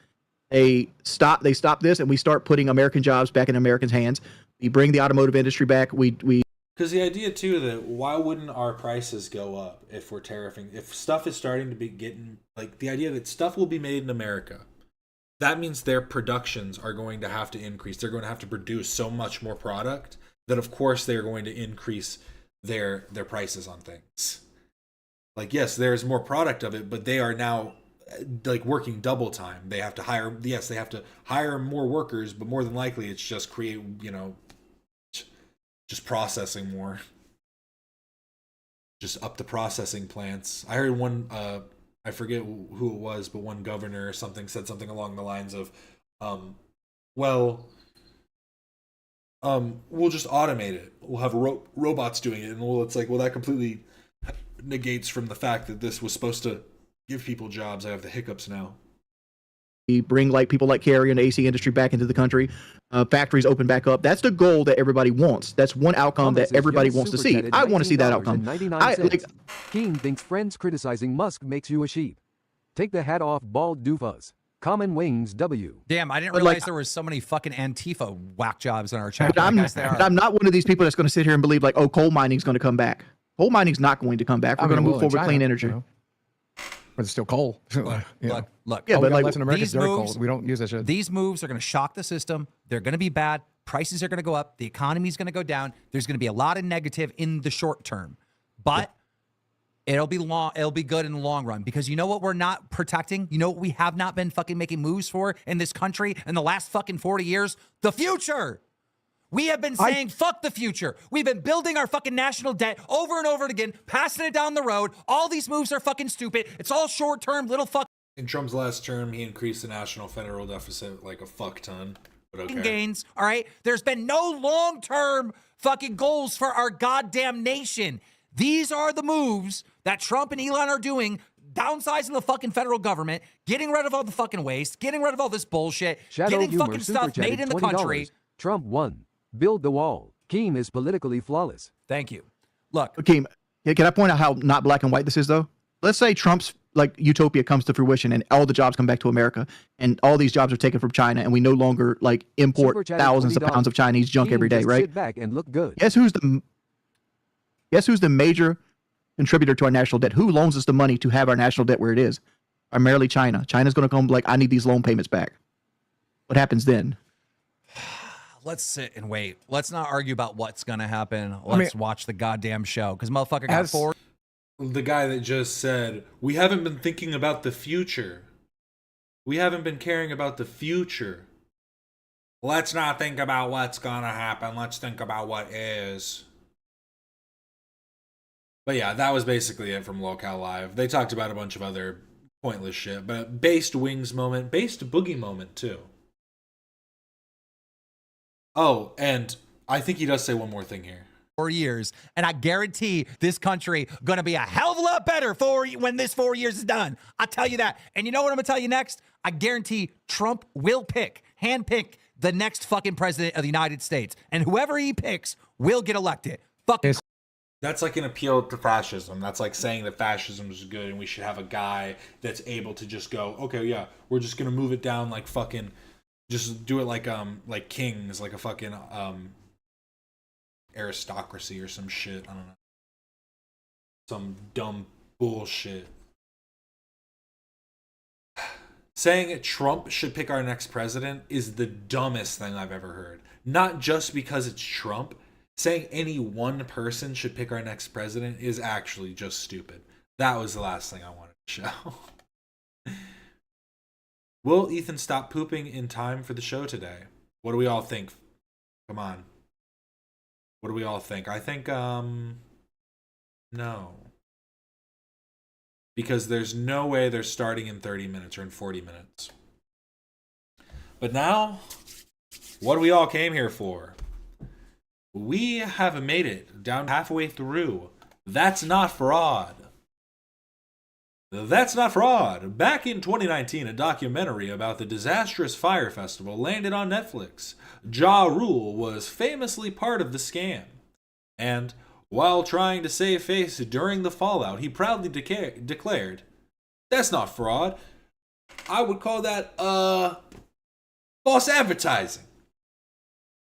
They stop this, and we start putting American jobs back in Americans' hands. We bring the automotive industry back. We Because the idea too that why wouldn't our prices go up if we're tariffing? If stuff is starting to be getting, like, the idea that stuff will be made in America, that means their productions are going to have to increase. They're going to have to produce so much more product that of course they're going to increase their prices on things. Like, yes, there's more product of it, but they are now like working double time. They have to hire more workers, but more than likely it's just create, just processing more. Just up the processing plants. I heard one, I forget who it was, but one governor or something said something along the lines of, we'll just automate it. We'll have robots doing it. And it's like, well, that completely negates from the fact that this was supposed to give people jobs. I have the hiccups now. bring like people like Kerry and the AC industry back into the country. Factories open back up. That's the goal that everybody wants. That's one outcome that everybody wants to see. I want to see that outcome. Keen thinks friends criticizing Musk makes you a sheep. Take the hat off, bald doofus. Common Wings W. Damn, I didn't realize there was so many fucking Antifa whack jobs in our chat. But I'm not one of these people that's going to sit here and believe like, oh, coal mining's going to come back. Coal mining's not going to come back. We're going to move forward with clean energy. But it's still coal. Look. Yeah, but like Latin America, these dirt moves, coal. We don't use that shit. These moves are going to shock the system. They're going to be bad. Prices are going to go up. The economy is going to go down. There's going to be a lot of negative in the short term, but it'll be good in the long run, because you know what we're not protecting? You know what we have not been fucking making moves for in this country in the last fucking 40 years? The future. We have been saying, fuck the future. We've been building our fucking national debt over and over again, passing it down the road. All these moves are fucking stupid. It's all short-term little fuck. In Trump's last term, he increased the national federal deficit like a fuck ton. But okay. Gains, all right? There's been no long-term fucking goals for our goddamn nation. These are the moves that Trump and Elon are doing, downsizing the fucking federal government, getting rid of all the fucking waste, getting rid of all this bullshit, getting fucking stuff made in the country. Trump won. Build the wall. Keem is politically flawless. Thank you. Look. Keem, can I point out how not black and white this is, though? Let's say Trump's like utopia comes to fruition and all the jobs come back to America and all these jobs are taken from China and we no longer like import thousands of pounds of Chinese junk every day, right? Sit back and look good. Guess who's the major contributor to our national debt? Who loans us the money to have our national debt where it is? Primarily China. China's going to come like, I need these loan payments back. What happens then? Let's sit and wait. Let's not argue about what's going to happen. Let's watch the goddamn show, because motherfucker got four. The guy that just said, we haven't been thinking about the future. We haven't been caring about the future. Let's not think about what's going to happen. Let's think about what is. But yeah, that was basically it from Lolcow Live. They talked about a bunch of other pointless shit, but based Wings moment, based Boogie moment too. Oh, and I think he does say one more thing here. 4 years, and I guarantee this country gonna be a hell of a lot better when this 4 years is done. I tell you that. And you know what I'm gonna tell you next? I guarantee Trump will handpick the next fucking president of the United States, and whoever he picks will get elected. That's like an appeal to fascism. That's like saying that fascism is good and we should have a guy that's able to just go, okay, yeah, we're just gonna move it down like fucking. Just do it like kings, like a fucking aristocracy or some shit. I don't know. Some dumb bullshit. Saying Trump should pick our next president is the dumbest thing I've ever heard. Not just because it's Trump. Saying any one person should pick our next president is actually just stupid. That was the last thing I wanted to show. Will Ethan stop pooping in time for the show today? What do we all think? Come on. What do we all think? I think, no. Because there's no way they're starting in 30 minutes or in 40 minutes. But now, what do we all came here for? We have made it down halfway through. That's not fraud. That's not fraud. Back in 2019, a documentary about the disastrous Fire Festival landed on Netflix. Ja Rule was famously part of the scam. And while trying to save face during the fallout, he proudly declared, "That's not fraud. I would call that, false advertising."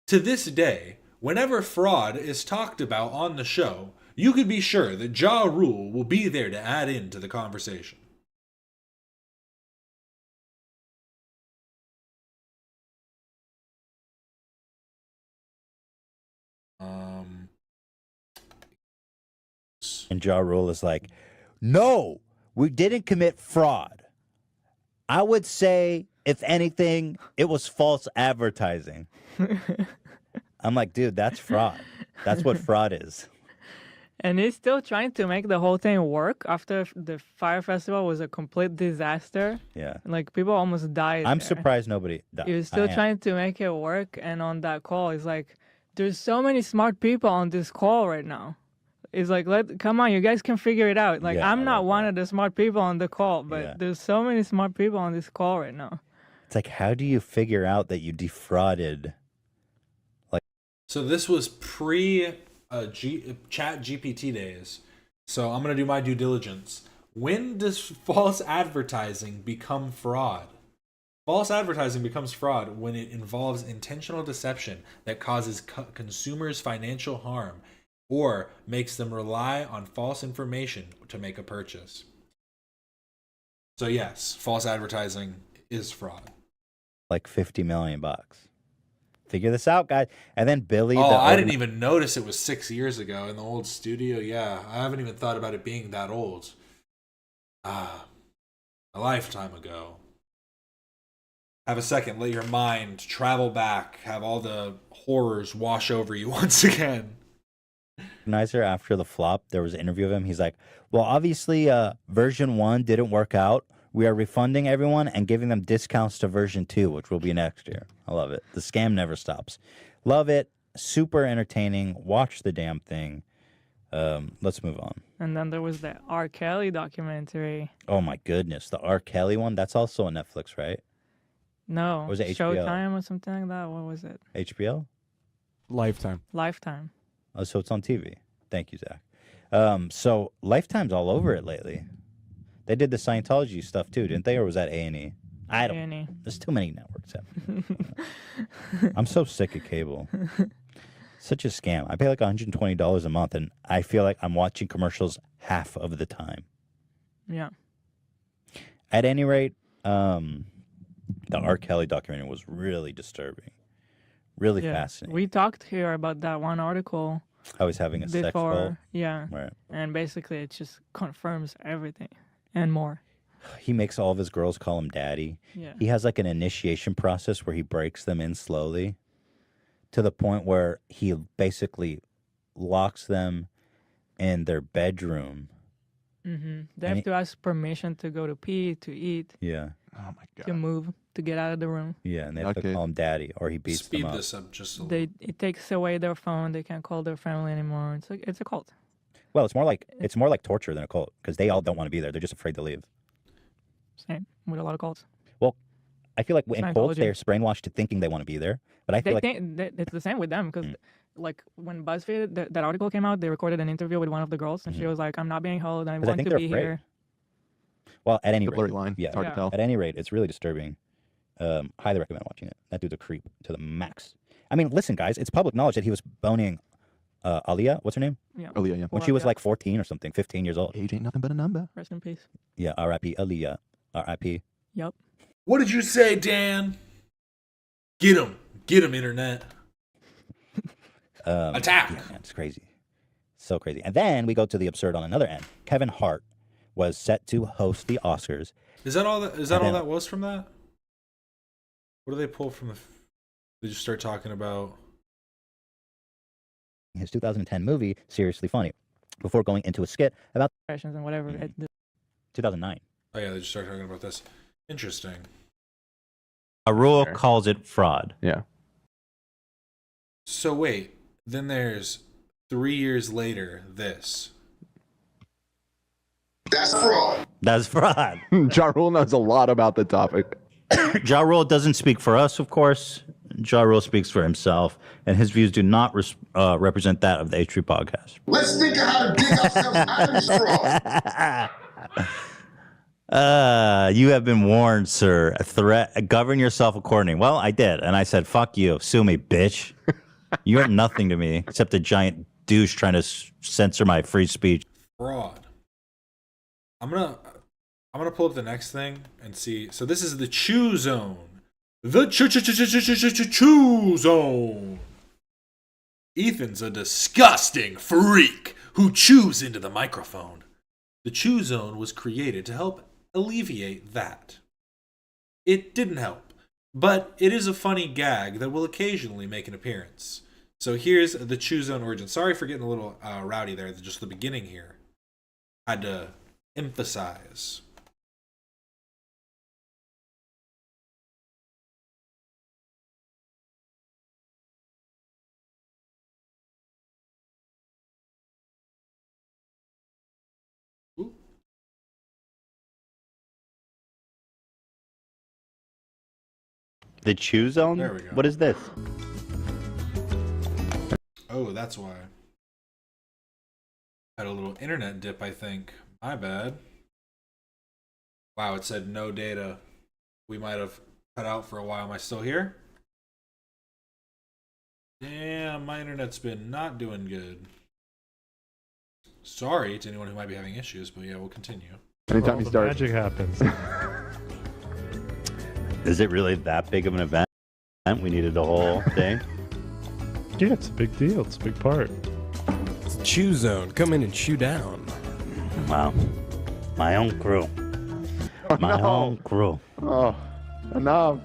To this day, whenever fraud is talked about on the show, you could be sure that Ja Rule will be there to add into the conversation. And Ja Rule is like, no, we didn't commit fraud. I would say, if anything, it was false advertising. I'm like, dude, that's fraud. That's what fraud is. And he's still trying to make the whole thing work after the Fire Festival was a complete disaster. Yeah. Like, people almost died. I'm there. surprised nobody died. He was still trying to make it work. And on that call, he's like, there's so many smart people on this call right now. It's like, come on, you guys can figure it out. Like, Yeah, I'm not one of the smart people on the call, but there's so many smart people on this call right now. It's like, how do you figure out that you defrauded? So this was pre Chat GPT days. So I'm going to do my due diligence. When does false advertising become fraud? False advertising becomes fraud when it involves intentional deception that causes consumers financial harm or makes them rely on false information to make a purchase. So yes, false advertising is fraud. Like $50 million. Figure this out, guys. And then Billy. Oh, I didn't even notice it was 6 years ago in the old studio. Yeah, I haven't even thought about it being that old. A lifetime ago. Have a second, let your mind travel back, have all the horrors wash over you once again. Organizer after the flop, there was an interview of him. He's like, well, obviously, version 1 didn't work out. We are refunding everyone and giving them discounts to version 2, which will be next year. I love it. The scam never stops. Love it. Super entertaining. Watch the damn thing. Let's move on. And then there was the R. Kelly documentary. Oh my goodness, the R. Kelly one. That's also on Netflix, right? No, Or was it HBO? Showtime or something like that. What was it? HBO. Lifetime. Lifetime. Oh, so it's on TV. Thank you, Zach. So Lifetime's all over it lately. They did the Scientology stuff too, didn't they? Or was that A&E? I don't know. There's too many networks. I'm so sick of cable. Such a scam. I pay like $120 a month, and I feel like I'm watching commercials half of the time. Yeah. At any rate, the R. Kelly documentary was really disturbing. Really fascinating. We talked here about that one article. How he's having a sex cult. Yeah. Right. And basically it just confirms everything and more. He makes all of his girls call him daddy. Yeah. He has like an initiation process where he breaks them in slowly to the point where he basically locks them in their bedroom. Mm-hmm. They have to ask permission to go to pee, to eat. Yeah. Oh my God. To move, to get out of the room. Yeah, and they have to call him daddy or he beats them up. Speed this up just a little. It takes away their phone. They can't call their family anymore. It's a cult. Well, it's more like torture than a cult because they all don't want to be there. They're just afraid to leave. Same with a lot of cults. Well, I feel like in cults Scientology. they're brainwashed to thinking they want to be there, but I feel like It's the same with them because, like, when BuzzFeed that article came out, they recorded an interview with one of the girls, and she was like, "I'm not being held. I 'cause I want think to they're be afraid. here." Well, at any The rate, blurry line. Yeah, It's hard to tell. At any rate, it's really disturbing. Highly recommend watching it. That dude's a creep to the max. I mean, listen, guys, it's public knowledge that he was boning Aaliyah. What's her name? Yeah. Aaliyah, yeah. When she was Aaliyah. like 14 or something, 15 years old. Age ain't nothing but a number. Rest in peace. Yeah, R.I.P. Aaliyah. R.I.P. Yep. What did you say, Dan? Get him, internet. Attack. Yeah, man, it's crazy. So crazy. And then we go to the absurd on another end. Kevin Hart was set to host the Oscars. Is that all that? Is that all that was from that? What do they pull from the? They just start talking about His 2010 movie, Seriously Funny, before going into a skit about Questions and whatever. 2009. Oh yeah, they just start talking about this. Interesting. A rule calls it fraud. Yeah. So wait, then there's 3 years later this. That's fraud. That's fraud. Ja Rule knows a lot about the topic. Ja Rule doesn't speak for us, of course. Ja Rule speaks for himself, and his views do not represent that of the H3 podcast. Let's think of how to dig ourselves out of the straw. You have been warned, sir. Govern yourself accordingly. Well, I did, and I said, "Fuck you, sue me, bitch." You're nothing to me except a giant douche trying to censor my free speech. Fraud. I'm gonna pull up the next thing and see. So this is the Chew Zone. The Chew Zone. Ethan's a disgusting freak who chews into the microphone. The Chew Zone was created to help alleviate that. It didn't help, but it is a funny gag that will occasionally make an appearance. So here's the Chew Zone origin. Sorry for getting a little rowdy there, just the beginning here. Had to emphasize. The Chew Zone? There we go. What is this? Oh, that's why. Had a little internet dip, I think. My bad. Wow, it said no data. We might have cut out for a while. Am I still here? Damn, my internet's been not doing good. Sorry to anyone who might be having issues, but yeah, we'll continue. Anytime you start. Magic happens. Is it really that big of an event? We needed the whole thing? Yeah, it's a big deal. It's a big part. It's a Chew Zone. Come in and chew down. Wow. My own crew. My own crew. Oh, enough.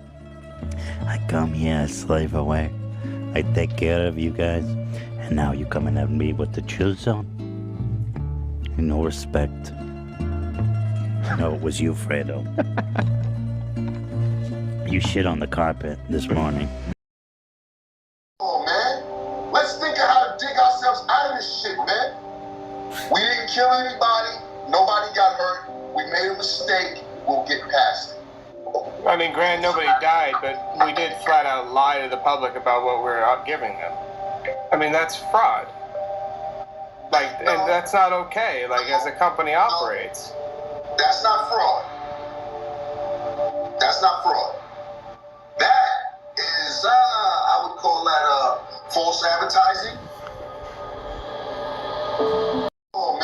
I come here, I slave away. I take care of you guys. And now you coming at me with the Chew Zone? No respect. No, it was you, Fredo. You shit on the carpet this morning. Oh, man. Let's think of how to dig ourselves out of this shit, man. We didn't kill anybody. Nobody got hurt. We made a mistake. We'll get past it. I mean, granted, nobody died, but we did flat out lie to the public about what we're giving them. I mean, that's fraud. Like, and that's not okay, like, as a company operates. That's not fraud. That's not fraud. That is, I would call that false advertising. Oh,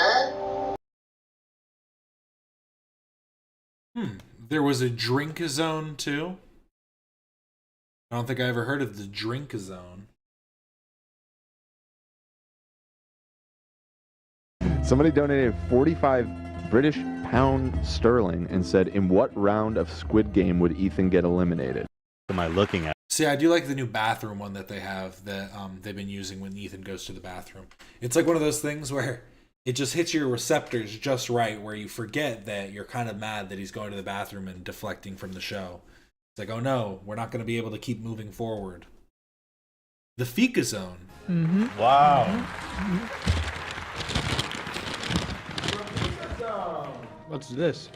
man. There was a drink zone too. I don't think I ever heard of the drink zone. Somebody donated 45 British pound sterling and said, in what round of Squid Game would Ethan get eliminated? What am I looking at? See, I do like the new bathroom one that they have that they've been using when Ethan goes to the bathroom. It's like one of those things where it just hits your receptors just right, where you forget that you're kind of mad that he's going to the bathroom and deflecting from the show. It's like, oh no, we're not going to be able to keep moving forward. The Fika Zone. Mm-hmm. Wow. What's this?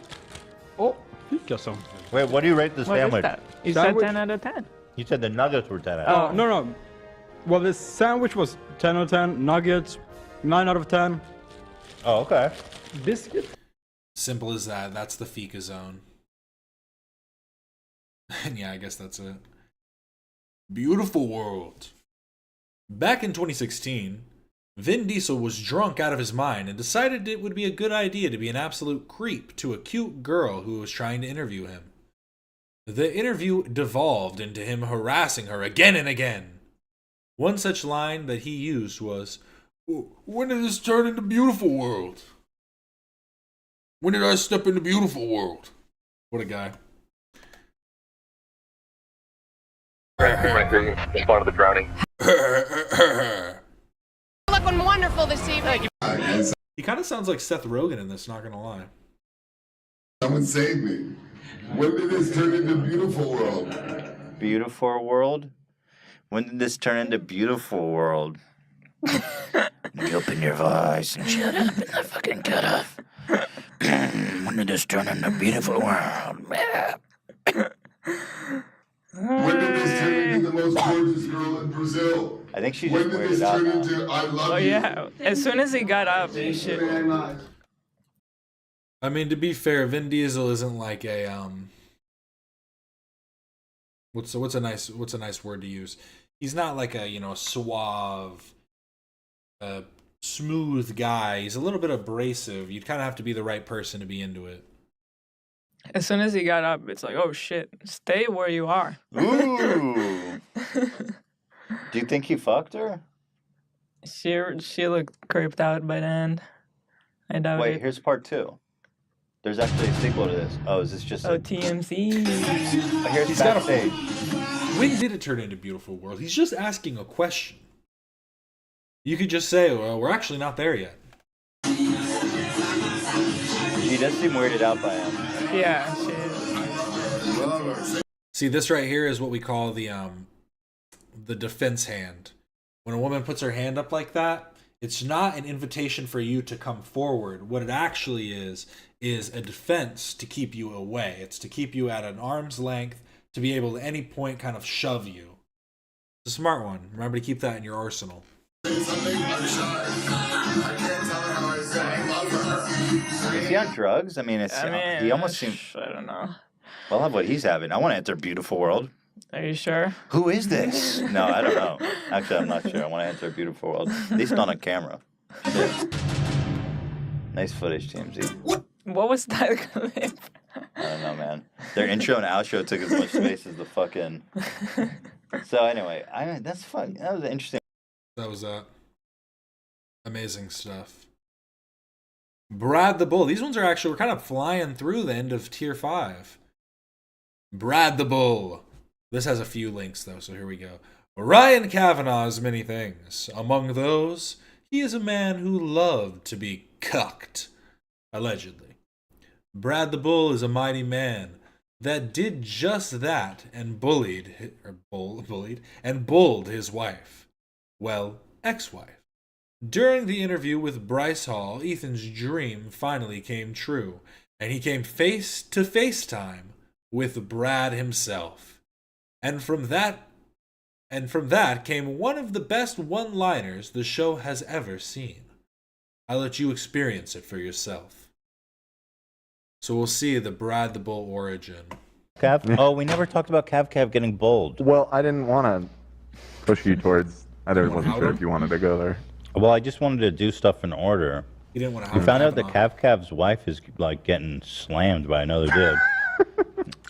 Oh, Fika Zone. Wait, what do you rate this What is sandwich? that? You said 10 out of 10. You said the nuggets were 10 out Oh, of 10. no. Well, this sandwich was 10 out of 10. Nuggets, 9 out of 10. Oh, okay. Biscuit? Simple as that. That's the Fika Zone. And yeah, I guess that's it. Beautiful world. Back in 2016, Vin Diesel was drunk out of his mind and decided it would be a good idea to be an absolute creep to a cute girl who was trying to interview him. The interview devolved into him harassing her again and again. One such line that he used was, "When did this turn into beautiful world? When did I step into beautiful world?" What a guy. Respond to the drowning. Looking wonderful this evening. He kind of sounds like Seth Rogen in this, not gonna lie. Someone save me. When did this turn into beautiful world? Beautiful world? When did this turn into beautiful world? You open your voice and shut up and the fucking cut off. When did this turn into beautiful world? When did this turn into the most gorgeous girl in Brazil? I think she When just did weirded this out turn now. into I love Oh you? yeah. As soon as he got up, he shit. I mean, to be fair, Vin Diesel isn't like a what's a nice word to use? He's not like a, you know, suave, smooth guy. He's a little bit abrasive. You'd kind of have to be the right person to be into it. As soon as he got up, it's like, oh shit, stay where you are. Ooh. Do you think he fucked her? She looked creeped out by the end. I doubt Wait, it. here's part 2. There's actually a sequel to this. Oh, is this just Oh, a... TMC. Oh, here's He's got a backstage. When did it turn into beautiful world? He's just asking a question. You could just say, well, we're actually not there yet. She does seem weirded out by him. Yeah, she is. See, this right here is what we call the defense hand. When a woman puts her hand up like that, it's not an invitation for you to come forward. What it actually is a defense to keep you away. It's to keep you at an arm's length, to be able to at any point kind of shove you. It's a smart one. Remember to keep that in your arsenal. Is he on drugs? I mean, he almost seems... I don't know. Well, have what he's having. I want to enter beautiful world. Are you sure? Who is this? No, I don't know. Actually, I'm not sure. I want to enter a beautiful world. At least on a camera. Shit. Nice footage, TMZ. What was that clip? I don't know, man. Their intro and outro took as much space as the fucking... So anyway, that's fun. That was interesting. That was amazing stuff. Brad the Bull. These ones are actually, we're kind of flying through the end of tier 5. Brad the Bull. This has a few links though, so here we go. Ryan Kavanaugh is many things. Among those, he is a man who loved to be cucked. Allegedly. Brad the Bull is a mighty man that did just that and bulled his wife. Well, ex-wife. During the interview with Bryce Hall, Ethan's dream finally came true, and he came face to FaceTime with Brad himself. And from that came one of the best one-liners the show has ever seen. I'll let you experience it for yourself. So we'll see the Brad the Bull origin. Cav? Oh, we never talked about Cav getting bold. Well, I didn't want to push you towards... I wasn't sure if you wanted to go there. Well, I just wanted to do stuff in order. You didn't want to. We found out that Cav's wife is like getting slammed by another dude.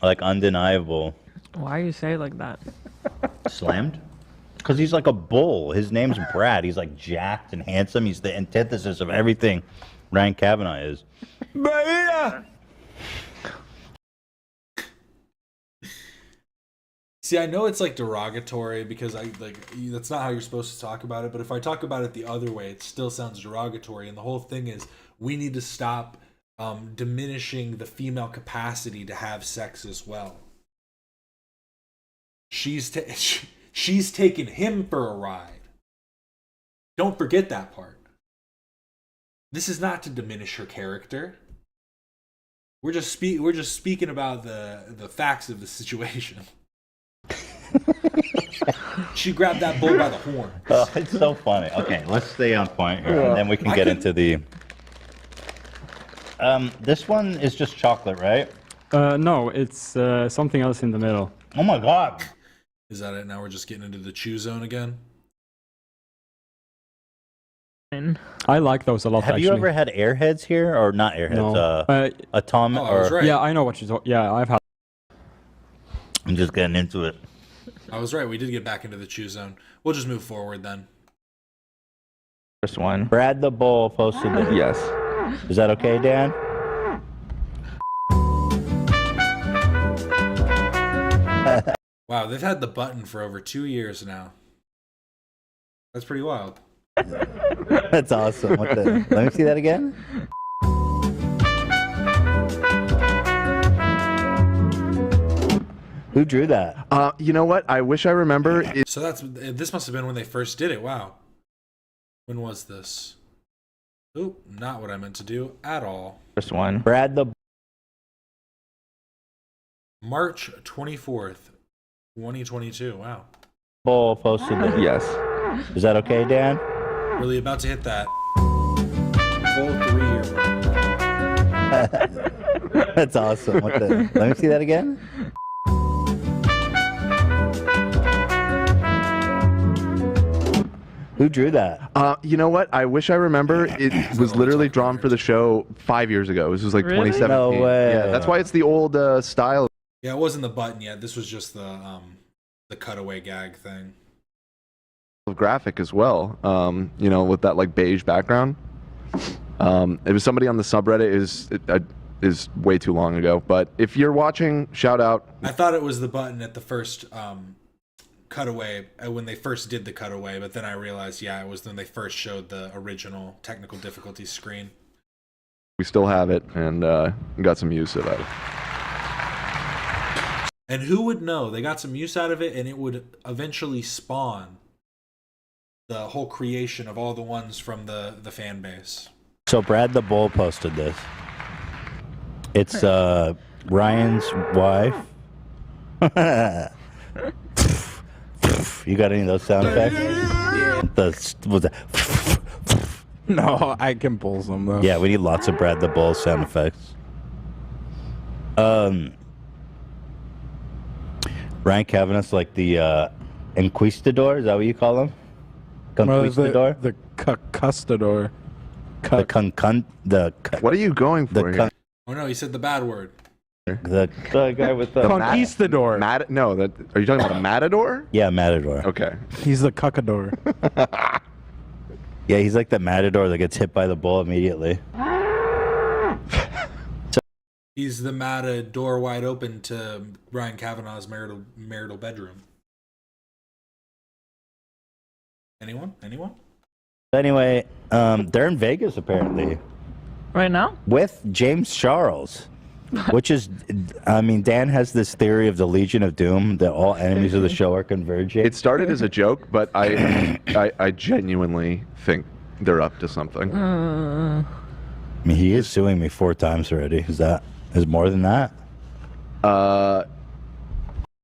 Like undeniable. Why you say it like that? Slammed? Because he's like a bull. His name's Brad. He's like jacked and handsome. He's the antithesis of everything Ryan Kavanaugh is. See, I know it's like derogatory because that's not how you're supposed to talk about it, but if I talk about it the other way, it still sounds derogatory. And the whole thing is we need to stop diminishing the female capacity to have sex as well. She's taken him for a ride. Don't forget that part. This is not to diminish her character. We're just speaking about the facts of the situation. She grabbed that bull by the horn. Oh, it's so funny. Okay, let's stay on point here, and then we can get into the... this one is just chocolate, right? No, it's something else in the middle. Oh my god. Is that it? Now we're just getting into the chew zone again? I like those a lot, Have actually. you ever had airheads here? Or not airheads, No. Atom... I was right. Yeah, I know what you're talking... Yeah, I've had... I'm just getting into it. I was right. We did get back into the chew zone. We'll just move forward then. First one. Brad the Bull posted this. Yes. Is that okay, Dan? Wow, they've had the button for over 2 years now. That's pretty wild. That's awesome. What the... Let me see that again. Who drew that? You know what? I wish I remember. So this must have been when they first did it. Wow. When was this? Oop, not what I meant to do at all. First one. Brad the March 24th, 2022. Wow. Bull posted it. Yes. Is that okay, Dan? Really about to hit that. Full 3-year. That's awesome. What the? Let me see that again. Who drew that? You know what? I wish I remember. It was literally drawn for the show 5 years ago. This was like Really? 2017. No way. Yeah, that's why it's the old style. Yeah, it wasn't the button yet. This was just the cutaway gag thing. Of graphic as well. You know, with that like beige background. It was somebody on the subreddit. Is way too long ago. But if you're watching, shout out. I thought it was the button at the first cutaway when they first did the cutaway, but then I realized, yeah, it was when they first showed the original technical difficulty screen. We still have it and got some use of it. And who would know? They got some use out of it, and it would eventually spawn the whole creation of all the ones from the fan base. So Brad the Bull posted this. It's Ryan's wife. You got any of those sound effects? Was that? No, I can pull some though. Yeah, we need lots of Brad the Bull sound effects. Ryan Kavanagh's like the Inquistador. Is that what you call him? Conquistador. The custodor. What are you going for? Oh no, he said the bad word. The guy with the Conquistador. Are you talking about a matador? Yeah, matador. Okay. He's the cuckador. Yeah, he's like the matador that gets hit by the bull immediately. He's the matador wide open to Ryan Kavanaugh's marital bedroom. Anyone? Anyway, they're in Vegas apparently. Right now? With James Charles. Which is, I mean, Dan has this theory of the Legion of Doom that all enemies of the show are converging. It started as a joke, but I genuinely think they're up to something. I mean, he is suing me 4 times already. Is more than that?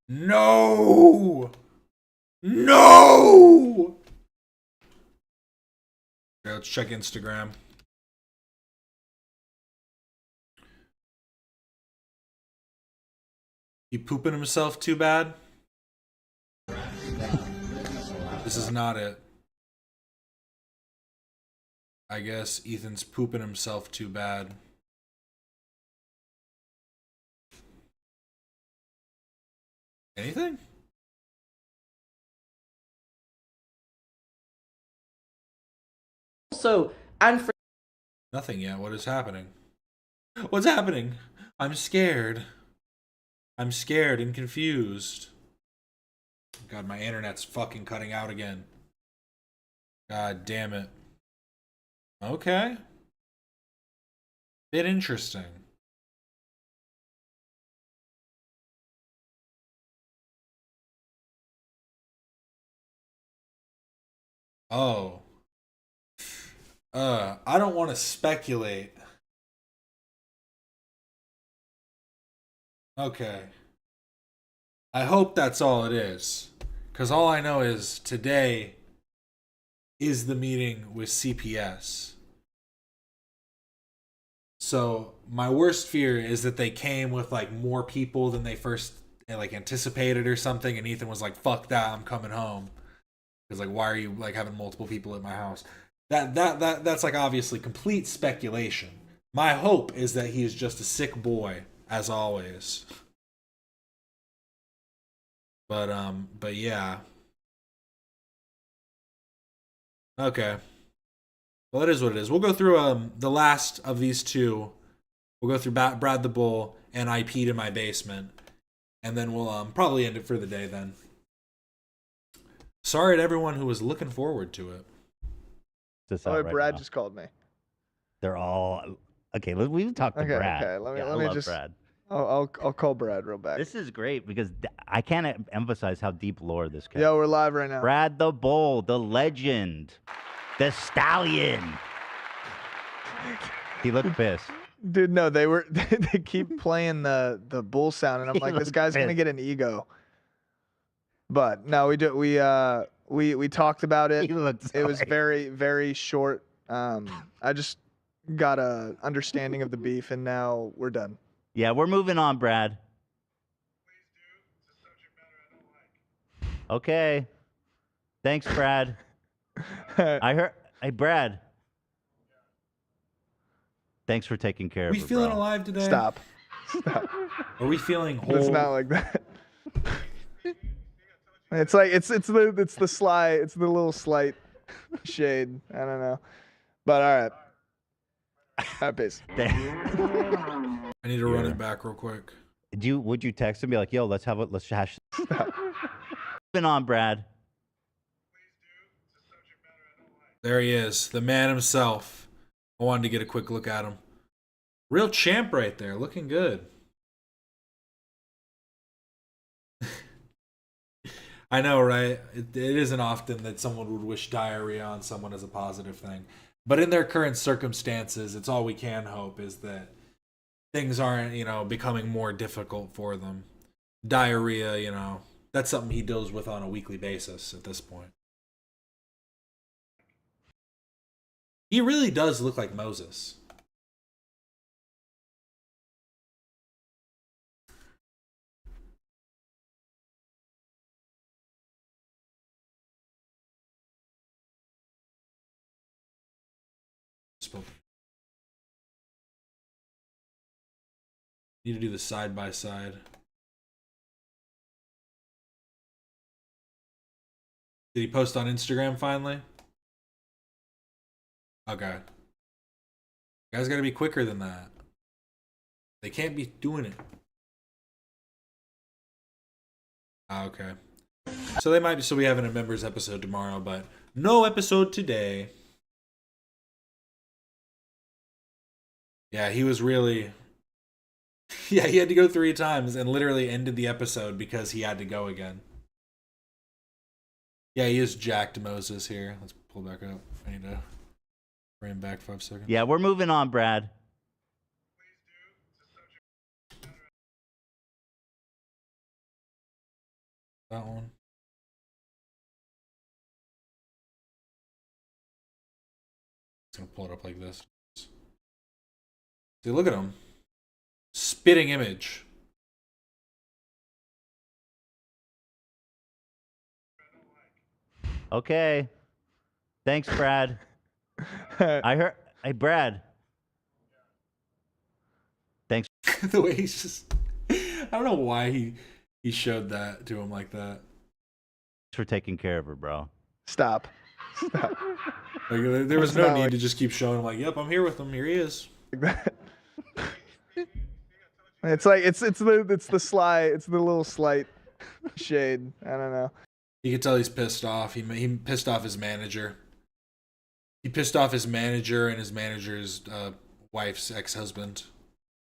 No! Okay, let's check Instagram. He pooping himself too bad? This is not it. I guess Ethan's pooping himself too bad. Anything? Nothing yet. What is happening? What's happening? I'm scared. I'm scared and confused. God, my internet's fucking cutting out again. God damn it. Okay. Bit interesting. Oh. I don't want to speculate. Okay. I hope that's all it is. Because all I know is today is the meeting with CPS. So my worst fear is that they came with like more people than they first like anticipated or something, and Ethan was like, fuck that, I'm coming home. Because like, why are you like having multiple people at my house? That's like obviously complete speculation. My hope is that he is just a sick boy, as always. But yeah. Okay. Well, it is what it is. We'll go through the last of these two. We'll go through Brad the Bull and I peed in my basement, and then we'll probably end it for the day then. Sorry to everyone who was looking forward to it. Brad just called me. They're all okay. We can talk to Brad. Okay, let me I love just. Brad. I'll call Brad real back. This is great because I can't emphasize how deep lore this guy. Yo, we're live right now. Brad the Bull, the legend, the stallion. He looked pissed. Dude, no, they keep playing the bull sound, and I'm like, this guy's gonna get an ego. But no, we talked about it. It was very, very short. I just got a understanding of the beef, and now we're done. Yeah, we're moving on, Brad. Okay. Thanks, Brad. I heard. Hey, Brad. Thanks for taking care of We her, feeling bro. alive today? Stop. Are we feeling whole? It's not like that. It's like it's the little slight shade. I don't know, but all right. All right, peace. I need to run it back real quick. Would you text him and be like, yo, let's hash. Moving on, Brad. There he is, the man himself. I wanted to get a quick look at him. Real champ right there, looking good. I know, right? It isn't often that someone would wish diarrhea on someone as a positive thing. But in their current circumstances, it's all we can hope is that things aren't, becoming more difficult for them. Diarrhea, that's something he deals with on a weekly basis at this point. He really does look like Moses. Need to do the side by side. Did he post on Instagram finally? Okay. You guys gotta be quicker than that. They can't be doing it. Okay. So they might still be having a members episode tomorrow, but no episode today. Yeah, he was really... Yeah, he had to go 3 times and literally ended the episode because he had to go again. Yeah, he is jacked Moses here. Let's pull back up. I need to bring him back 5 seconds. Yeah, we're moving on, Brad. That one. Just gonna pull it up like this. See, look at him. Spitting image. Okay. Thanks, Brad. I heard. Hey, Brad. Thanks. The way he's just... I don't know why he showed that to him like that. Thanks for taking care of her, bro. Stop. Like, there was no need to just keep showing him like, yep, I'm here with him. Here he is. It's like it's the little slight shade. I don't know. You can tell he's pissed off. He pissed off his manager. He pissed off his manager and his manager's wife's ex-husband.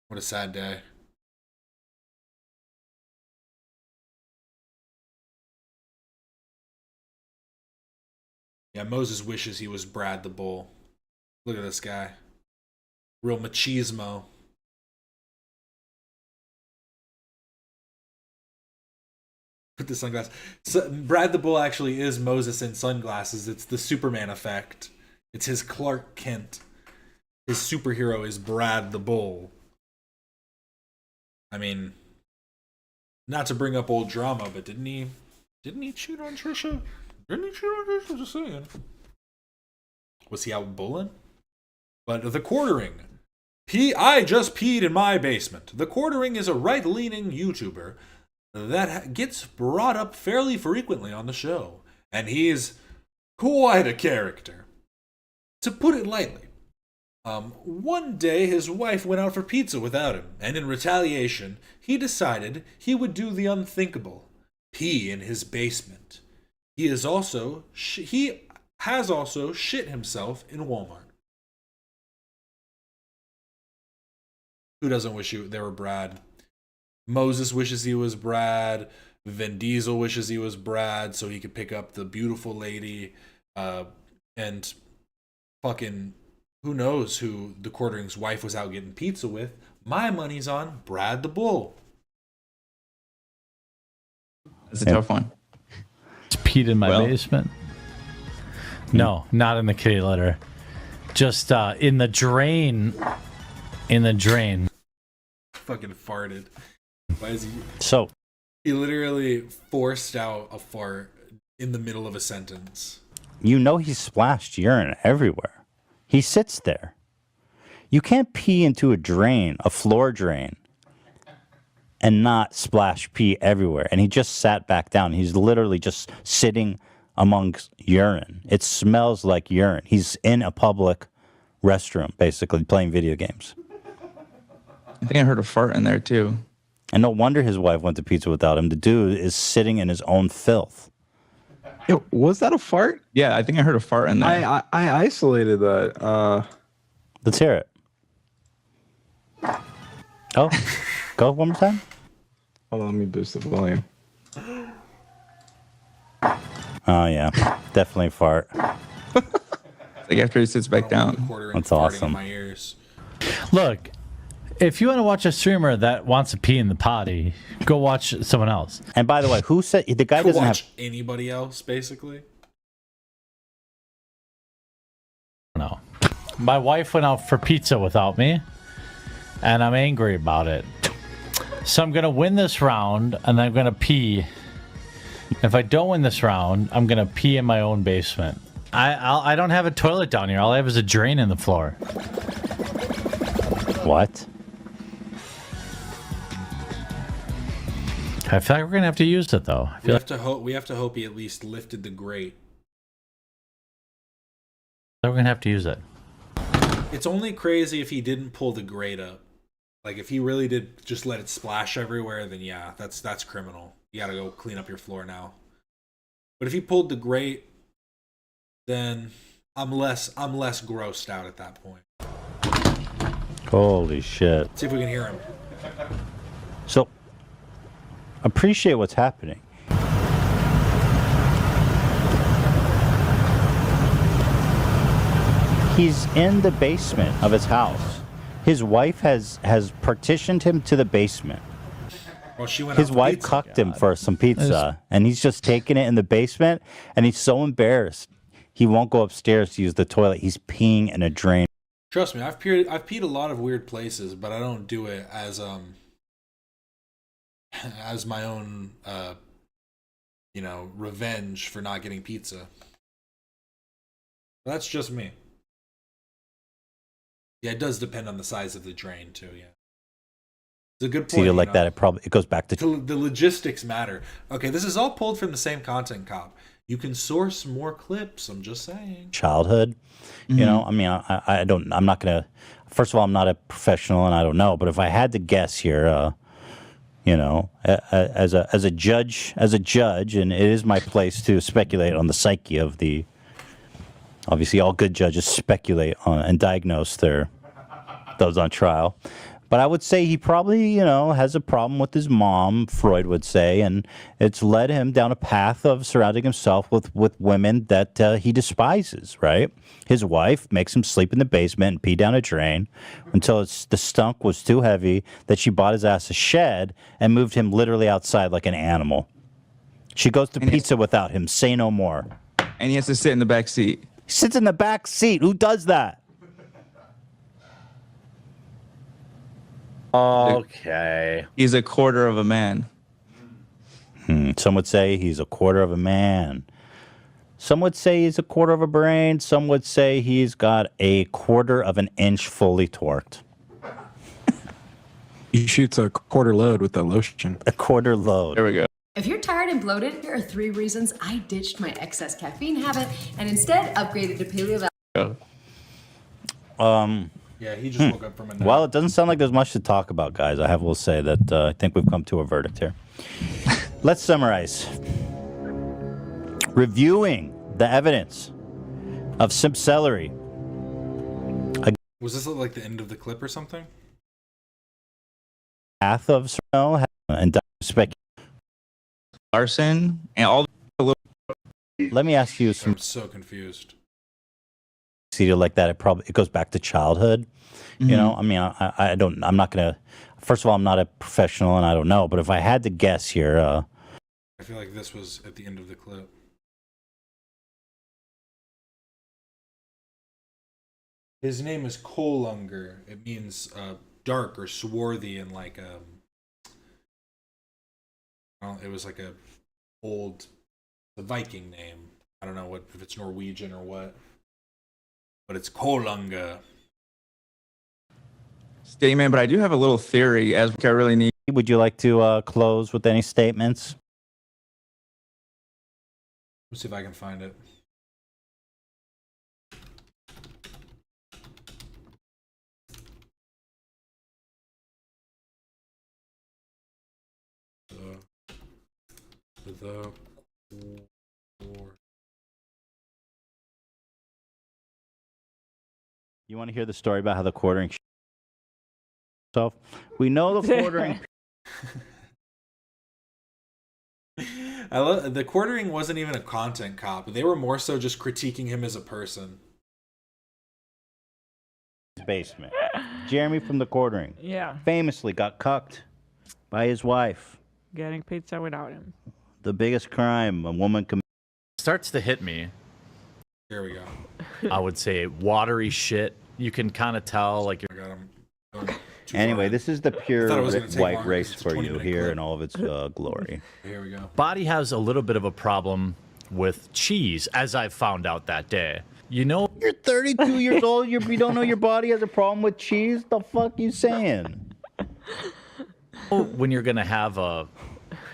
What a sad day. Yeah, Moses wishes he was Brad the Bull. Look at this guy. Real machismo. Put the sunglasses. So, Brad the Bull actually is Moses in sunglasses. It's the Superman effect. It's his Clark Kent. His superhero is Brad the Bull. I mean, not to bring up old drama, but didn't he cheat on Trisha? Didn't he cheat on Trisha? Just saying. Was he out bulling? But the Quartering. I just peed in my basement. The Quartering is a right-leaning YouTuber that gets brought up fairly frequently on the show. And he's quite a character. To put it lightly, one day his wife went out for pizza without him, and in retaliation, he decided he would do the unthinkable. Pee in his basement. He has also shit himself in Walmart. Who doesn't wish they were Brad? Moses wishes he was Brad. Vin Diesel wishes he was Brad so he could pick up the beautiful lady. And fucking who knows who the quartering's wife was out getting pizza with. My money's on Brad the Bull. That's a tough one. It's peed in my basement. No, not in the kitty litter. Just in the drain. In the drain. Fucking farted. Why is he? So he literally forced out a fart in the middle of a sentence. You know he splashed urine everywhere. He sits there. You can't pee into a drain, a floor drain, and not splash pee everywhere. And he just sat back down. He's literally just sitting amongst urine. It smells like urine. He's in a public restroom, basically, playing video games. I think I heard a fart in there, too. And no wonder his wife went to pizza without him. The dude is sitting in his own filth. Yo, was that a fart? Yeah, I think I heard a fart in there. I isolated that. Let's hear it. Oh, go one more time. Hold on, let me boost the volume. Oh, yeah. Definitely fart. Like after he sits back down. That's awesome. Look, if you want to watch a streamer that wants to pee in the potty, go watch someone else. And by the way, who said the guy doesn't have anybody else, basically? No. My wife went out for pizza without me, and I'm angry about it. So I'm going to win this round, and I'm going to pee. If I don't win this round, I'm going to pee in my own basement. I don't have a toilet down here. All I have is a drain in the floor. What? I feel like we're going to have to use it, though. We have to hope he at least lifted the grate. We're going to have to use it. It's only crazy if he didn't pull the grate up. Like, if he really did just let it splash everywhere, then yeah, that's criminal. You gotta go clean up your floor now. But if he pulled the grate, then I'm less grossed out at that point. Holy shit. Let's see if we can hear him. So, appreciate what's happening. He's in the basement of his house. His wife has partitioned him to the basement. Well, she went his out for wife pizza. cucked him for some pizza, and he's just taking it in the basement, and he's so embarrassed. He won't go upstairs to use the toilet. He's peeing in a drain. Trust me, I've peed a lot of weird places, but I don't do it as my own revenge for not getting pizza. That's just me. Yeah, it does depend on the size of the drain too. Yeah, it's a good point. See, like that, it goes back to the logistics matter. Okay, this is all pulled from the same content cop. You can source more clips. I'm just saying. childhood. Mm-hmm. You know, I mean, I'm not gonna. First of all, I'm not a professional, and I don't know. But if I had to guess here, you know, as a judge, and it is my place to speculate on the psyche of the. Obviously, all good judges speculate on and diagnose those on trial. But I would say he probably, you know, has a problem with his mom, Freud would say, and it's led him down a path of surrounding himself with women that he despises, right? His wife makes him sleep in the basement and pee down a drain until the stunk was too heavy that she bought his ass a shed and moved him literally outside like an animal. She goes to pizza without him. Say no more. And he has to sit in the back seat. He sits in the back seat. Who does that? Okay. He's a quarter of a man. Some would say he's a quarter of a man. Some would say he's a quarter of a brain. Some would say he's got a quarter of an inch fully torqued. He shoots a quarter load with that lotion. A quarter load. There we go. If you're tired and bloated, here are 3 reasons I ditched my excess caffeine habit and instead upgraded to paleo. Yeah, he just woke up from a nap. Well, it doesn't sound like there's much to talk about, guys. I will say that I think we've come to a verdict here. Let's summarize. Reviewing the evidence of simp celery. Was this like the end of the clip or something? Path of and spec arson and all. Let me ask you some. I'm so confused. See, like that, it goes back to childhood. You know, I mean, I'm not gonna. First of all, I'm not a professional and I don't know. But if I had to guess here, I feel like this was at the end of the clip. His name is Kolungar. It means dark or swarthy, and like well, it was like a old, the Viking name. I don't know what if it's Norwegian or what, but it's Kolungar. Statement, but I do have a little theory as I really need. Would you like to close with any statements? Let's see if I can find it. You want to hear the story about how the quartering stuff? We know the quartering. I love the quartering wasn't even a content cop. They were more so just critiquing him as a person. Basement. Jeremy from the quartering. Yeah. Famously got cucked by his wife. Getting pizza without him. The biggest crime a woman commits. Starts to hit me. Here we go. I would say watery shit. You can kind of tell, like you're. I got him. Anyway, this is the pure white race for you here clip. in all of its glory. Here we go. Body has a little bit of a problem with cheese, as I found out that day. You know, you're 32 years old. You don't know your body has a problem with cheese. The fuck you saying? When you're gonna have a,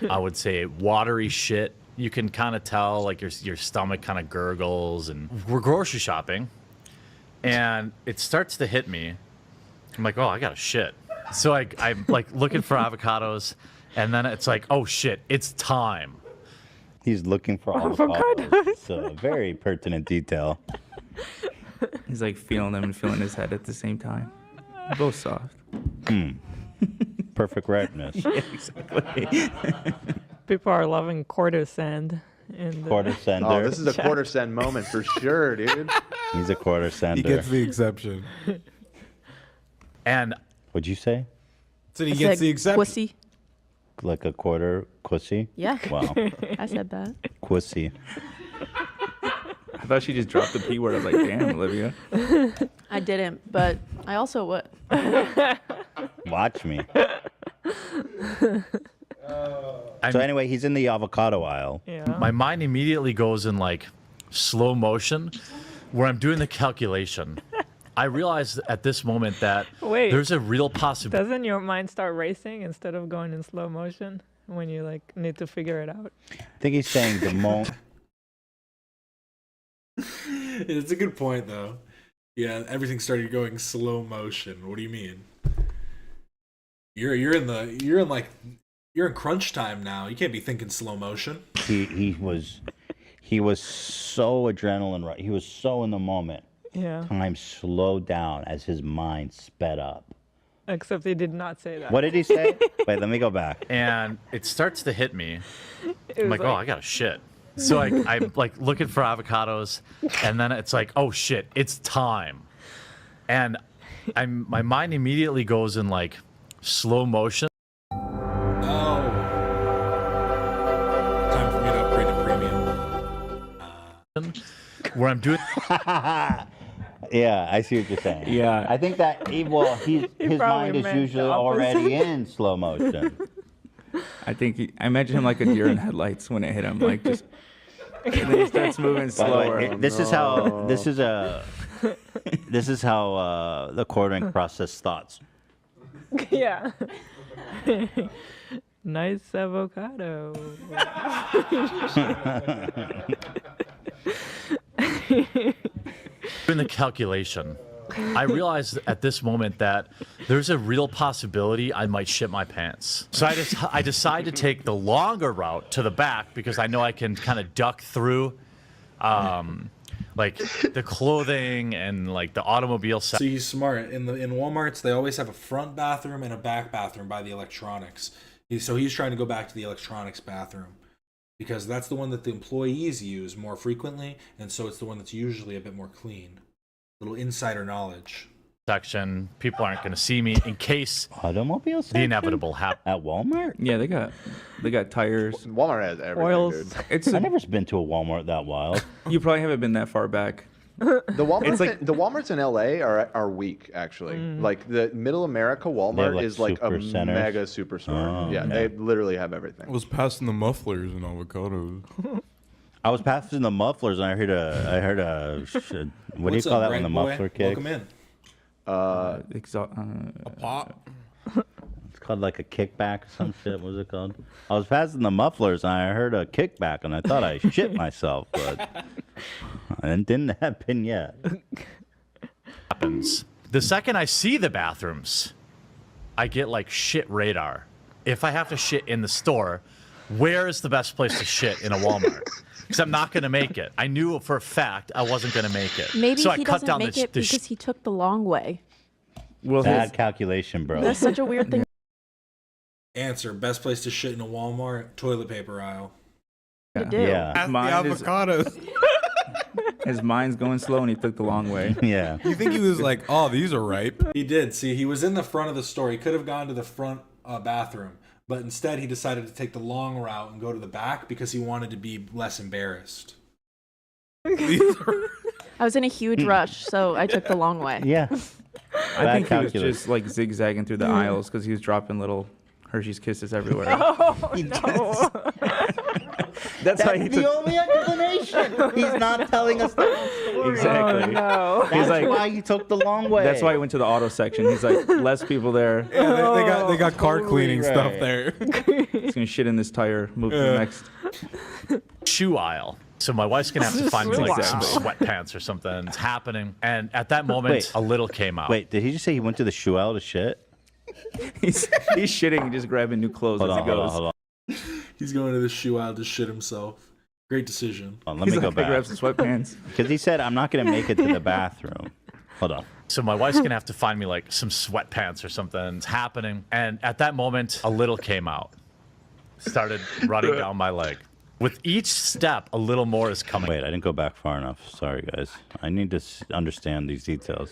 I would say, watery shit, you can kind of tell, like your stomach kind of gurgles. And we're grocery shopping, and it starts to hit me. I'm like, oh, I got a shit. So I'm like looking for avocados, and then it's like, oh shit, it's time. He's looking for avocados. It's a very pertinent detail. He's like feeling them and feeling his head at the same time. Both soft. Perfect redness. Yeah, exactly. People are loving quarter sand. Quarter sender. Oh, this is a quarter send moment for sure, dude. He's a quarter sender. He gets the exception. And what'd you say? So he gets the exception. Pussy. Like a quarter pussy? Yeah. Wow. I said that. Pussy. I thought she just dropped the P word. I was like, damn, Olivia. I didn't, but I also what? Watch me. So anyway, he's in the avocado aisle. Yeah. My mind immediately goes in like slow motion, where I'm doing the calculation. I realized at this moment that there's a real possibility. Doesn't your mind start racing instead of going in slow motion when you like need to figure it out? I think he's saying the moment. It's a good point though. Yeah, everything started going slow motion. What do you mean? You're in crunch time now. You can't be thinking slow motion. He was so adrenaline right. He was so in the moment. Yeah. Time slowed down as his mind sped up. Except he did not say that. What did he say? Wait, let me go back. And it starts to hit me. I'm like, oh, I got a shit. So I'm like looking for avocados, and then it's like, oh shit, it's time. And my mind immediately goes in like slow motion. Oh. Time for me to upgrade to premium. Where I'm doing. Yeah, I see what you're saying. Yeah. I think that his mind is usually already in slow motion. I think I imagine him like a deer in headlights when it hit him, like just. And then he starts moving slower. This is how the quartering process thoughts. Yeah. Nice avocado. Doing the calculation, I realized at this moment that there's a real possibility I might shit my pants. So I decide to take the longer route to the back because I know I can kind of duck through, like the clothing and like the automobile. So he's smart. In Walmarts, they always have a front bathroom and a back bathroom by the electronics. So he's trying to go back to the electronics bathroom because that's the one that the employees use more frequently, and so it's the one that's usually a bit more clean. Little insider knowledge. Section. People aren't going to see me in case automobile the inevitable happens. At Walmart? Yeah, they got tires. Walmart has everything, Oils. dude. I've never been to a Walmart that wild. You probably haven't been that far back. The Walmarts, It's like- the Walmarts in LA are weak actually. Like the Middle America Walmart like is like a super centers? mega superstore. Oh, yeah, okay. they literally have everything. I was passing the mufflers and avocados. I was passing the mufflers and I heard a what do you What's call up, that when Greg the boy? muffler kicks? Welcome in. A pop. It's called like a kickback or some shit. What's it called? I was passing the mufflers and I heard a kickback and I thought I shit myself, but it didn't happen yet. Happens. The second I see the bathrooms, I get like shit radar. If I have to shit in the store, where is the best place to shit in a Walmart? Because I'm not going to make it. I knew for a fact I wasn't going to make it. Maybe so I he cut doesn't down make the, it because he took the long way. Bad calculation, bro. That's such a weird thing. Answer: best place to shit in a Walmart, toilet paper aisle. You do. Yeah. Pass the Mine is- avocados. His mind's going slow and he took the long way. Yeah. You think he was like, oh, these are ripe? He did. See, he was in the front of the store. He could have gone to the front bathroom, but instead he decided to take the long route and go to the back because he wanted to be less embarrassed. I was in a huge rush, so I took the long way. Yeah. I think he was calculus. just like zigzagging through the aisles because he was dropping little Hershey's Kisses everywhere. Oh, no. That's how he the took. only explanation. He's not telling us the whole story. Exactly. Oh, no. That's He's like- why you took the long way. That's why he went to the auto section. He's like, less people there. Yeah, they got car totally cleaning right. stuff there. He's gonna shit in this tire. Move to the next. shoe aisle. So my wife's going to have to find me like some Exactly. sweatpants or something. It's happening. And at that moment, Wait. a little came out. Wait, did he just say he went to the shoe aisle to shit? He's shitting and just grabbing new clothes Hold as on, he goes. hold on. He's going to the shoe aisle to shit himself. Great decision. Hold on, let me go He's like, back. grab some sweatpants. Because he said, I'm not going to make it to the bathroom. Hold on. So my wife's going to have to find me like some sweatpants or something. It's happening. And at that moment, a little came out. Started running down my leg. With each step, a little more is coming. Wait, I didn't go back far enough. Sorry, guys. I need to understand these details.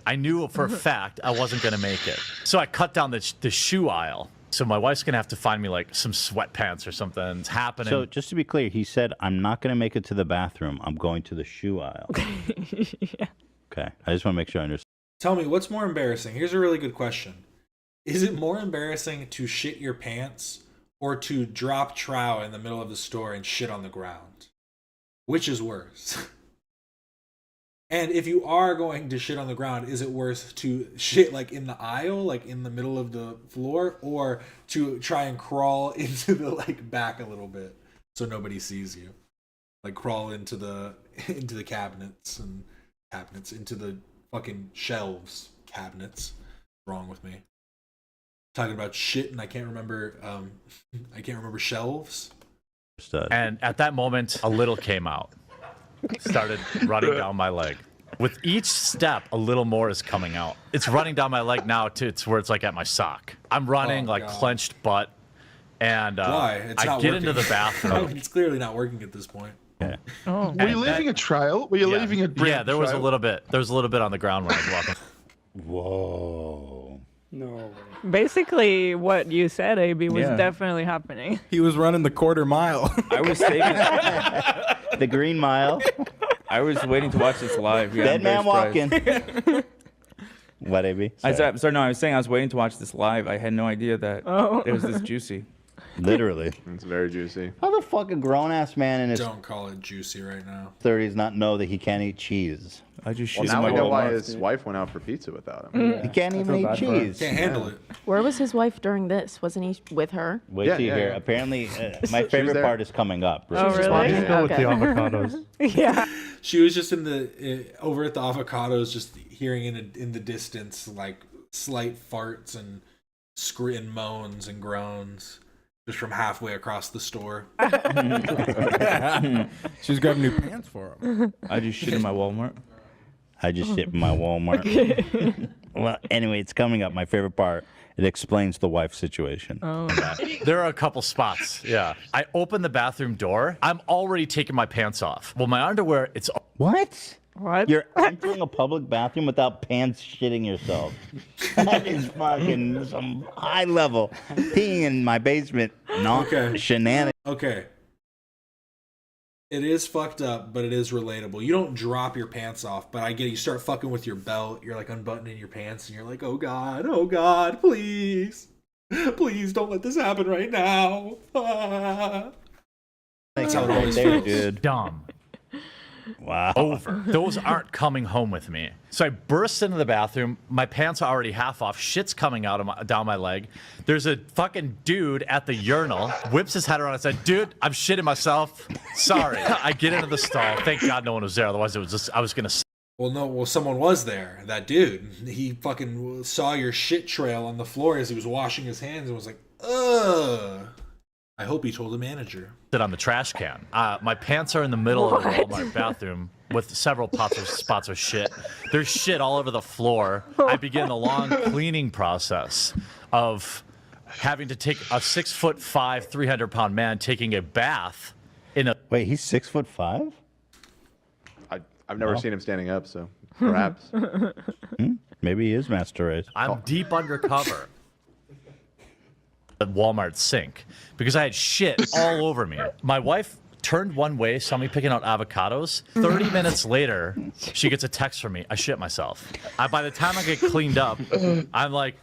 I knew for a fact I wasn't going to make it. So I cut down the shoe aisle. So my wife's going to have to find me like some sweatpants or something. It's happening. So just to be clear, he said, I'm not going to make it to the bathroom. I'm going to the shoe aisle. Yeah. Okay. I just want to make sure I understand. Tell me, what's more embarrassing? Here's a really good question. Is it more embarrassing to shit your pants or to drop trow in the middle of the store and shit on the ground? Which is worse? And if you are going to shit on the ground, is it worse to shit like in the aisle, like in the middle of the floor, or to try and crawl into the like back a little bit so nobody sees you? Like crawl into the cabinets into the fucking shelves cabinets. Wrong with me. Talking about shit and I can't remember shelves. And at that moment, a little came out. Started running down my leg. With each step, a little more is coming out. It's running down my leg now to it's where it's like at my sock. I'm running like clenched butt, and Why? It's I not get working. into the bathroom. It's clearly not working at this point. Yeah. Oh. Were you leaving a trail? Were you leaving a Yeah, there was a trail? little bit. There was a little bit on the ground when I was walking. Whoa. No. Basically, what you said, AB, was Yeah. definitely happening. He was running the quarter mile. I was saving. The Green Mile. I was waiting to watch this live. Yeah, Dead I'm very man surprised. walking. What, AB? Sorry, no, I was saying I was waiting to watch this live. I had no idea that it was this juicy. Literally. It's very juicy. How the fuck a grown-ass man in his Don't call it juicy right now. 30s not know that he can't eat cheese? I just Well, shit now in we my know Walmart. why his wife went out for pizza without him. He can't even eat cheese. Can't handle it. Where was his wife during this? Wasn't he with her? Wait Yeah, till you yeah, hear. yeah. Apparently, my favorite there. part is coming up. Oh, really? Go with the Okay. avocados. Yeah. She was just in the over at the avocados, just hearing in the distance like slight farts and scream moans and groans, just from halfway across the store. She was grabbing new pants for him. I just shit in my Walmart. I just shit in my Walmart. Well, anyway, it's coming up. My favorite part. It explains the wife situation. Oh. There are a couple spots. Yeah. I open the bathroom door. I'm already taking my pants off. Well, my underwear, it's... What? What? You're entering a public bathroom without pants shitting yourself. That is fucking some high level peeing in my basement. Not shenanigans. Okay. It is fucked up, but it is relatable. You don't drop your pants off, but I get it. You start fucking with your belt. You're like unbuttoning your pants, and you're like, oh God, please. Please don't let this happen right now. Ah. That's how it always feels. Dude. Dumb. Wow. Over. Those aren't coming home with me. So I burst into the bathroom. My pants are already half off. Shit's coming out of down my leg. There's a fucking dude at the urinal. Whips his head around and said, dude, I'm shitting myself. Sorry. I get into the stall. Thank God no one was there. Otherwise, it was just, I was going to... Well, someone was there. That dude. He fucking saw your shit trail on the floor as he was washing his hands and was like, ugh. I hope he told the manager. Sit on the trash can. My pants are in the middle of the Walmart bathroom with several spots of shit. There's shit all over the floor. I begin the long cleaning process of having to take a 6'5", 300-pound man taking a bath in a... Wait, he's 6'5"? I've never seen him standing up, so perhaps. Maybe he is master race. I'm deep undercover. At Walmart sink because I had shit all over me. My wife turned one way, saw me picking out avocados. 30 minutes later, she gets a text from me. I shit myself. By the time I get cleaned up, I'm like,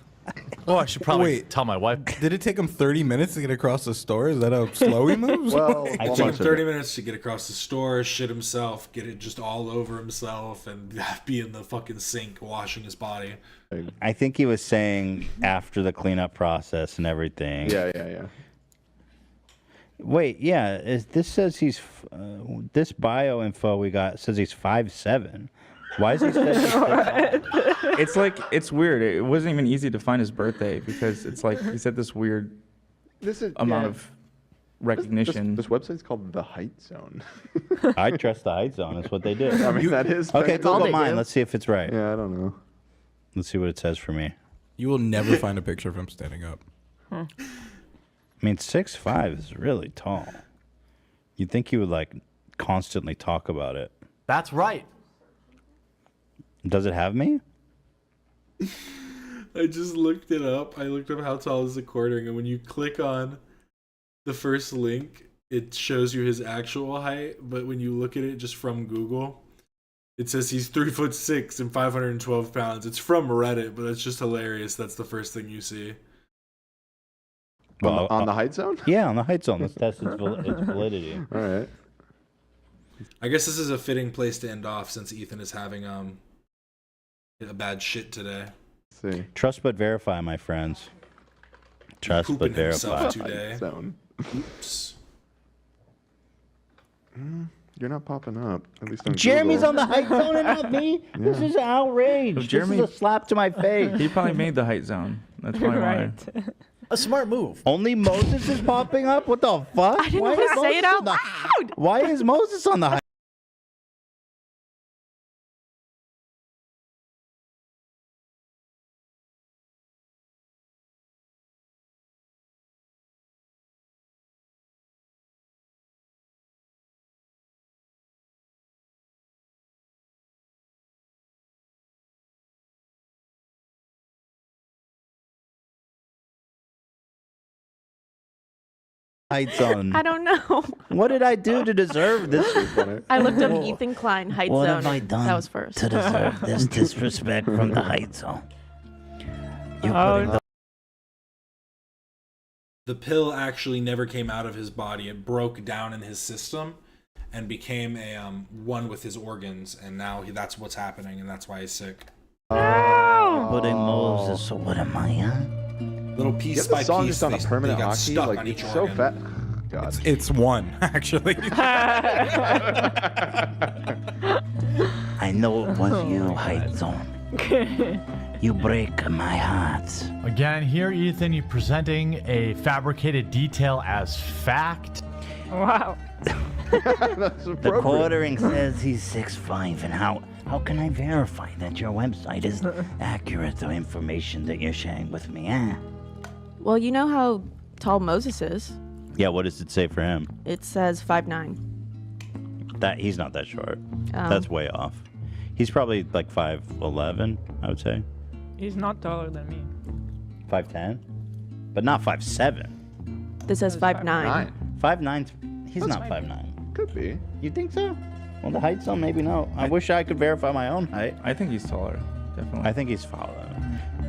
oh, I should probably tell my wife. Did it take him 30 minutes to get across the store? Is that how slow he moves? Well, it took him 30 minutes to get across the store, shit himself, get it just all over himself, and be in the fucking sink washing his body. I think he was saying after the cleanup process and everything. Yeah. Wait, yeah. This says he's this bio info we got says he's 5'7". Why is he saying It's like, it's weird. It wasn't even easy to find his birthday because it's like he said this weird amount of recognition. This website's called The Height Zone. I trust the Height Zone. That's what they do. I mean, that is. Okay, Google mine. Let's see if it's right. Yeah, I don't know. Let's see what it says for me. You will never find a picture of him standing up. I mean, 6'5" is really tall. You'd think he would like constantly talk about it. That's right. Does it have me? I just looked it up. I looked up how tall is the quartering, and when you click on the first link, it shows you his actual height. But when you look at it just from Google, it says he's 3'6" and 512 pounds. It's from Reddit, but it's just hilarious. That's the first thing you see. Well, on the Height Zone? Yeah, on the Height Zone. Let's test its validity. All right. I guess this is a fitting place to end off since Ethan is having a bad shit today. Let's see. Trust but verify, my friends. Trust but verify. Today. Oops. You're not popping up. At least on Jeremy's Google. on the Height Zone and not me. Yeah. This is outrage. Jeremy- This is a slap to my face. He probably made the Height Zone. That's probably why. A smart move. Only Moses is popping up? What the fuck? I didn't want to say it out loud. Why is Moses on the Height? Height Zone. I don't know. What did I do to deserve this? I looked up Ethan Klein Height What Zone. have I done That was first. to deserve this disrespect from the Height Zone? The pill actually never came out of his body. It broke down in his system and became a one with his organs, and now that's what's happening, and that's why he's sick. Putting Moses, so what am I, huh? Little You piece have by the song piece, just on a they permanent got hockey? stuck Like, on each it's so organ. fat. God. It's one, actually. I know it was you, Height Zone. You break my heart. Again, here, Ethan, you're presenting a fabricated detail as fact. Wow. That's The appropriate. quartering says he's 6'5", and How can I verify that your website is accurate, the information that you're sharing with me, eh? Well, you know how tall Moses is. Yeah, what does it say for him? It says 5'9". That he's not that short. That's way off. He's probably like 5'11", I would say. He's not taller than me. 5'10", but not 5'7". This says 5'9". 5'9". He's not 5'9". Could be. You think so? Well, the height's on, maybe no. I wish I could verify my own height. I think he's taller, definitely. I think he's taller.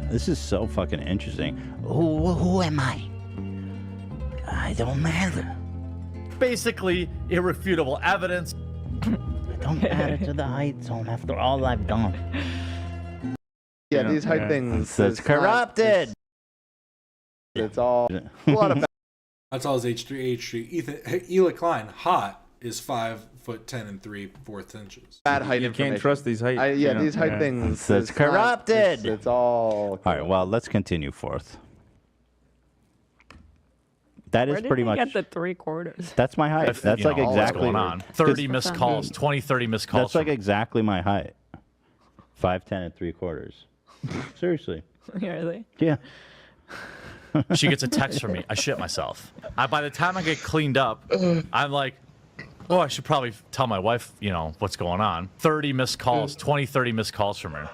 This is so fucking interesting. Who am I? I don't matter. Basically, irrefutable evidence. I don't matter to the height zone after all I've done. Yeah, these height things. It's corrupted. It's all a lot of. That's all his H3. Eli Klein, hot, is 5'10" and 3/4 inches. Bad height You information. can't trust these height. These height things. It's corrupted. It's all. All right, well, let's continue forth. That Where is did pretty he much. get the 3/4? That's my height. That's You like know, what's exactly. going on. 30 missed calls, 20, 30 missed calls. That's like exactly my height. 5'10" and 3/4. Seriously. Really? Yeah. She gets a text from me. I shit myself. By the time I get cleaned up, I'm like, oh, I should probably tell my wife, what's going on. 30 missed calls, 20, 30 missed calls from her.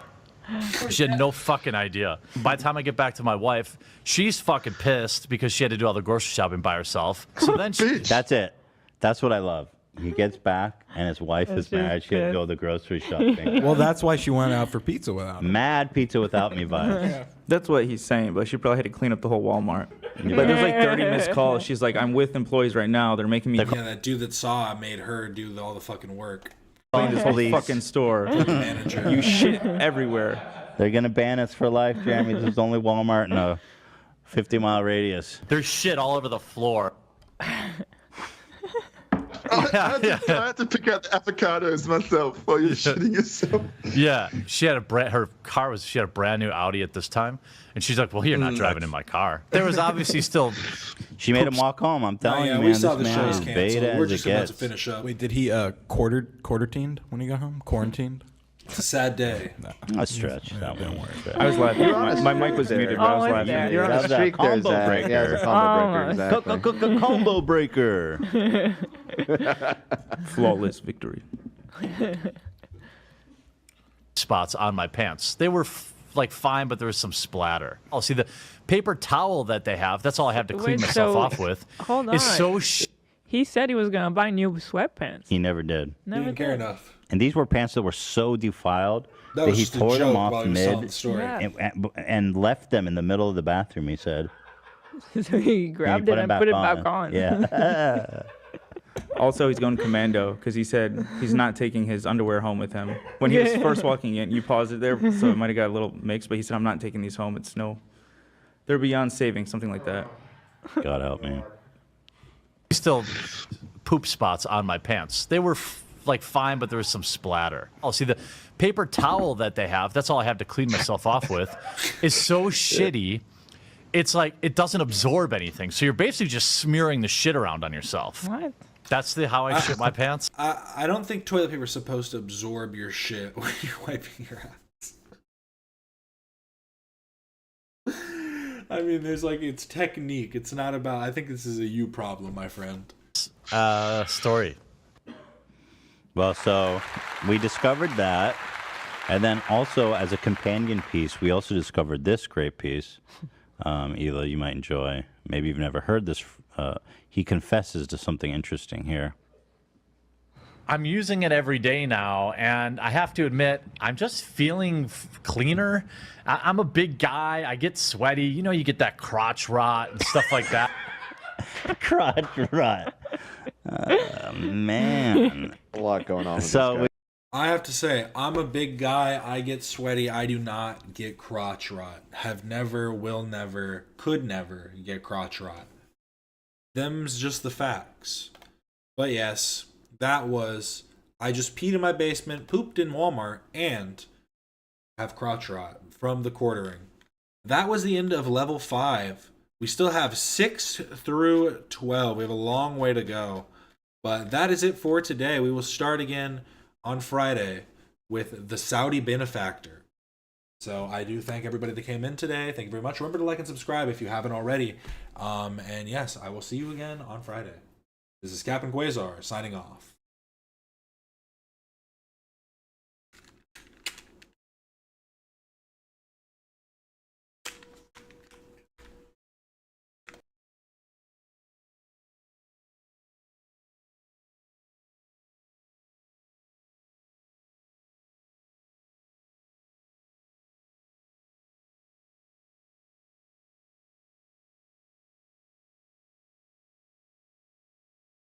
She had no fucking idea. By the time I get back to my wife, she's fucking pissed because she had to do all the grocery shopping by herself. So then That's it. That's what I love. He gets back and his wife is mad. She had to go to the grocery shopping. Well, that's why she went out for pizza without him. Mad pizza without me vibes. That's what he's saying, but she probably had to clean up the whole Walmart. But there's like 30 missed calls. She's like, I'm with employees right now. They're making me Yeah, that dude that saw made her do all the fucking work. clean this whole fucking store. Manager. You shit everywhere. They're going to ban us for life, Jeremy. There's only Walmart in a 50-mile radius. There's shit all over the floor. I had to pick out the avocados myself while you're shitting yourself. Yeah, she had she had a brand new Audi at this time, and she's like, "Well, you're not driving in my car." There was obviously still. She made him walk home. I'm telling you, man. We saw this the man show's is canceled. beta We're as just it about gets. to finish up. Wait, did he quarantined when he got home? Quarantined? It's a sad day. A stretch. That one. I was laughing. My mic was muted, but I was laughing. You're on a streak there, combo Zach. breaker. Yeah, it's a combo breaker, exactly. Combo breaker. Flawless victory. Spots on my pants. They were fine, but there was some splatter. Oh, see the paper towel that they have. That's all I have to clean myself off with. Hold on. Is so. He said he was gonna buy new sweatpants. He never did. Never didn't care enough. And these were pants that were so defiled That that was he just a tore them joke off while he was telling mid the story. and left them in the middle of the bathroom, he said. So he grabbed put it them and put it back back on. Yeah. Also, he's going commando because he said he's not taking his underwear home with him. When he was first walking in, you paused it there, so it might have got a little mixed, but he said, I'm not taking these home. They're beyond saving, something like that. God help me. Still poop spots on my pants. They were fine, but there was some splatter. Oh, see the paper towel that they have. That's all I have to clean myself off with. Is so shitty. It's like it doesn't absorb anything. So you're basically just smearing the shit around on yourself. What? That's how I shit my pants. I don't think toilet paper is supposed to absorb your shit when you're wiping your ass. I mean, there's it's technique. It's not about. I think this is a you problem, my friend. Story. Well, so we discovered that, and then also as a companion piece, we also discovered this great piece. Ela, you might enjoy. Maybe you've never heard this. He confesses to something interesting here. I'm using it every day now, and I have to admit, I'm just feeling cleaner. I'm a big guy. I get sweaty. You get that crotch rot and stuff like that. Crotch rot. Man. A lot going on with So this guy. I have to say, I'm a big guy. I get sweaty. I do not get crotch rot. Have never, will never, could never get crotch rot. Them's just the facts. But yes, I just peed in my basement, pooped in Walmart, and have crotch rot from the quartering. That was the end of level 5. We still have 6 through 12. We have a long way to go. But that is it for today. We will start again on Friday with the Saudi benefactor. So I do thank everybody that came in today. Thank you very much. Remember to like and subscribe if you haven't already. And yes, I will see you again on Friday. This is Captain Quasar signing off.